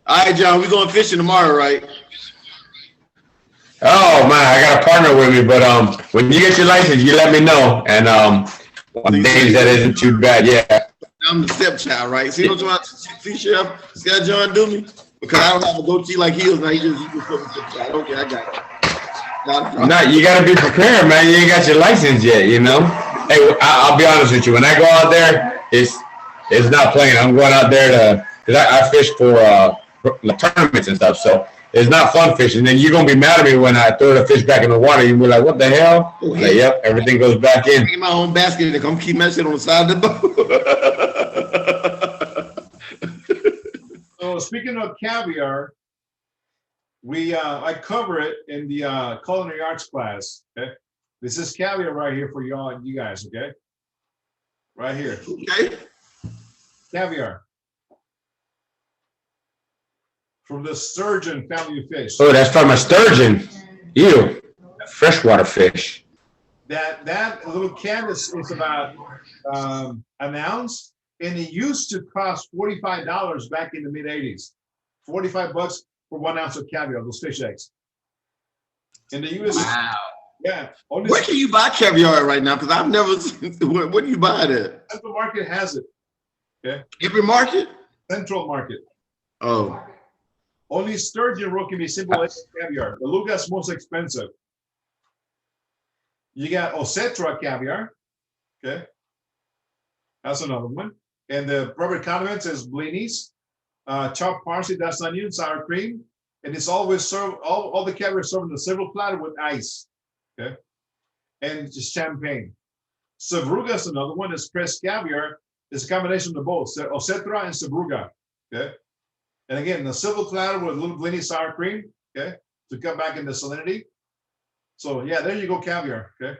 All right, John, we going fishing tomorrow, right? Oh man, I got a partner with me, but when you get your license, you let me know. And on days that isn't too bad, yeah. I'm the stepchild, right? See what you see, Chef? See how John do me? Because I don't have a goatee like he is. Now he just put me stepchild. Okay, I got it. No, you gotta be prepared, man. You ain't got your license yet, you know. Hey, I'll be honest with you. When I go out there, it's not playing. I'm going out there because I fish for tournaments and stuff. So it's not fun fishing. Then you're gonna be mad at me when I throw the fish back in the water. You'll be like, "What the hell?" Like, yep, everything goes back in. Bring my own basket and come keep my shit on the side of the boat. So speaking of caviar, I cover it in the culinary arts class. Okay, this is caviar right here for y'all and you guys. Okay, right here. Okay. Caviar from the sturgeon family of fish. Oh, that's from a sturgeon. Ew, freshwater fish. That little can is about an ounce, and it used to cost $45 back in the mid '80s. $45 for 1 ounce of caviar, those fish eggs. In the U.S. Wow. Yeah. Where can you buy caviar right now? Because I've never seen. Where do you buy it at? Central market has it. Okay. Every market? Central market. Oh. Only sturgeon roe can be simple as caviar. Beluga's most expensive. You got Osetra caviar. Okay. That's another one. And the rubber condiments is blinis, chopped parsley, diced onion, sour cream. And it's always served, all the caviar is served in a silver platter with ice. Okay. And just champagne. Sevruga is another one. It's pressed caviar. It's a combination of both, Osetra and Sevruga. Okay. And again, the silver platter with a little blini sour cream. Okay. To come back into salinity. So yeah, there you go, caviar. Okay.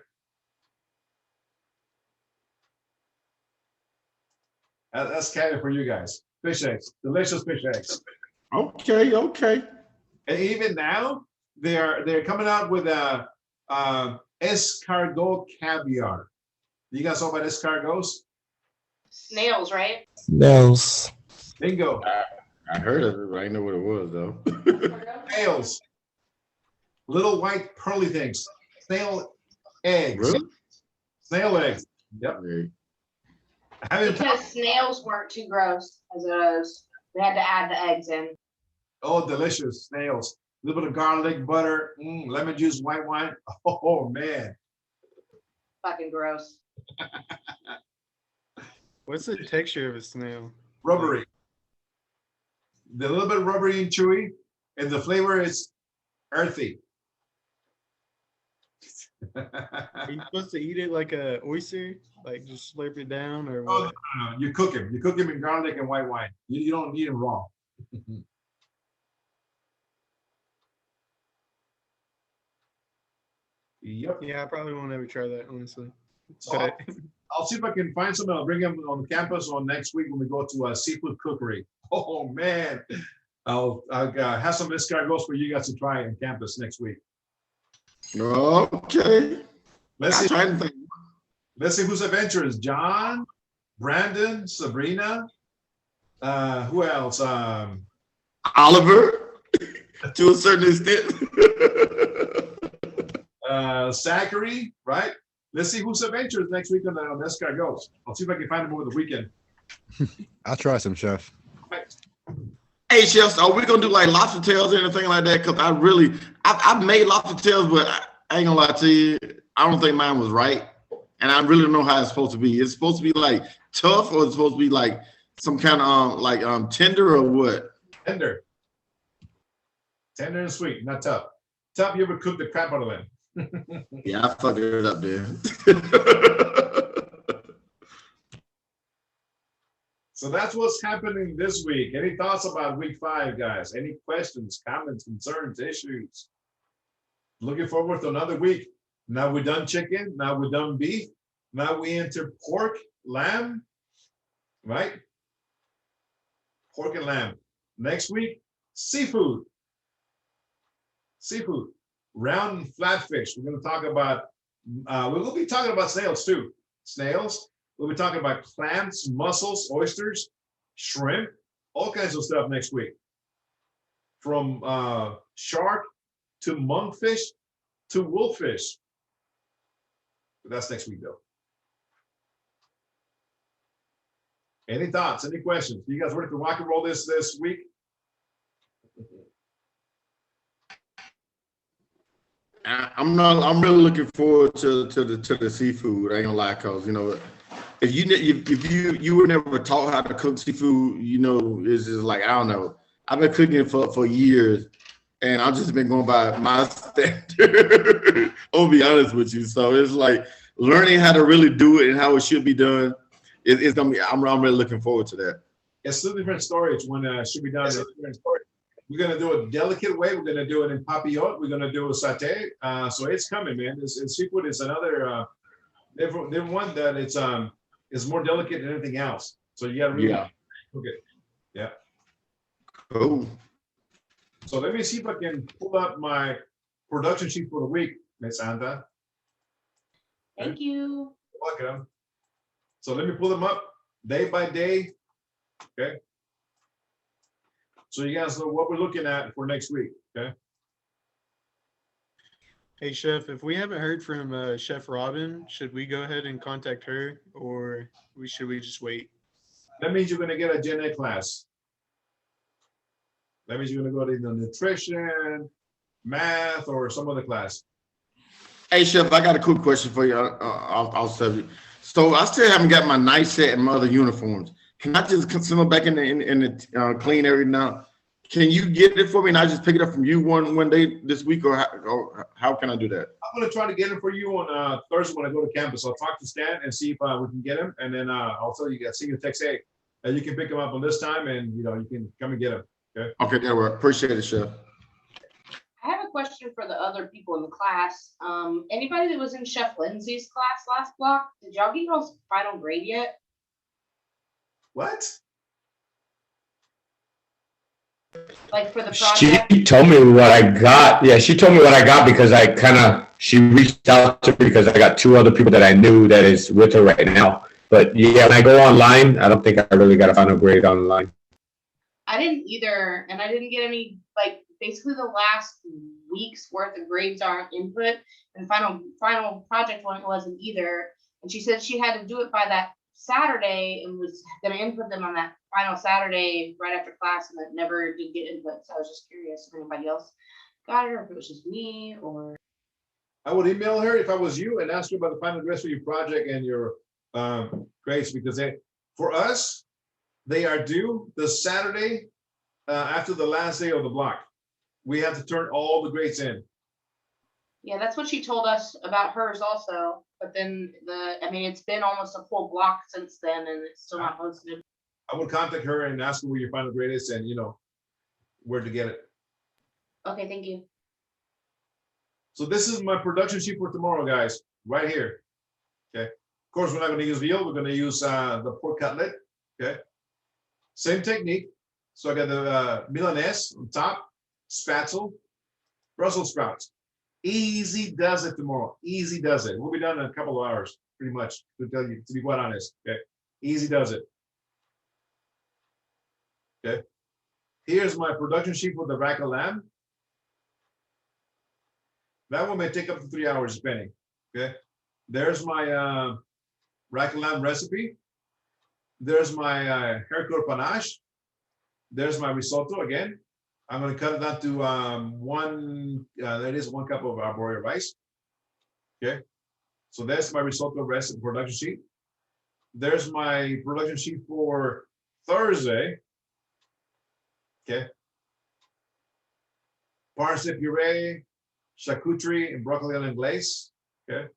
That's caviar for you guys. Fish eggs, delicious fish eggs. Okay, okay. And even now, they're coming out with a escargot caviar. You guys know about escargots? Snails, right? Snails. Bingo. I heard of it, but I didn't know what it was though. Snails. Little white pearly things. Snail eggs. Really? Snail eggs. Yep. Because snails weren't too gross as it is. They had to add the eggs in. Oh, delicious snails. A little bit of garlic, butter, lemon juice, white wine. Oh man. Fucking gross. What's the texture of a snail? Rubbery. The little bit rubbery and chewy, and the flavor is earthy. Are you supposed to eat it like a oyster? Like just slurp it down or Oh, what? no. You cook him. You cook him in garlic and white wine. You don't eat him raw. Yep. Yeah, I probably won't ever try that, honestly. So I'll see if I can find something. I'll bring them on campus on next week when we go to a seafood cookery. Oh man, I'll have some escargots for you guys to try on campus next week. Okay. Let's see. Trying to think. Let's see who's adventurous. John, Brandon, Sabrina. Who else? Oliver, to a certain extent. Zachary, right? Let's see who's adventurous next week on escargots. I'll see if I can find them over the weekend. I'll try some, chef. Hey, chefs, are we gonna do like lobster tails or anything like that? Because I've made lobster tails, but I ain't gonna lie to you, I don't think mine was right, and I really don't know how it's supposed to be. It's supposed to be like tough, or it's supposed to be like some kind of tender, or what? Tender and sweet, not tough. Tough, you ever cook the crap out of them? Yeah, I fucked it up there. So that's what's happening this week. Any thoughts about week 5, guys? Any questions, comments, concerns, issues? Looking forward to another week. Now we're done chicken. Now we're done beef. Now we enter pork, lamb, right? Pork and lamb. Next week, seafood. Seafood. Round and flatfish. We're going to talk about, we'll be talking about snails too. Snails. We'll be talking about clams, mussels, oysters, shrimp, all kinds of stuff next week. from shark to monkfish to wolffish. But that's next week though. Any thoughts, any questions? You guys ready to rock and roll this week? I'm really looking forward to the seafood. I ain't gonna lie, cause you know, if you were never taught how to cook seafood, you know, it's just like, I don't know. I've been cooking it for years, and I've just been going by my standard. I'll be honest with you. So it's like learning how to really do it and how it should be done. It's gonna be. I'm really looking forward to that. It's two different stories when it should be done. We're gonna do it delicate way. We're gonna do it in papillote. We're gonna do a satay. So it's coming, man. It's seafood is another different one that it's more delicate than anything else. So you gotta really cook it. Yeah. Cool. So let me see if I can pull up my production sheet for the week, Miss Anta. Thank you. You're welcome. So let me pull them up day by day. Okay. So you guys know what we're looking at for next week. Okay. Hey, Chef, if we haven't heard from Chef Robin, should we go ahead and contact her, or should we just wait? That means you're going to get a Gen Ed class. That means you're going to go to the nutrition, math, or some other class. Hey, Chef, I got a quick question for you. I'll serve you. So I still haven't got my night set and my other uniforms. Can I just send them back in the clean area now? Can you get it for me and I just pick it up from you one day this week, or how can I do that? I'm going to try to get them for you on Thursday when I go to campus. I'll talk to Stan and see if we can get them, and then I'll tell you guys, send you a text, hey, you can pick them up on this time, and you can come and get them. Okay. Okay, that works. Appreciate it, Chef. I have a question for the other people in the class. Anybody that was in Chef Lindsay's class last block, did y'all get y'all's final grade yet? What? Like for the She project? told me what I got. Yeah, she told me what I got because she reached out to me because I got two other people that I knew that is with her right now. But yeah, when I go online, I don't think I really got a final grade online. I didn't either, and I didn't get any, like, basically the last week's worth of grades aren't input, and final project one wasn't either. And she said she had to do it by that Saturday and was gonna input them on that final Saturday right after class, and that never did get input. So I was just curious if anybody else got it, or if it was just me, or. I would email her if I was you and ask her about the final grades for your project and your grades, because for us, they are due the Saturday after the last day of the block. We have to turn all the grades in. Yeah, that's what she told us about hers also. But then it's been almost a full block since then, and it's still not posted. I would contact her and ask her where your final grade is and where to get it. Okay, thank you. So this is my production sheet for tomorrow, guys, right here. Okay. Of course, we're not going to use veal. We're going to use the pork cutlet. Okay. Same technique. So I got the Milanese on top, spatzel, Brussels sprouts. Easy does it tomorrow. Easy does it. We'll be done in a couple of hours, pretty much, to tell you, to be quite honest. Okay. Easy does it. Okay. Here's my production sheet for the rack of lamb. That one may take up to 3 hours, depending. Okay. There's my rack of lamb recipe. There's my haricot panache. There's my risotto again. I'm going to cut it down to that is 1 cup of arborio rice. Okay. So that's my risotto recipe production sheet. There's my production sheet for Thursday. Okay. Parsnip puree, charcuterie, and broccoli and glaze. Okay.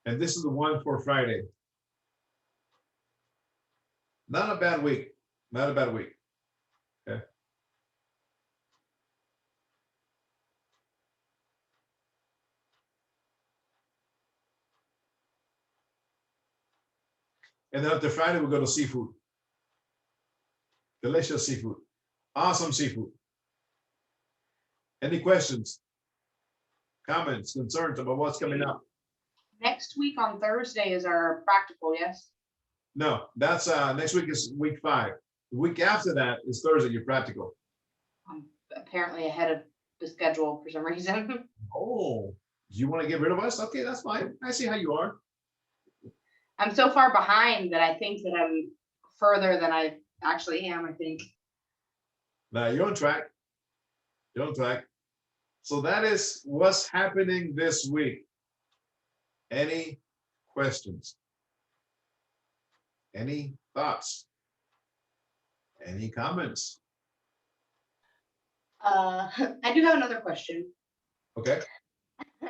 And this is the one for Friday. Not a bad week. Not a bad week. Okay. And then after Friday, we go to seafood. Delicious seafood. Awesome seafood. Any questions, comments, concerns about what's coming up? Next week on Thursday is our practical, yes? No, that's next week is week 5. The week after that is Thursday, your practical. I'm apparently ahead of the schedule for some reason. Oh, you want to get rid of us? Okay, that's fine. I see how you are. I'm so far behind that I think that I'm further than I actually am, I think. Now you're on track. You're on track. So that is what's happening this week. Any questions? Any thoughts? Any comments? I do have another question. Okay.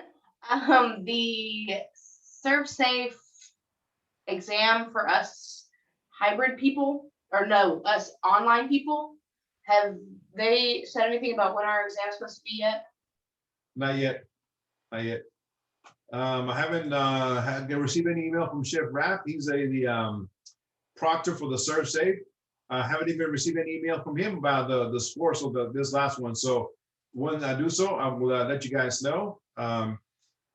The ServSafe exam for us hybrid people, or no, us online people, have they said anything about when our exam is supposed to be yet? Not yet. Not yet. I haven't received any email from Chef Rapp. He's the proctor for the ServSafe. I haven't even received any email from him about the scores of this last one. So when I do so, I will let you guys know.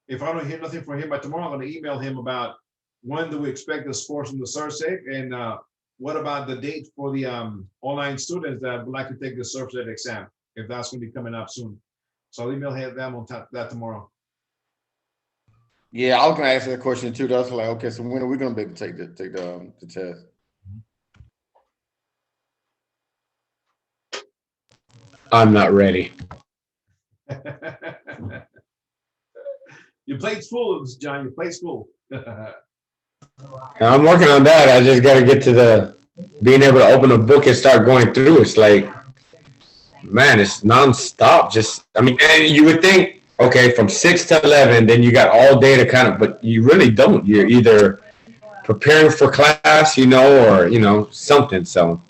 If I don't hear nothing from him by tomorrow, I'm going to email him about when do we expect the scores from the ServSafe, and what about the date for the online students that would like to take the ServSafe exam, if that's going to be coming up soon. So I'll email them on that tomorrow. Yeah, I was gonna ask that question too. That's like, okay, so when are we gonna be able to take the test? I'm not ready. Your plate's full, John. Your plate's full. I'm working on that. I just got to get to the being able to open a book and start going through. It's like, man, it's nonstop. Just, I mean, and you would think, okay, from 6 to 11, then you got all day to kind of, but you really don't. You're either preparing for class, or, something. So.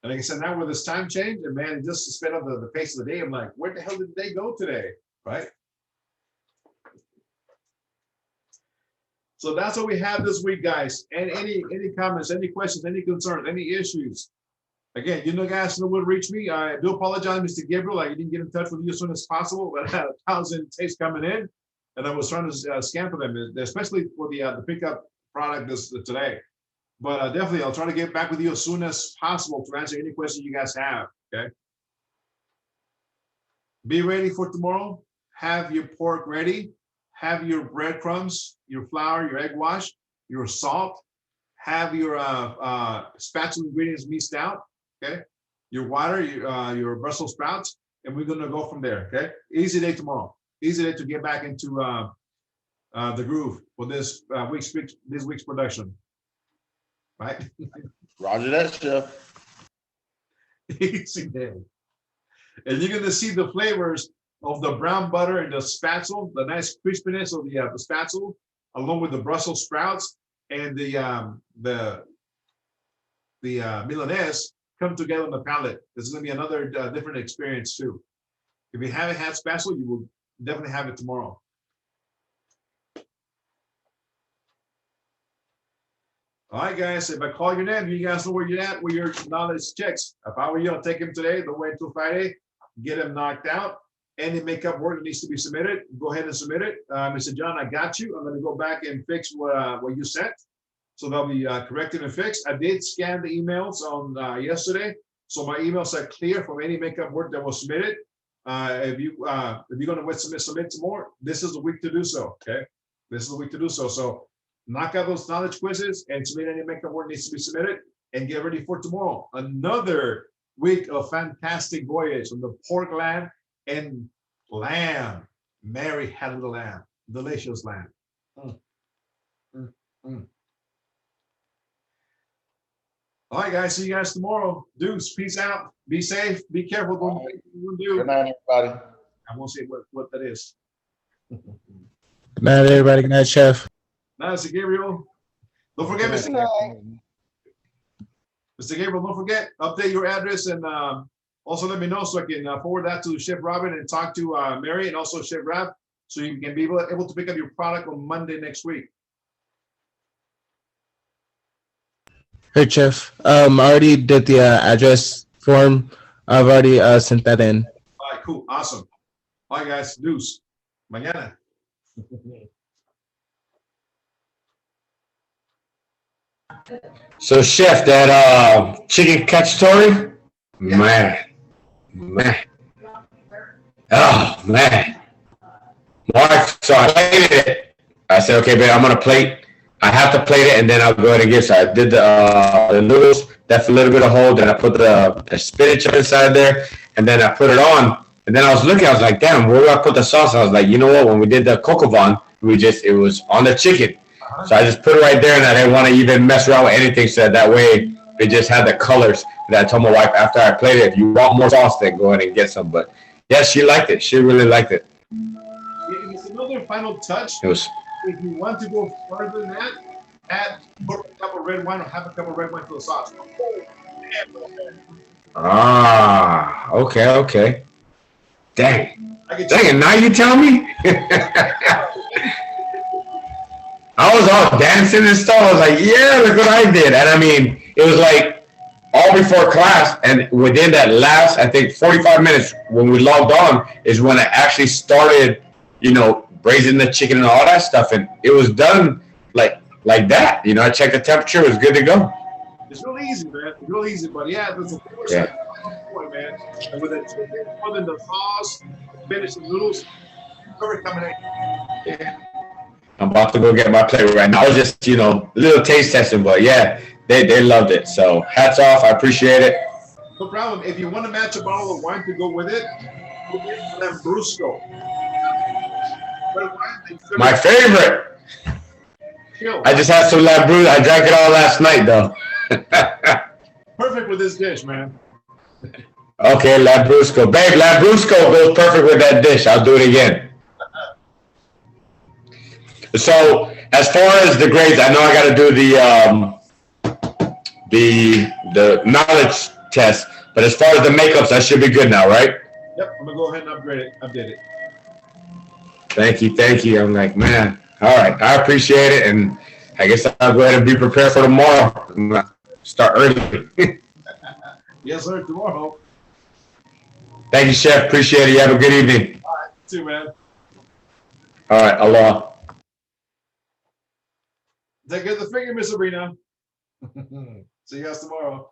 And like I said, now with this time change, and man, just to spend up the pace of the day, I'm like, where the hell did they go today? Right? So that's what we have this week, guys. And any comments, any questions, any concerns, any issues? Again, guys know where to reach me. I do apologize, Mr. Gabriel. I didn't get in touch with you as soon as possible, but I had 1,000 tapes coming in, and I was trying to scan for them, especially for the pickup product today. But definitely, I'll try to get back with you as soon as possible to answer any questions you guys have. Okay. Be ready for tomorrow. Have your pork ready. Have your breadcrumbs, your flour, your egg wash, your salt. Have your spatula ingredients mixed out. Okay. Your water, your Brussels sprouts, and we're gonna go from there. Okay. Easy day tomorrow. Easy day to get back into the groove for this week's production. Right. Roger that, Chef. Easy day. And you're gonna see the flavors of the brown butter and the spatula, the nice crispiness of the spatula, along with the Brussels sprouts and the Milanese come together on the palate. It's gonna be another different experience too. If you haven't had spatula, you will definitely have it tomorrow. All right, guys, if I call your name, you guys know where you're at, where your knowledge checks. If I were you, I'll take him today, don't wait until Friday, get him knocked out. Any makeup work that needs to be submitted, go ahead and submit it. Mr. John, I got you. I'm gonna go back and fix what you sent. So they'll be corrected and fixed. I did scan the emails on yesterday. So my emails are clear from any makeup work that was submitted. If you're gonna submit some more, this is the week to do so, okay? This is the week to do so. So knock out those knowledge quizzes and submit any makeup work needs to be submitted and get ready for tomorrow. Another week of fantastic voyage from the pork land and lamb. Mary had the lamb, delicious lamb. All right, guys, see you guys tomorrow. Deuce, peace out. Be safe, be careful. Don't do. Good night, everybody. I won't say what that is. Good night, everybody. Good night, Chef. Now, Mr. Gabriel. Don't forget, Mr. Gabriel, don't forget, update your address and also let me know so I can forward that to Chef Robin and talk to Mary and also Chef Rab so you can be able to pick up your product on Monday next week. Hey, Chef. I already did the address form. I've already sent that in. All right, cool, awesome. All right, guys, deuce. Mañana. So, Chef, that chicken cacciatore, man, man. Oh, man. Mark, so I plated it. I said, okay, babe, I'm going to plate. I have to plate it, and then I'll go ahead and get. So I did the noodles, left a little bit of hold, then I put the spinach inside there, and then I put it on. And then I was looking, I was like, damn, where do I put the sauce? I was like, you know what? When we did the coq au vin, it was on the chicken. So I just put it right there, and I didn't want to even mess around with anything. So that way, it just had the colors. And I told my wife after I played it, if you want more sauce, then go ahead and get some. But yeah, she liked it. She really liked it. It's another final touch. It was. If you want to go further than that, put a cup of red wine or have a cup of red wine to the sauce. Ah, okay. Dang. Dang it, now you tell me? I was all dancing and stuff. I was like, yeah, look what I did. And I mean, it was like all before class. And within that last, I think, 45 minutes when we logged on is when I actually started, braising the chicken and all that stuff. And it was done like that. I checked the temperature. It was good to go. It's real easy, man. It's real easy. But yeah, there's a force point, man. And with the chicken, more than the sauce, finish the noodles, perfect combination. Yeah. I'm about to go get my plate right now. I was just, little taste testing, but yeah, they loved it. So hats off. I appreciate it. No problem. If you want to match a bottle of wine to go with it, go get Lambrusco. My favorite. Chill. I just had some Lambrusco. I drank it all last night, though. Perfect with this dish, man. Okay, Lambrusco. Babe, Lambrusco goes perfect with that dish. I'll do it again. So as far as the grades, I know I got to do the knowledge test, but as far as the makeups, I should be good now, right? Yep, I'm gonna go ahead and update it. Thank you. I'm like, man, all right, I appreciate it, and I guess I'll go ahead and be prepared for tomorrow. Start early. Yes, sir. Tomorrow. Thank you, Chef. Appreciate it. You have a good evening. All right, you too, man. All right, aloha. Take care of the finger, Miss Sabrina. See you guys tomorrow.